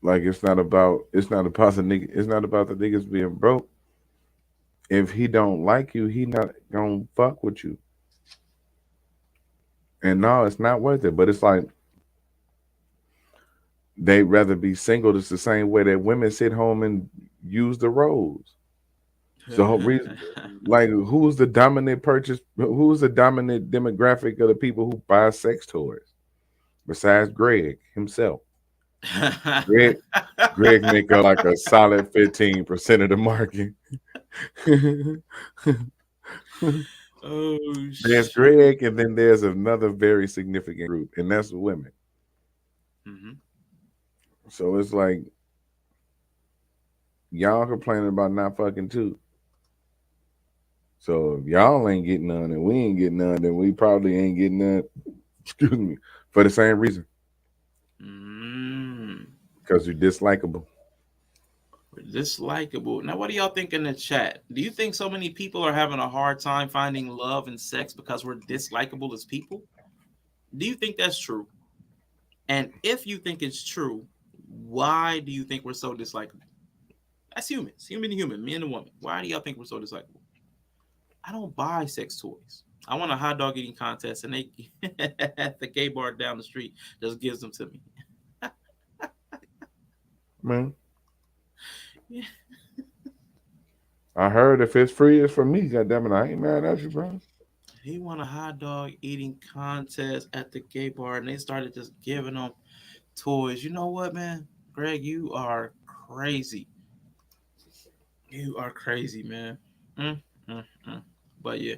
Speaker 2: Like it's not about the niggas being broke. If he don't like you, he not gonna fuck with you. And no, it's not worth it. But it's like they'd rather be single. It's the same way that women sit home and use the roles. It's the whole reason. Like, who's the dominant demographic of the people who buy sex toys? Besides Greg himself. Greg make up like a solid 15% of the market.
Speaker 1: Oh,
Speaker 2: there's Greg, and then there's another very significant group, and that's women.
Speaker 1: Mm-hmm.
Speaker 2: So it's like y'all complaining about not fucking too. So if y'all ain't getting none and we ain't getting none, then we probably ain't getting none. Excuse me, for the same reason. Because you're dislikable.
Speaker 1: Dislikable. Now, what do y'all think in the chat? Do you think so many people are having a hard time finding love and sex because we're dislikable as people? Do you think that's true? And if you think it's true, why do you think we're so dislikable? That's humans, human to human, man and woman. Why do y'all think we're so dislikable? I don't buy sex toys. I want a hot dog eating contest, and they at the gay bar down the street just gives them to me.
Speaker 2: Man. Yeah. I heard if it's free, it's for me. Goddamn it, I ain't mad at you, bro.
Speaker 1: He won a hot dog eating contest at the gay bar, and they started just giving them toys. You know what, man? Greg, you are crazy. You are crazy, man. But yeah,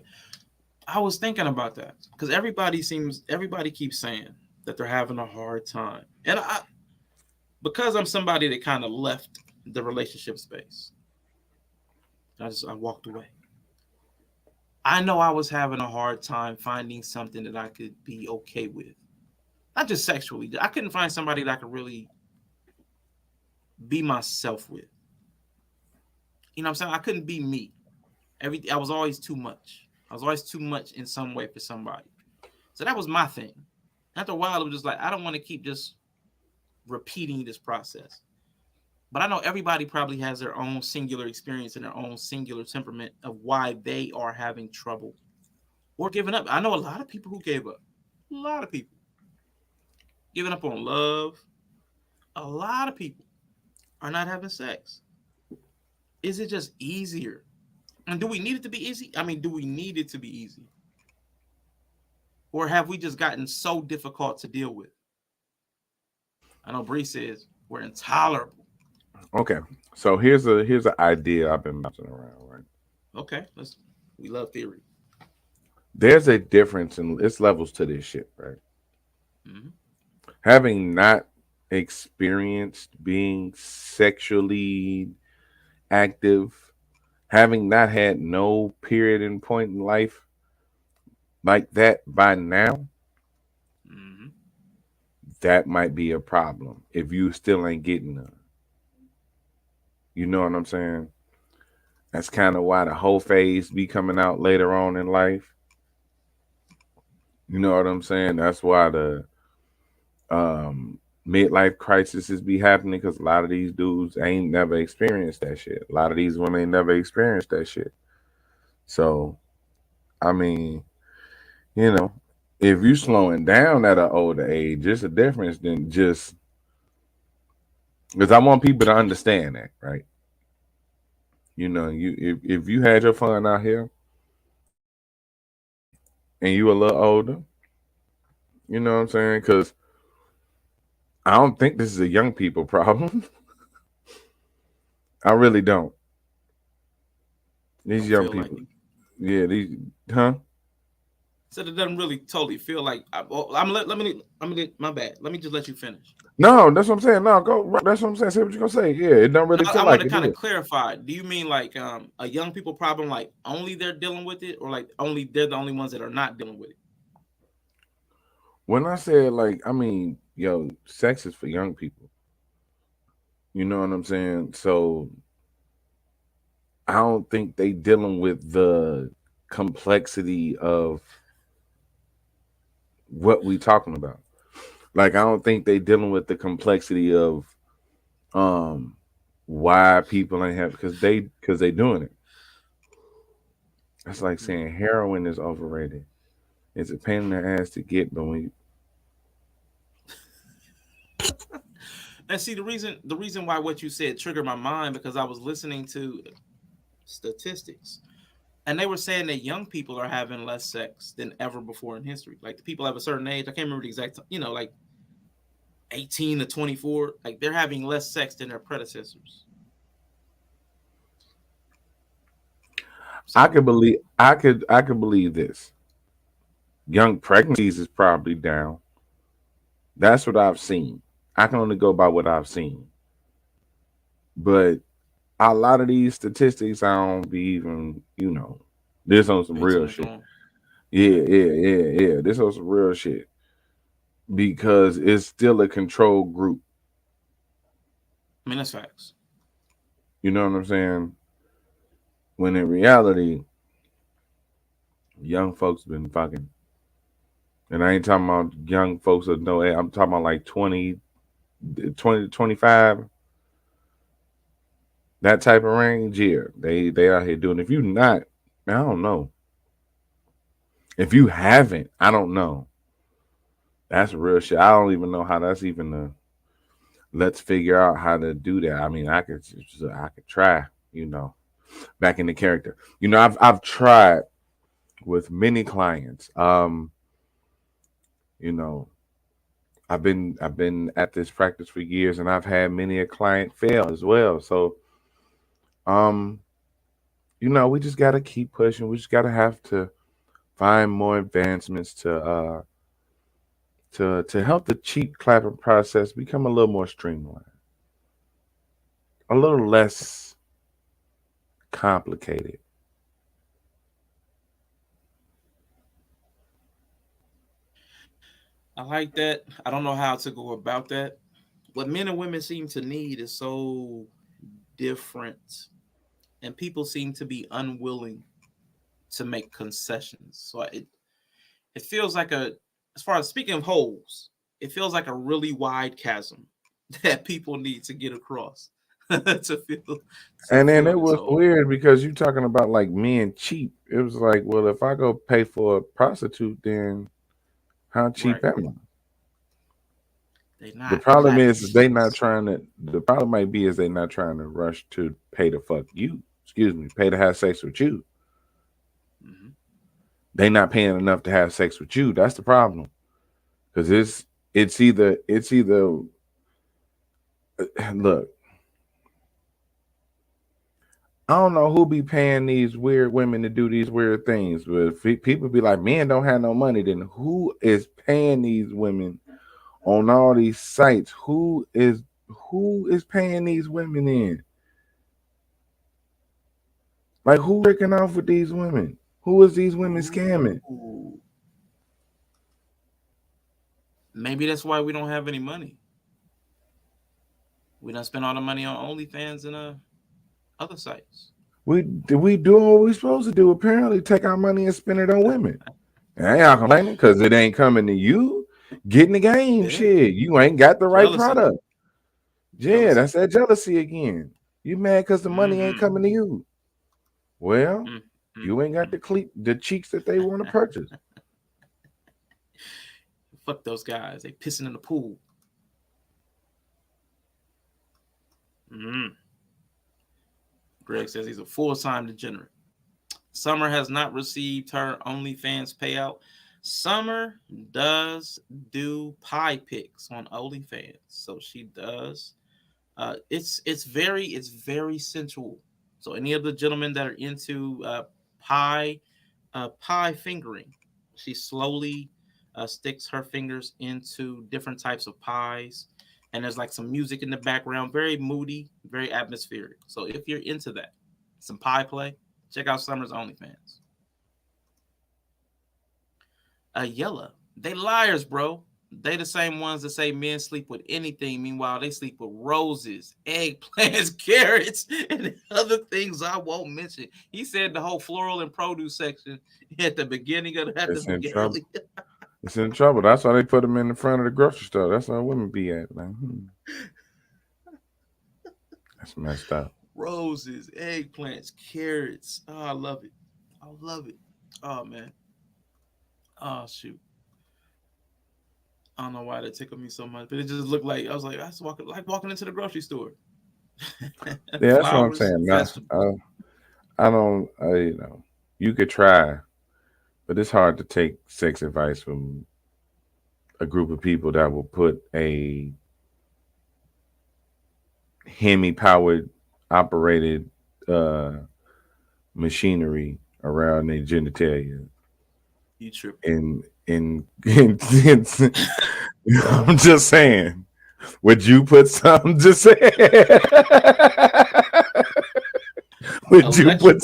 Speaker 1: I was thinking about that because everybody keeps saying that they're having a hard time. And because I'm somebody that kind of left the relationship space, I walked away. I know I was having a hard time finding something that I could be okay with. Not just sexually. I couldn't find somebody that I could really be myself with. You know what I'm saying? I couldn't be me. I was always too much. I was always too much in some way for somebody. So that was my thing. After a while, it was just like, I don't want to keep just repeating this process. But I know everybody probably has their own singular experience and their own singular temperament of why they are having trouble or giving up. I know a lot of people who gave up. A lot of people giving up on love. A lot of people are not having sex. Is it just easier? And do we need it to be easy? I mean, do we need it to be easy? Or have we just gotten so difficult to deal with? I know Bree says we're intolerable.
Speaker 2: Okay, so here's an idea I've been bouncing around, right?
Speaker 1: Okay, we love theory.
Speaker 2: There's a difference in it's levels to this shit, right?
Speaker 1: Mm-hmm.
Speaker 2: Having not experienced being sexually active, having not had no period and point in life like that by now,
Speaker 1: Mm-hmm.
Speaker 2: that might be a problem if you still ain't getting none. You know what I'm saying? That's kind of why the whole phase be coming out later on in life. You know what I'm saying? That's why the midlife crises be happening, because a lot of these dudes ain't never experienced that shit. A lot of these women ain't never experienced that shit. So, I mean, you know, if you slowing down at an older age, it's a difference than just because I want people to understand that, right? You know, if you had your fun out here and you a little older, you know what I'm saying? Because I don't think this is a young people problem. I really don't. These young people, yeah, these, huh?
Speaker 1: So it doesn't really totally feel like. Let me. My bad. Let me just let you finish.
Speaker 2: No, that's what I'm saying. No, go. That's what I'm saying. Say what you're gonna say. Yeah, it don't really feel like it.
Speaker 1: I want to kind of clarify. Do you mean like a young people problem, like only they're dealing with it, or like only they're the only ones that are not dealing with it?
Speaker 2: When I said like, I mean, yo, sex is for young people. You know what I'm saying? So I don't think they dealing with the complexity of what we talking about. Like, I don't think they dealing with the complexity of why people ain't have because they doing it. That's like saying heroin is overrated. It's a pain in the ass to get, but when you
Speaker 1: and see the reason why what you said triggered my mind, because I was listening to statistics, and they were saying that young people are having less sex than ever before in history. Like the people of a certain age, I can't remember the exact, like 18 to 24, like they're having less sex than their predecessors.
Speaker 2: So, I could believe this. Young pregnancies is probably down. That's what I've seen. I can only go by what I've seen. But a lot of these statistics, I don't be even, this on some real shit. Yeah. This on some real shit. Because it's still a controlled group.
Speaker 1: I mean, that's facts.
Speaker 2: You know what I'm saying? When in reality, young folks been fucking. And I ain't talking about young folks of no age. I'm talking about like 20 to 25. That type of range, yeah. They out here doing. If you not, I don't know. If you haven't, I don't know. That's real shit. I don't even know how that's even a. Let's figure out how to do that. I mean, I could try. Back in the character. I've tried with many clients. I've been at this practice for years, and I've had many a client fail as well. So, we just got to keep pushing. We just got to have to find more advancements to help the cheek clapping process become a little more streamlined, a little less complicated.
Speaker 1: I like that. I don't know how to go about that. What men and women seem to need is so different, and people seem to be unwilling to make concessions. So it feels like as far as speaking of holes, it feels like a really wide chasm that people need to get across to feel.
Speaker 2: And then it was weird because you're talking about like men cheap. It was like, well, if I go pay for a prostitute, then How cheap
Speaker 1: Right.
Speaker 2: am I?
Speaker 1: They not.
Speaker 2: The problem
Speaker 1: They're not
Speaker 2: is they not
Speaker 1: cheap.
Speaker 2: trying to. The problem might be is they not trying to rush to pay to fuck you. Excuse me, pay to have sex with you.
Speaker 1: Mhm.
Speaker 2: They not paying enough to have sex with you. That's the problem. Because it's either look. I don't know who be paying these weird women to do these weird things, but if people be like, men don't have no money, then who is paying these women on all these sites? Who is paying these women in? Like, who breaking off with these women? Who is these women scamming?
Speaker 1: Ooh. Maybe that's why we don't have any money. We don't spend all the money on OnlyFans and other sites.
Speaker 2: We do what we supposed to do. Apparently, take our money and spend it on women. And I ain't not complaining because it ain't coming to you. Get in the game,
Speaker 1: Yeah.
Speaker 2: shit. You ain't got the right
Speaker 1: Jealousy.
Speaker 2: product. Yeah,
Speaker 1: Jealousy.
Speaker 2: that's that jealousy again. You mad because the money ain't coming to you. Well, you ain't got the cheeks that they want to purchase.
Speaker 1: Fuck those guys. They pissing in the pool. Greg says he's a full-time degenerate. Summer has not received her OnlyFans payout. Summer does do pie pics on OnlyFans, so she does. It's very sensual. So any of the gentlemen that are into pie fingering, she slowly sticks her fingers into different types of pies, and there's like some music in the background, very moody, very atmospheric. So if you're into that, some pie play, check out Summer's OnlyFans. Yella, they liars, bro. They the same ones that say men sleep with anything. Meanwhile, they sleep with roses, eggplants, carrots, and other things I won't mention. He said the whole floral and produce section at the beginning of
Speaker 2: It's in trouble. It's in trouble. That's why they put them in the front of the grocery store. That's why women be at. Like, That's messed up.
Speaker 1: Roses, eggplants, carrots. Oh, I love it. I love it. Oh, man. Oh, shoot. I don't know why that tickled me so much, but it just looked like I was like, that's walking into the grocery store.
Speaker 2: Yeah, that's what I'm saying. I don't. You could try, but it's hard to take sex advice from a group of people that will put a Hemi-powered operated machinery around their genitalia.
Speaker 1: You trip.
Speaker 2: I'm just saying. Would you put some? Just saying. Would you put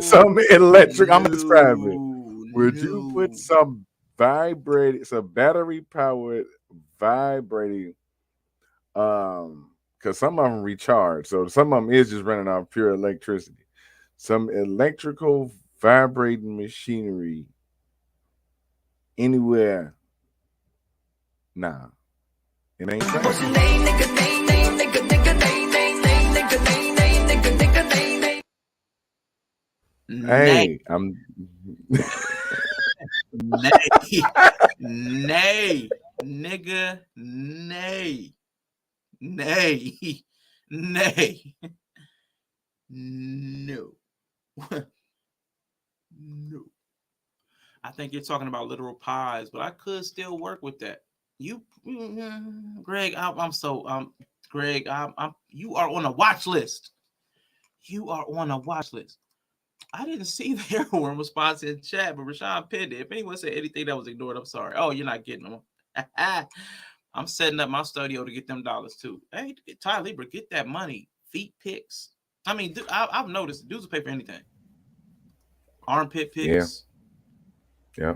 Speaker 2: some electric? I'm gonna describe it. Would you put some battery powered vibrating? Because some of them recharge, so some of them is just running off pure electricity. Some electrical vibrating machinery anywhere. Nah, it ain't. Hey, I'm.
Speaker 1: Nay, nigga, nay, no. No. I think you're talking about literal pies, but I could still work with that. Greg, Greg, you are on a watch list. You are on a watch list. I didn't see the heroin response in chat, but Rashawn pinned it. If anyone said anything that was ignored, I'm sorry. Oh, you're not getting them. I'm setting up my studio to get them dollars too. Hey, Ty Libra, get that money. Feet pics. I mean, I've noticed dudes will pay for anything. Armpit pics.
Speaker 2: Yeah.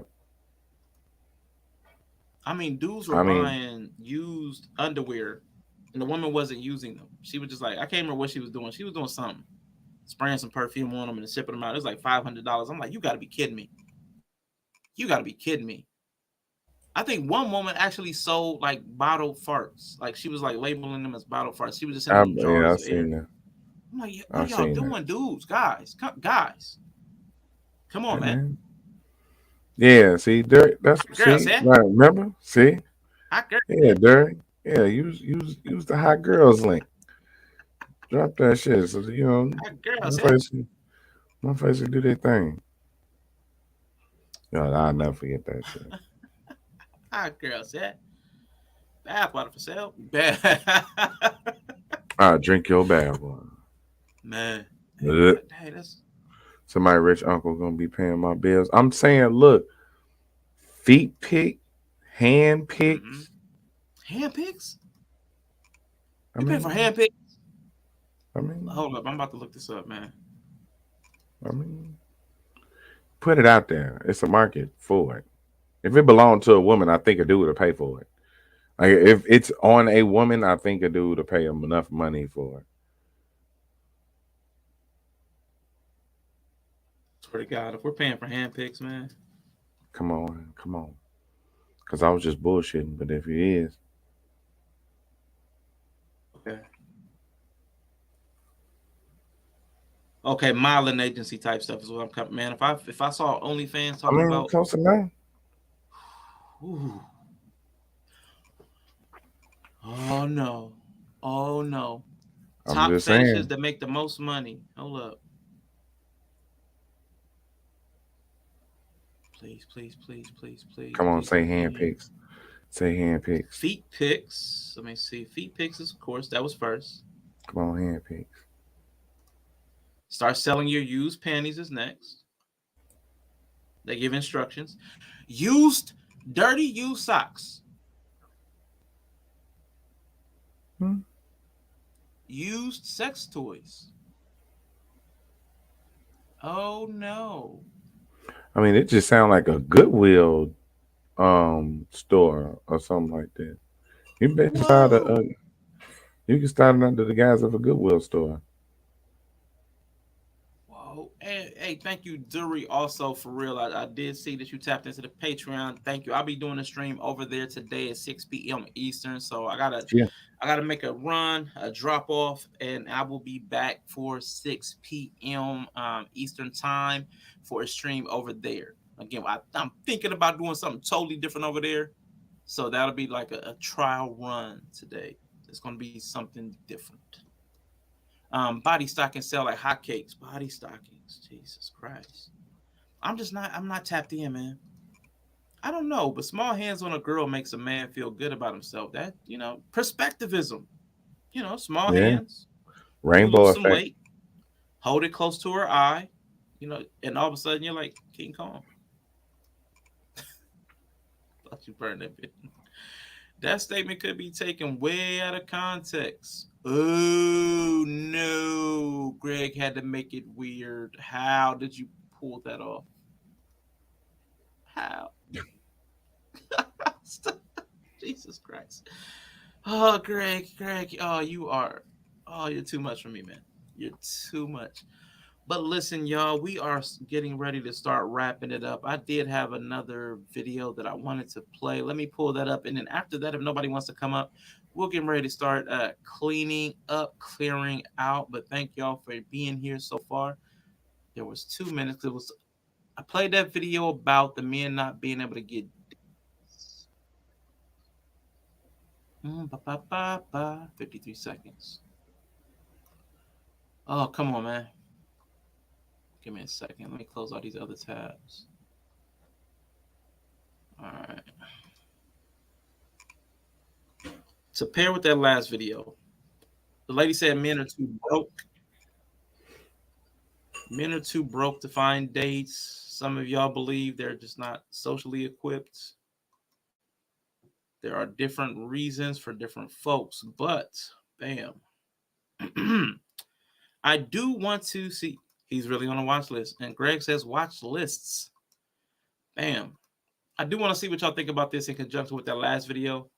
Speaker 1: I mean, dudes were buying used underwear, and the woman wasn't using them. She was just like, I can't remember what she was doing. She was doing something, spraying some perfume on them and shipping them out. It was like $500. I'm like, you got to be kidding me. You got to be kidding me. I think one woman actually sold like bottled farts. Like she was like labeling them as bottled farts. She was just sending jars
Speaker 2: I've
Speaker 1: of
Speaker 2: seen
Speaker 1: air.
Speaker 2: that.
Speaker 1: I'm like, what y'all doing, dudes? Guys. Come on, man.
Speaker 2: Yeah, see, Duri, that's
Speaker 1: Girls,
Speaker 2: see,
Speaker 1: yeah.
Speaker 2: right, remember? See?
Speaker 1: Hot girl.
Speaker 2: Yeah, Duri. Yeah, use the hot girls link. Drop that shit. So
Speaker 1: Hot girls, yeah.
Speaker 2: my face will do their thing. I'll never forget that shit.
Speaker 1: Hot girls, yeah. Bath water for sale. Bad.
Speaker 2: I'll drink your bath water.
Speaker 1: Man.
Speaker 2: Hey,
Speaker 1: that's
Speaker 2: somebody rich uncle gonna be paying my bills. I'm saying, look, feet pick, hand picks.
Speaker 1: Hand picks?
Speaker 2: I
Speaker 1: You
Speaker 2: mean,
Speaker 1: pay for hand picks?
Speaker 2: I mean,
Speaker 1: hold up, I'm about to look this up, man.
Speaker 2: I mean, put it out there. It's a market for it. If it belonged to a woman, I think a dude would pay for it. Like if it's on a woman, I think a dude would pay him enough money for it.
Speaker 1: Swear to God, if we're paying for hand picks, man.
Speaker 2: Come on. Because I was just bullshitting, but if it is.
Speaker 1: Okay, modeling agency type stuff is what I'm coming. Man, if I saw OnlyFans talking about
Speaker 2: close enough.
Speaker 1: Ooh. Oh no.
Speaker 2: I'm
Speaker 1: Top
Speaker 2: just
Speaker 1: fetishes
Speaker 2: saying.
Speaker 1: that make the most money. Hold up. Please.
Speaker 2: Come on,
Speaker 1: please,
Speaker 2: say hand picks. Say hand picks.
Speaker 1: Feet picks. Let me see. Feet picks is, of course, that was first.
Speaker 2: Come on, hand picks.
Speaker 1: Start selling your used panties is next. They give instructions. Dirty used socks. Used sex toys. Oh no.
Speaker 2: I mean, it just sounds like a Goodwill store or something like that. You can start under the guise of a Goodwill store.
Speaker 1: Whoa. Hey, thank you, Duri. Also, for real, I did see that you tapped into the Patreon. Thank you. I'll be doing a stream over there today at 6 p.m. Eastern. So I gotta make a run, a drop off, and I will be back for 6 p.m. Eastern time for a stream over there. Again, I'm thinking about doing something totally different over there. So that'll be like a trial run today. It's gonna be something different. Body stockings sell like hotcakes. Body stockings, Jesus Christ! I'm not tapped in, man. I don't know, but small hands on a girl makes a man feel good about himself. That perspectivism. Small hands. You
Speaker 2: Rainbow
Speaker 1: lose some
Speaker 2: effect.
Speaker 1: weight. Hold it close to her eye. And all of a sudden you're like King Kong. Thought you burned that bit. That statement could be taken way out of context. Oh no, Greg had to make it weird. How did you pull that off? How? Jesus Christ. Oh, Greg. Oh, you're too much for me, man. You're too much. But listen, y'all, we are getting ready to start wrapping it up. I did have another video that I wanted to play. Let me pull that up. And then after that, if nobody wants to come up, we'll get ready to start clearing out. But thank y'all for being here so far. There was 2 minutes. I played that video about the men not being able to get 53 seconds. Oh, come on, man. Give me a second. Let me close all these other tabs. All right. To pair with that last video, the lady said men are too broke. Men are too broke to find dates. Some of y'all believe they're just not socially equipped. There are different reasons for different folks, but bam. I do want to see. He's really on a watch list. And Greg says watch lists. Bam. I do want to see what y'all think about this in conjunction with that last video.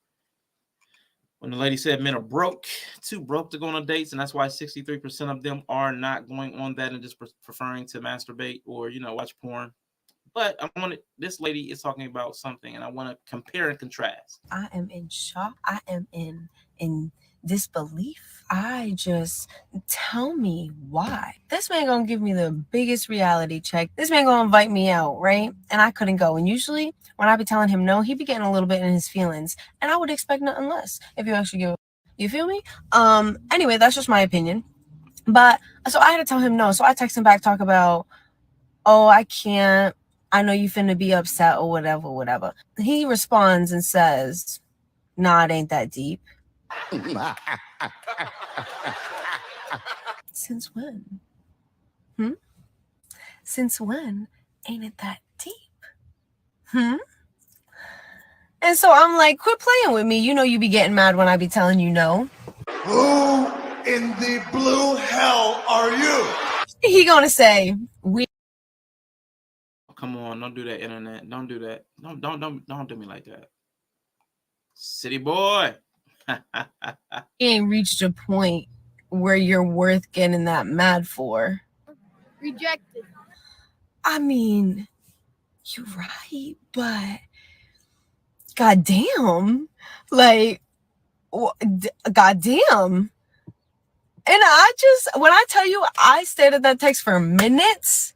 Speaker 1: When the lady said men are broke, too broke to go on dates, and that's why 63% of them are not going on that and just preferring to masturbate or, watch porn. But this lady is talking about something, and I want to compare and contrast.
Speaker 11: I am in shock. I am in
Speaker 7: disbelief. I just, tell me why. This man gonna give me the biggest reality check. This man gonna invite me out, right? And I couldn't go. And usually when I be telling him no, he be getting a little bit in his feelings. And I would expect nothing less if you actually give. You feel me? Anyway, that's just my opinion. But so I had to tell him no. So I text him back, talk about, oh, I can't. I know you finna be upset or whatever. He responds and says, nah, it ain't that deep. Since when? Since when ain't it that deep? And so I'm like, quit playing with me. You know you be getting mad when I be telling you no.
Speaker 5: Who in the blue hell are you?
Speaker 7: He gonna say, we.
Speaker 1: Come on, don't do that, internet. Don't do that. Don't do me like that. City boy.
Speaker 7: You ain't reached a point where you're worth getting that mad for.
Speaker 11: Rejected.
Speaker 7: I mean, you're right, but goddamn, like, goddamn. And I just, when I tell you, I stayed at that text for minutes.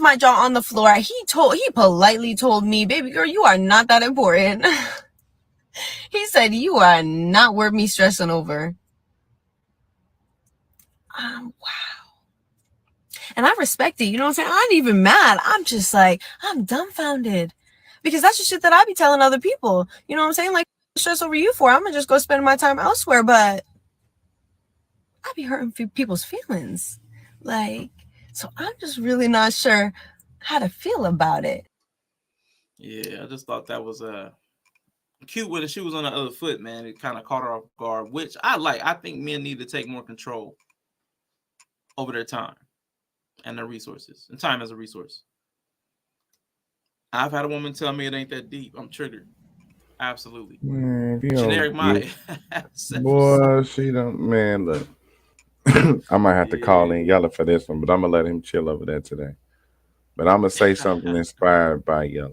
Speaker 7: My jaw on the floor. He politely told me, baby girl, you are not that important. He said, you are not worth me stressing over. Wow. And I respect it. You know what I'm saying? I ain't even mad. I'm just like, I'm dumbfounded. Because that's the shit that I be telling other people. You know what I'm saying? Like, stress over you for. I'm going to just go spend my time elsewhere. But I be hurting people's feelings. Like, so I'm just really not sure how to feel about it.
Speaker 1: Yeah, I just thought that was cute when she was on the other foot, man. It kind of caught her off guard, which I like. I think men need to take more control over their time and their resources. And time as a resource. I've had a woman tell me it ain't that deep. I'm triggered. Absolutely.
Speaker 2: Man,
Speaker 1: Generic mind.
Speaker 2: Boy, she don't. Man, look. I might have to call in Yella for this one, but I'm gonna let him chill over there today. But I'm gonna say something inspired by Yella.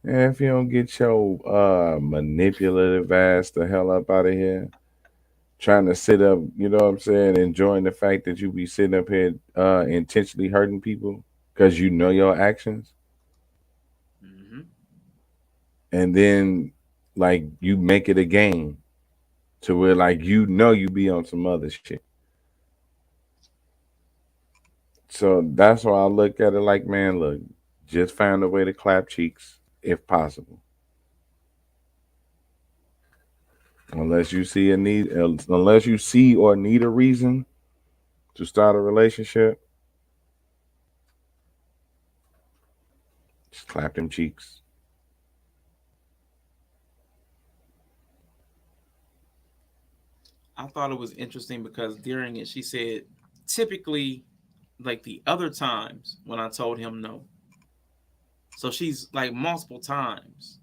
Speaker 2: And if you don't get your manipulative ass the hell up out of here, trying to sit up, you know what I'm saying, enjoying the fact that you be sitting up here intentionally hurting people because you know your actions.
Speaker 1: Mm-hmm.
Speaker 2: And then like you make it a game to where like you know you be on some other shit. So that's why I look at it like, man, look, just find a way to clap cheeks if possible. Unless you see or need a reason to start a relationship, just clap them cheeks.
Speaker 1: I thought it was interesting because during it, she said, typically, like the other times when I told him no. So she's like multiple times,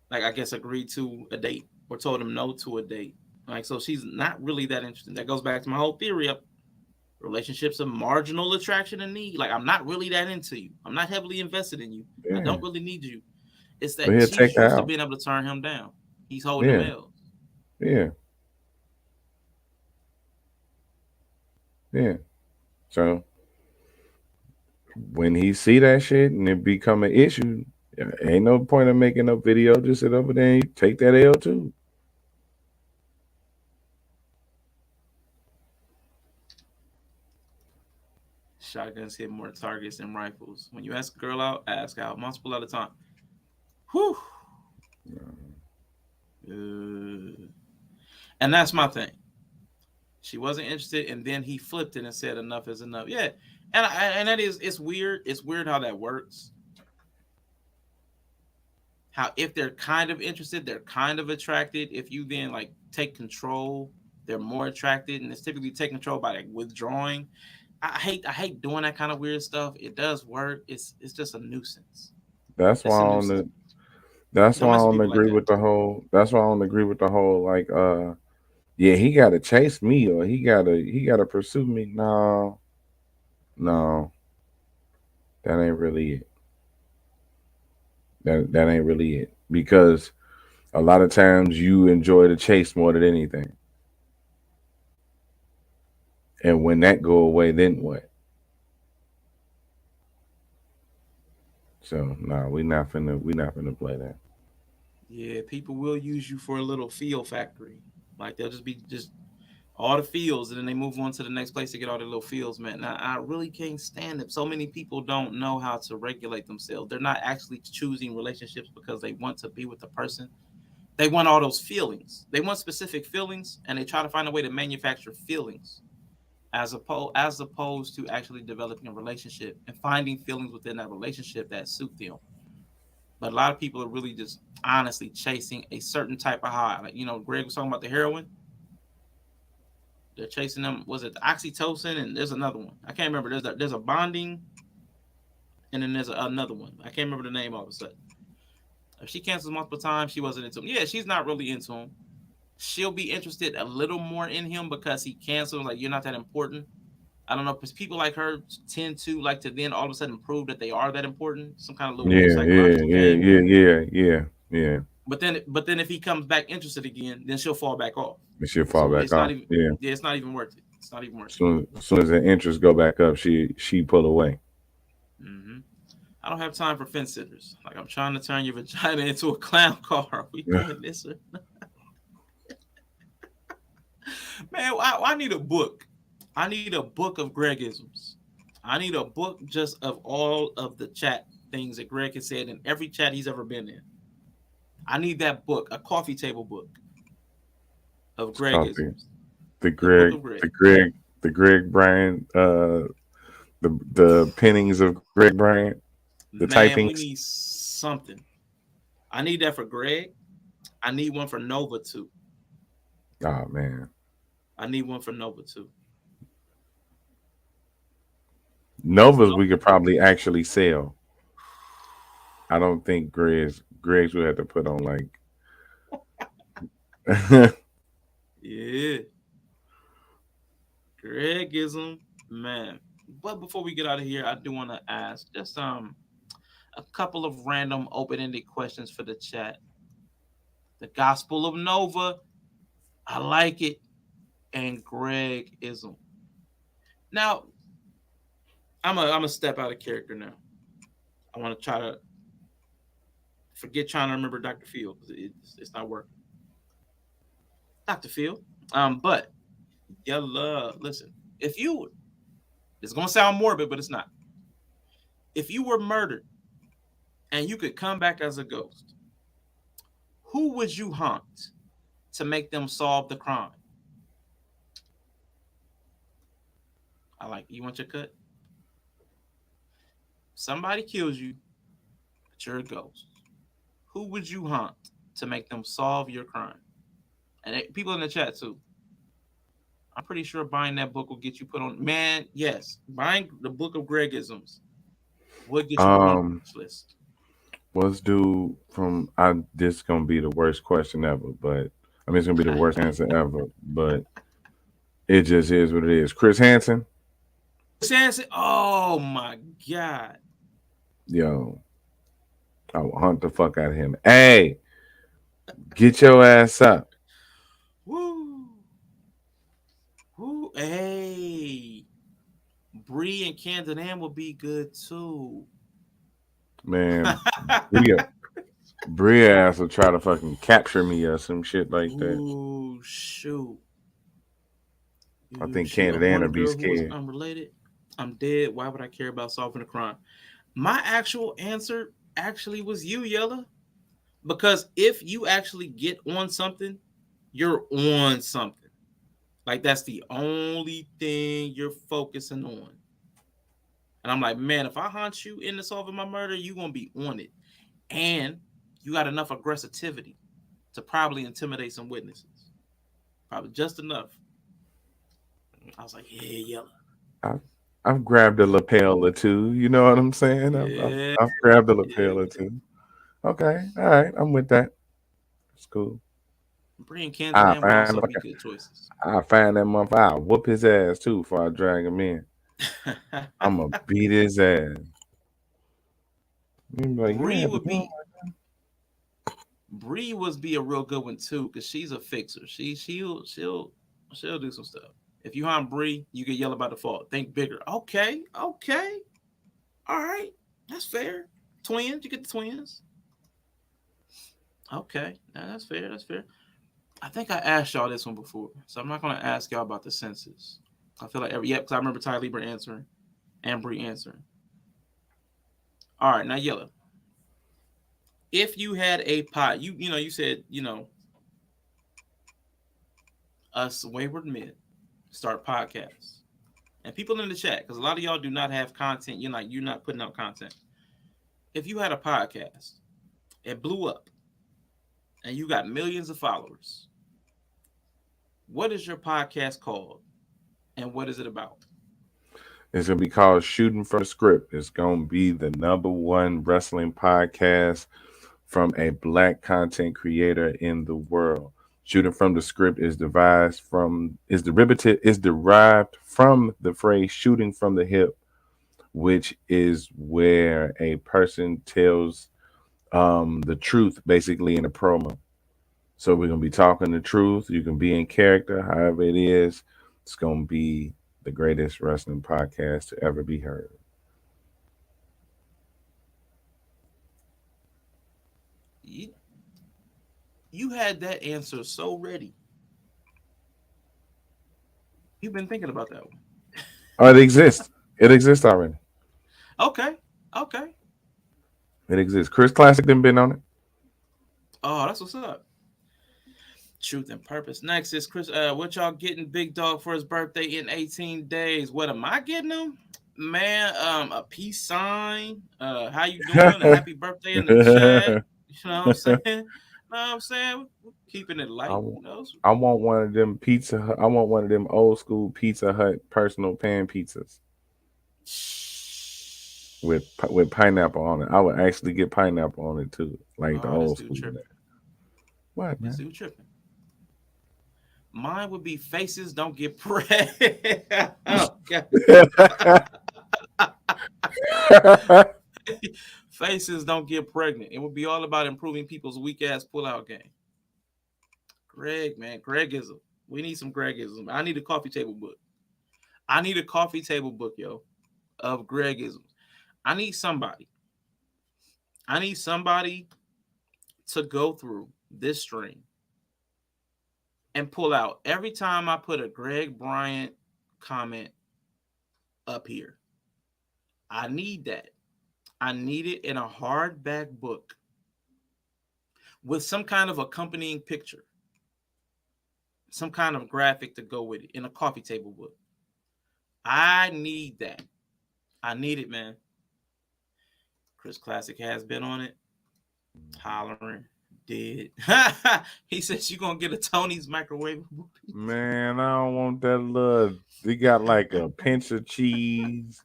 Speaker 1: like I guess agreed to a date or told him no to a date. Like, so she's not really that interested. That goes back to my whole theory of relationships of marginal attraction and need. Like, I'm not really that into you. I'm not heavily invested in you. Yeah. I don't really need you. It's that she's used to being able to turn him down. He's holding him L's.
Speaker 2: Yeah. Yeah. So when he see that shit and it become an issue, ain't no point in making a video. Just sit over there and take that L too.
Speaker 1: Shotguns hit more targets than rifles. When you ask a girl out, ask out multiple at a time. Whew. And that's my thing. She wasn't interested, and then he flipped it and said, "Enough is enough." Yeah, and that is, it's weird. It's weird how that works. How if they're kind of interested, they're kind of attracted. If you then like take control, they're more attracted, and it's typically take control by like withdrawing. I hate doing that kind of weird stuff. It does work. It's just a nuisance.
Speaker 2: That's why I don't agree with the whole. That's why I don't agree with the whole like yeah, he gotta chase me or he gotta pursue me. No, that ain't really it. That ain't really it. Because A lot of times you enjoy the chase more than anything. And when that go away, then what? So no, we not finna play that.
Speaker 1: Yeah, people will use you for a little feel factory. Like they'll just be just all the feels, and then they move on to the next place to get all the little feels, man. Now, I really can't stand it. So many people don't know how to regulate themselves. They're not actually choosing relationships because they want to be with the person. They want all those feelings. They want specific feelings, and they try to find a way to manufacture feelings as opposed to actually developing a relationship and finding feelings within that relationship that suit them. But a lot of people are really just honestly chasing a certain type of high. Like, Greg was talking about the heroin. They're chasing them. Was it the oxytocin? And there's another one. I can't remember. There's a bonding, and then there's another one. I can't remember the name all of a sudden. If she cancels multiple times, she wasn't into him. Yeah, she's not really into him. She'll be interested a little more in him because he canceled. Like, you're not that important. I don't know, because people like her tend to like to then all of a sudden prove that they are that important. Some kind of little weird psychological game.
Speaker 2: Yeah.
Speaker 1: But then if he comes back interested again, then she'll fall back off.
Speaker 2: She'll fall back off.
Speaker 1: Yeah, it's not even worth it. It's not even worth
Speaker 2: it. As soon as the interest go back up, she pull away.
Speaker 1: Mm-hmm. I don't have time for fence sitters. Like, I'm trying to turn your vagina into a clown car. Are we doing this? Man, I need a book. I need a book of Gregisms. I need a book just of all of the chat things that Greg has said in every chat he's ever been in. I need that book, a coffee table book of Gregisms.
Speaker 2: The Greg Bryant, the pinnings of Greg Bryant, the typings.
Speaker 1: We need something. I need that for Greg. I need one for Nova too.
Speaker 2: Oh man.
Speaker 1: I need one for Nova too.
Speaker 2: Novas we could probably actually sell. I don't think Greg's would have to put on like
Speaker 1: yeah. Gregism, man. But before we get out of here, I do want to ask just a couple of random open-ended questions for the chat. The Gospel of Nova, I like it, and Gregism. Now, I'm a step out of character now. I want to try to forget trying to remember Dr. Phil because it's not working. Dr. Phil, but listen, if you, it's gonna sound morbid, but it's not. If you were murdered and you could come back as a ghost, who would you haunt to make them solve the crime? I like, you want your cut? Somebody kills you, but you're a ghost. Who would you haunt to make them solve your crime? And people in the chat too. I'm pretty sure buying that book will get you put on. Man, yes, buying the book of Gregisms would get you on this list.
Speaker 2: Let's do from. This is gonna be the worst question ever, but I mean it's gonna be the worst answer ever. But it just is what it is. Chris Hansen.
Speaker 1: Chris Hansen. Oh my God.
Speaker 2: Yo, I will hunt the fuck out of him. Hey, get your ass up.
Speaker 1: Woo. Woo. Hey. Bree and Candidan will be good too.
Speaker 2: Man, Bree ass will try to fucking capture me or some shit like that.
Speaker 1: Ooh, shoot.
Speaker 2: I think Candidan would be scared.
Speaker 1: I'm related. I'm dead. Why would I care about solving a crime? My actual answer actually was you, Yella. Because if you actually get on something, you're on something. Like, that's the only thing you're focusing on. And I'm like, man, if I hunt you into solving my murder, you're going to be on it. And you got enough aggressivity to probably intimidate some witnesses. Probably just enough. I was like, yeah, Yella.
Speaker 2: I've grabbed a lapel or two. You know what I'm saying?
Speaker 1: Yeah.
Speaker 2: I've grabbed a lapel or two. Okay. All right. I'm with that. It's cool.
Speaker 1: Bree and Candidan would also be good choices.
Speaker 2: I'll find that motherfucker. I'll whoop his ass too before I drag him in. I'm going to beat his ass.
Speaker 1: Like, Bree Bree would be a real good one too, because she's a fixer. She'll do some stuff. If you harm Bree, you get yellow by default. Think bigger. Okay. All right. That's fair. Twins, you get the twins. Okay. Now that's fair. I think I asked y'all this one before, so I'm not gonna ask y'all about the census. I feel like because I remember Ty Lieber answering and Bree answering. All right, now Yellow. If you had a pot, you said, us wayward men start podcasts. And people in the chat, because a lot of y'all do not have content. You're not putting out content. If you had a podcast, it blew up, and you got millions of followers, what is your podcast called, and what is it about?
Speaker 2: It's going to be called Shooting from the Script. It's going to be the #1 wrestling podcast from a Black content creator in the world. Shooting from the Script is derived from the phrase shooting from the hip, which is where a person tells the truth basically in a promo. So we're going to be talking the truth. You can be in character, however it is. It's going to be the greatest wrestling podcast to ever be heard.
Speaker 1: You had that answer so ready. You've been thinking about that one.
Speaker 2: Oh, it exists. It exists already.
Speaker 1: Okay.
Speaker 2: It exists. Chris Classic done been on it.
Speaker 1: Oh, that's what's up. Truth and Purpose. Next is Chris. What y'all getting Big Dog for his birthday in 18 days? What am I getting him? Man, a peace sign. How you doing? A happy birthday in the chat. You know what I'm saying? We're keeping it light.
Speaker 2: I want one of them I want one of them old school Pizza Hut personal pan pizzas with pineapple on it. I would actually get pineapple on it too, like the old school. What, man?
Speaker 1: This tripping. Mine would be Faces Don't Get Pregnant. Oh, Faces Don't Get Pregnant. It would be all about improving people's weak ass pullout game. Greg, man, Gregism. We need some Gregism. I need a coffee table book. Yo, of Gregisms. I need somebody to go through this stream and pull out every time I put a Greg Bryant comment up here. I need that. I need it in a hardback book with some kind of accompanying picture, some kind of graphic to go with it in a coffee table book. I need that. I need it, man. Chris Classic has been on it. Hollering. Did. He says you're going to get a Tony's microwave.
Speaker 2: Man, I don't want that little. They got like a pinch of cheese.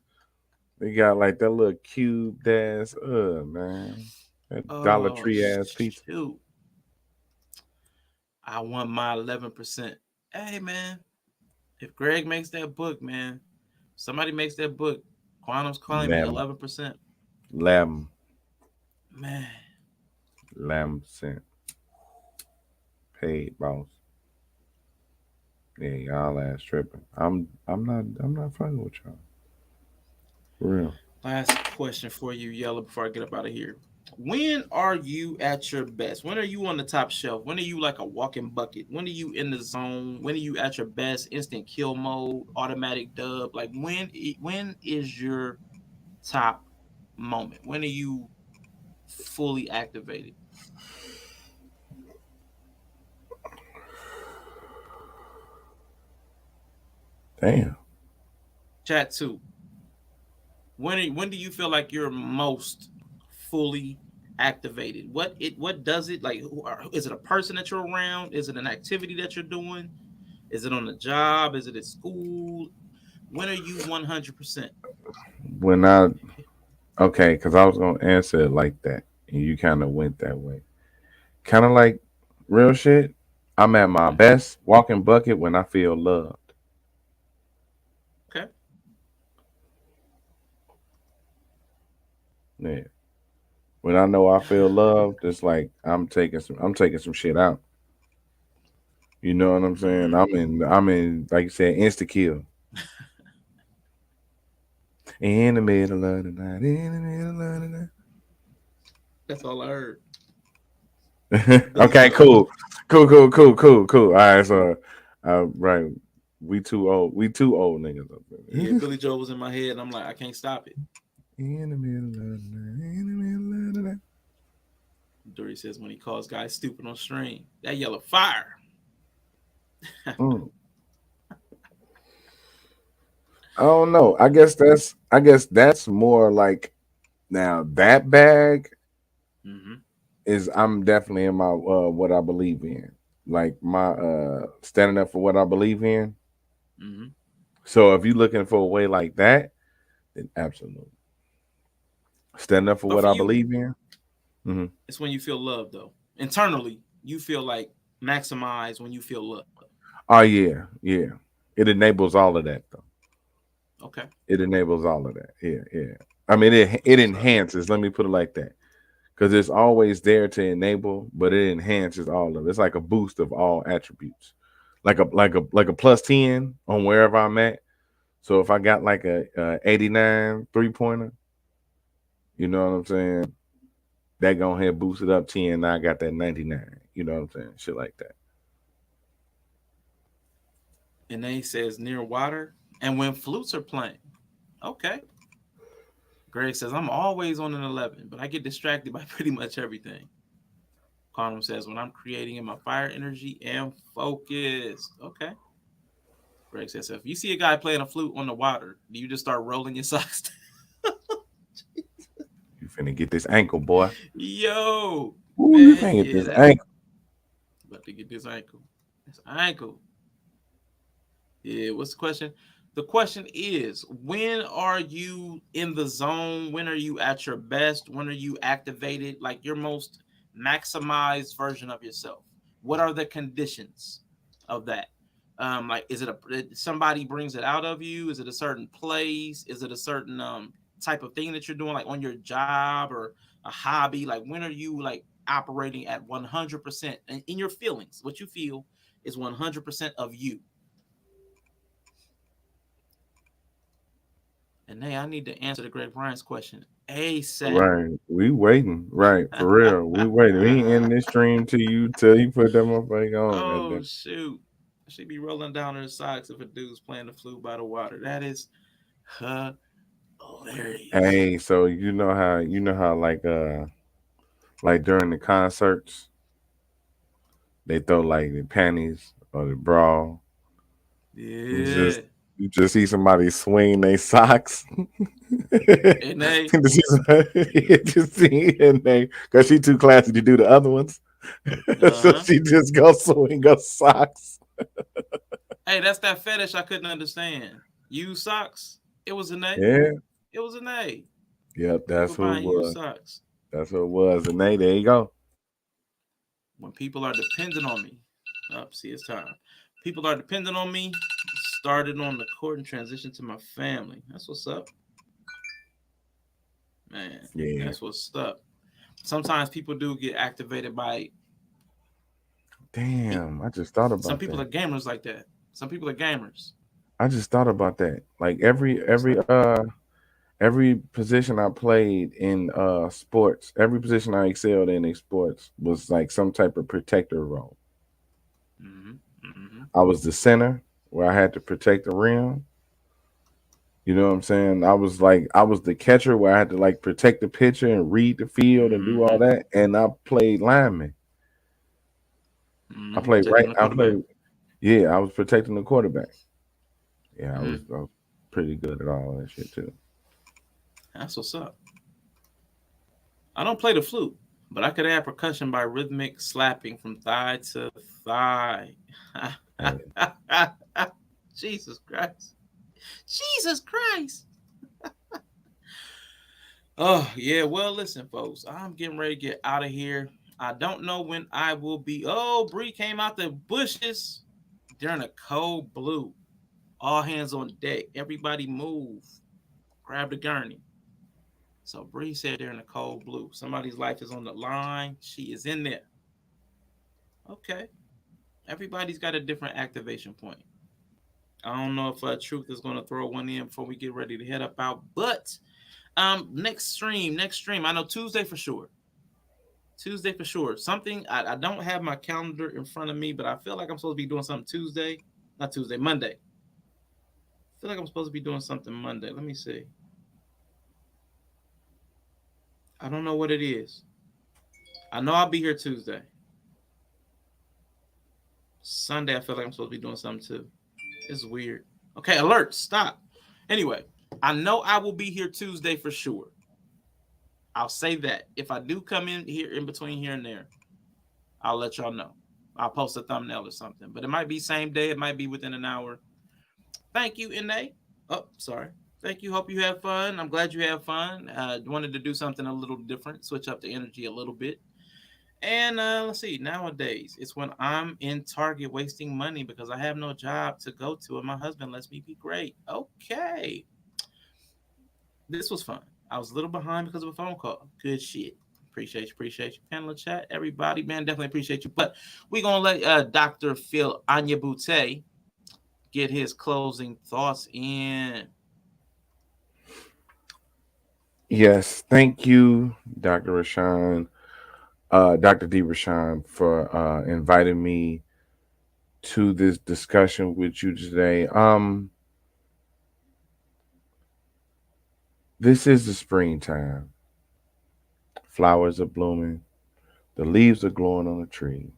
Speaker 2: They got like that little cubed ass, man. That Dollar Tree ass pizza.
Speaker 1: Shoot. I want my 11%. Hey, man. If Greg makes that book, man, somebody makes that book, Quantum's calling me 11%.
Speaker 2: 11.
Speaker 1: Man.
Speaker 2: 11%. Paid, boss. Yeah, y'all ass tripping. I'm not fucking with y'all. For real.
Speaker 1: Last question for you, Yellow, before I get up out of here. When are you at your best? When are you on the top shelf? When are you like a walking bucket? When are you in the zone? When are you at your best? Instant kill mode, automatic dub? Like when is your top moment? When are you fully activated?
Speaker 2: Damn.
Speaker 1: Chat 2. When do you feel like you're most fully activated? What does it like? Is it a person that you're around? Is it an activity that you're doing? Is it on the job? Is it at school? When are you 100%?
Speaker 2: Okay, because I was gonna answer it like that, and you kind of went that way. Kind of like real shit. I'm at my best walking bucket when I feel loved.
Speaker 1: Okay.
Speaker 2: Yeah. When I know I feel loved, it's like I'm taking some shit out. You know what I'm saying? I'm in like you said, insta kill. In the middle of the night, in the middle of the night.
Speaker 1: That's all I heard.
Speaker 2: Okay, cool. All right, so right. We too old niggas up there.
Speaker 1: Yeah, Billy Joel was in my head, and I'm like, I can't stop it.
Speaker 2: In the middle of the night, in the middle of the night.
Speaker 1: Duri says when he calls guys stupid on stream, that yellow fire.
Speaker 2: I don't know. I guess that's more like now that bag is I'm definitely in my what I believe in. Like my standing up for what I believe in. So if you're looking for a way like that, then absolutely. Standing up for what I believe in.
Speaker 1: It's when you feel love, though. Internally, you feel like maximized when you feel love.
Speaker 2: Oh yeah. It enables all of that, though.
Speaker 1: Okay.
Speaker 2: It enables all of that. Yeah. I mean, it enhances. Let me put it like that, because it's always there to enable, but it enhances all of it. It's like a boost of all attributes, like a plus 10 on wherever I'm at. So if I got like a 89 3-pointer, you know what I'm saying? That go ahead boost it up 10. Now I got that 99. You know what I'm saying? Shit like that.
Speaker 1: And then he says near water and when flutes are playing. Okay. Greg says I'm always on an 11, but I get distracted by pretty much everything. Quantum says when I'm creating in my fire energy and focused. Okay. Greg says if you see a guy playing a flute on the water, do you just start rolling your socks?
Speaker 2: You finna get this ankle, boy.
Speaker 1: Yo.
Speaker 2: Ooh, man, you finna get this ankle.
Speaker 1: About to get this ankle. This ankle. Yeah, what's the question? The question is, when are you in the zone? When are you at your best? When are you activated? Like your most maximized version of yourself? What are the conditions of that? Like, is it somebody brings it out of you? Is it a certain place? Is it a certain type of thing that you're doing, like on your job or a hobby? Like, when are you like operating at 100% and in your feelings? What you feel is 100% of you. And hey, I need to answer the Greg Bryant's question ASAP.
Speaker 2: Right, we waiting. Right, for real, we waiting. We ain't in this stream till you put that motherfucker on.
Speaker 1: Oh shoot, I should be rolling down her socks if a dude's playing the flute by the water. That is hilarious.
Speaker 2: Hey, so you know how like during the concerts they throw like the panties or the bra.
Speaker 1: Yeah.
Speaker 2: You just see somebody swing their socks.
Speaker 1: And they
Speaker 2: just see and they because she too classy to do the other ones. So she just go swing her socks.
Speaker 1: Hey, that's that fetish I couldn't understand. Use socks. It was an A.
Speaker 2: Yeah.
Speaker 1: It was an A.
Speaker 2: Yep, that's what it was.
Speaker 1: Socks.
Speaker 2: That's what it was. And there you go.
Speaker 1: When people are dependent on me. See, it's time. People are dependent on me. Started on the court and transitioned to my family. That's what's up. Man,
Speaker 2: yeah,
Speaker 1: that's what's up. Sometimes people do get activated by.
Speaker 2: Damn, I just thought about
Speaker 1: some people are gamers like that. Some people are gamers.
Speaker 2: I just thought about that. Like every position I played in sports, every position I excelled in sports was like some type of protector role. I was the center where I had to protect the rim. You know what I'm saying? I was the catcher where I had to like protect the pitcher and read the field and do all that. And I played lineman. I played right. I was protecting the quarterback. Yeah, I was pretty good at all that shit too.
Speaker 1: That's what's up. I don't play the flute, but I could add percussion by rhythmic slapping from thigh to thigh. Jesus Christ. Jesus Christ. Oh, yeah. Well, listen, folks. I'm getting ready to get out of here. I don't know when I will be. Oh, Bree came out the bushes during a cold blue. All hands on deck. Everybody move. Grab the gurney. So Bree said they're in the cold blue. Somebody's life is on the line. She is in there. Okay. Everybody's got a different activation point. I don't know if Truth is going to throw one in before we get ready to head up out. But next stream. I know Tuesday for sure. Something, I don't have my calendar in front of me, but I feel like I'm supposed to be doing something Monday. I feel like I'm supposed to be doing something Monday. Let me see. I don't know what it is. I know I'll be here Tuesday. Sunday, I feel like I'm supposed to be doing something too. It's weird. Okay, alert, stop. Anyway, I know I will be here Tuesday for sure. I'll say that. If I do come in here in between here and there, I'll let y'all know. I'll post a thumbnail or something. But it might be same day. It might be within an hour. Thank you, Ine. Oh, sorry. Thank you. Hope you have fun. I'm glad you have fun. Wanted to do something a little different, switch up the energy a little bit. And let's see, nowadays, it's when I'm in Target wasting money because I have no job to go to and my husband lets me be great. Okay. This was fun. I was a little behind because of a phone call. Good shit. Appreciate you. Panel chat, everybody, man, definitely appreciate you. But we're going to let Dr. Phil Onyabootay get his closing thoughts in.
Speaker 2: Yes, thank you, Dr. Rashawn. Dr. D. Rashawn, for inviting me to this discussion with you today. This is the springtime. Flowers are blooming. The leaves are glowing on the trees.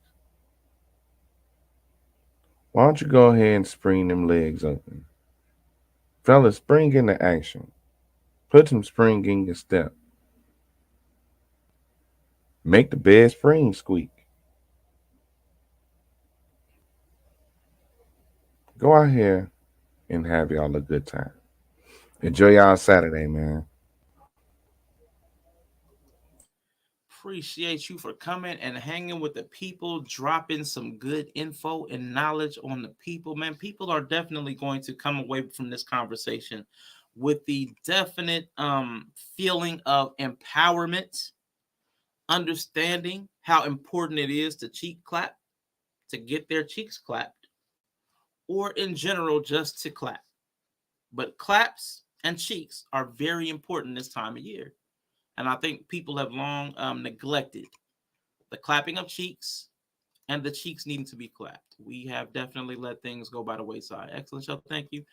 Speaker 2: Why don't you go ahead and spring them legs open? Fellas, spring into action. Put some spring in your step. Make the bed spring squeak. Go out here and have y'all a good time. Enjoy y'all Saturday, man.
Speaker 1: Appreciate you for coming and hanging with the people, dropping some good info and knowledge on the people. Man, people are definitely going to come away from this conversation with the definite feeling of empowerment, understanding how important it is to cheek clap, to get their cheeks clapped, or in general, just to clap. But claps and cheeks are very important this time of year. And I think people have long neglected the clapping of cheeks and the cheeks needing to be clapped. We have definitely let things go by the wayside. Excellent show. Thank you.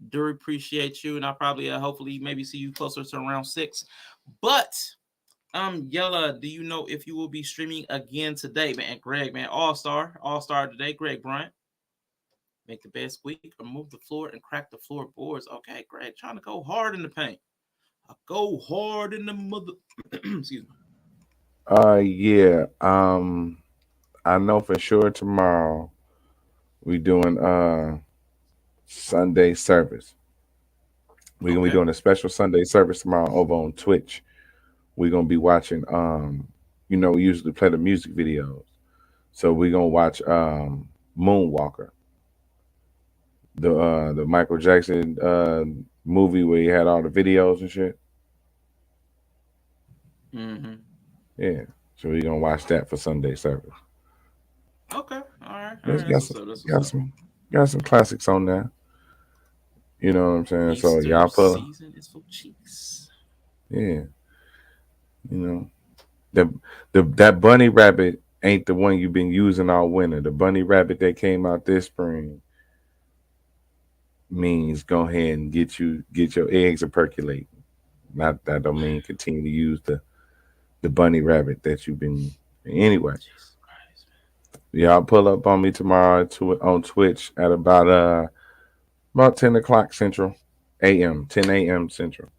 Speaker 1: Duri, appreciate you. And I'll probably, hopefully, maybe see you closer to around 6. But, Yella, do you know if you will be streaming again today? Man, Greg, man, all-star today. Greg Bryant. Make the bed squeak or move the floor and crack the floorboards. Okay, Greg, trying to go hard in the paint. I go hard in the mother. Excuse me.
Speaker 2: Yeah. I know for sure tomorrow we doing Sunday service. We're gonna be doing a special Sunday service tomorrow over on Twitch. We're gonna be watching we usually play the music videos. So we're gonna watch Moonwalker. The Michael Jackson movie where he had all the videos and shit.
Speaker 1: Mm-hmm.
Speaker 2: Yeah. So we're gonna watch that for Sunday service.
Speaker 1: Okay. All right.
Speaker 2: Got some classics on there. You know what I'm saying?
Speaker 1: Easter
Speaker 2: so y'all put
Speaker 1: season is for cheeks.
Speaker 2: Yeah. You know. That bunny rabbit ain't the one you've been using all winter. The bunny rabbit that came out this spring means go ahead and get your eggs a percolating. Not that don't mean continue to use the bunny rabbit that you've been anyway. Y'all pull up on me tomorrow on Twitch at about 10 o'clock Central AM, 10 a.m. Central.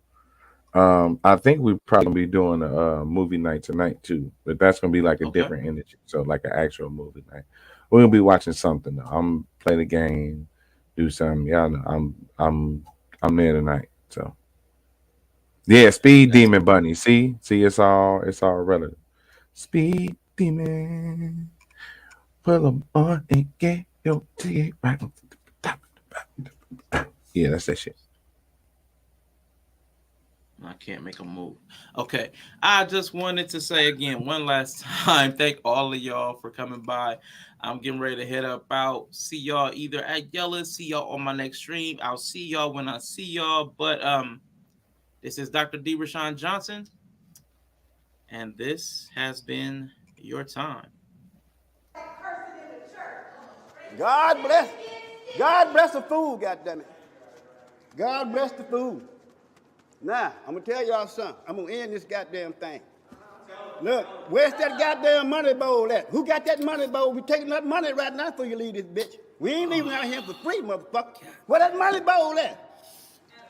Speaker 2: I think we probably be doing a movie night tonight too, but that's gonna be like a different energy. So like an actual movie night. We're gonna be watching something though. I'm play the game, do something. Y'all know I'm there tonight. So yeah, Speed Demon Bunny. See, it's all relative. Speed Demon, pull them on and get your ticket right. Yeah, that's that shit.
Speaker 1: I can't make a move. Okay. I just wanted to say again, one last time, thank all of y'all for coming by. I'm getting ready to head up out. See y'all either at Yella, see y'all on my next stream. I'll see y'all when I see y'all. But this is Dr. D. Rashawn Johnson, and this has been your time.
Speaker 11: God bless. God bless the food, goddammit. God bless the food. Now, I'm gonna tell y'all something. I'm gonna end this goddamn thing. Look, where's that goddamn money bowl at? Who got that money bowl? We taking that money right now before you leave this bitch. We ain't leaving out here for free, motherfucker. Where that money bowl at?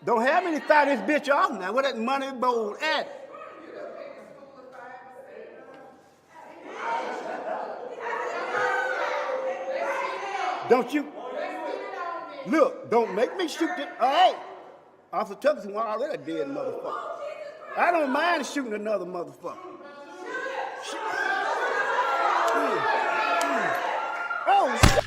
Speaker 11: Don't have me to fire this bitch off now. Where that money bowl at? Don't you? Look, don't make me shoot it. All right. Officer Tuckerson already a dead motherfucker. I don't mind shooting another motherfucker. Oh,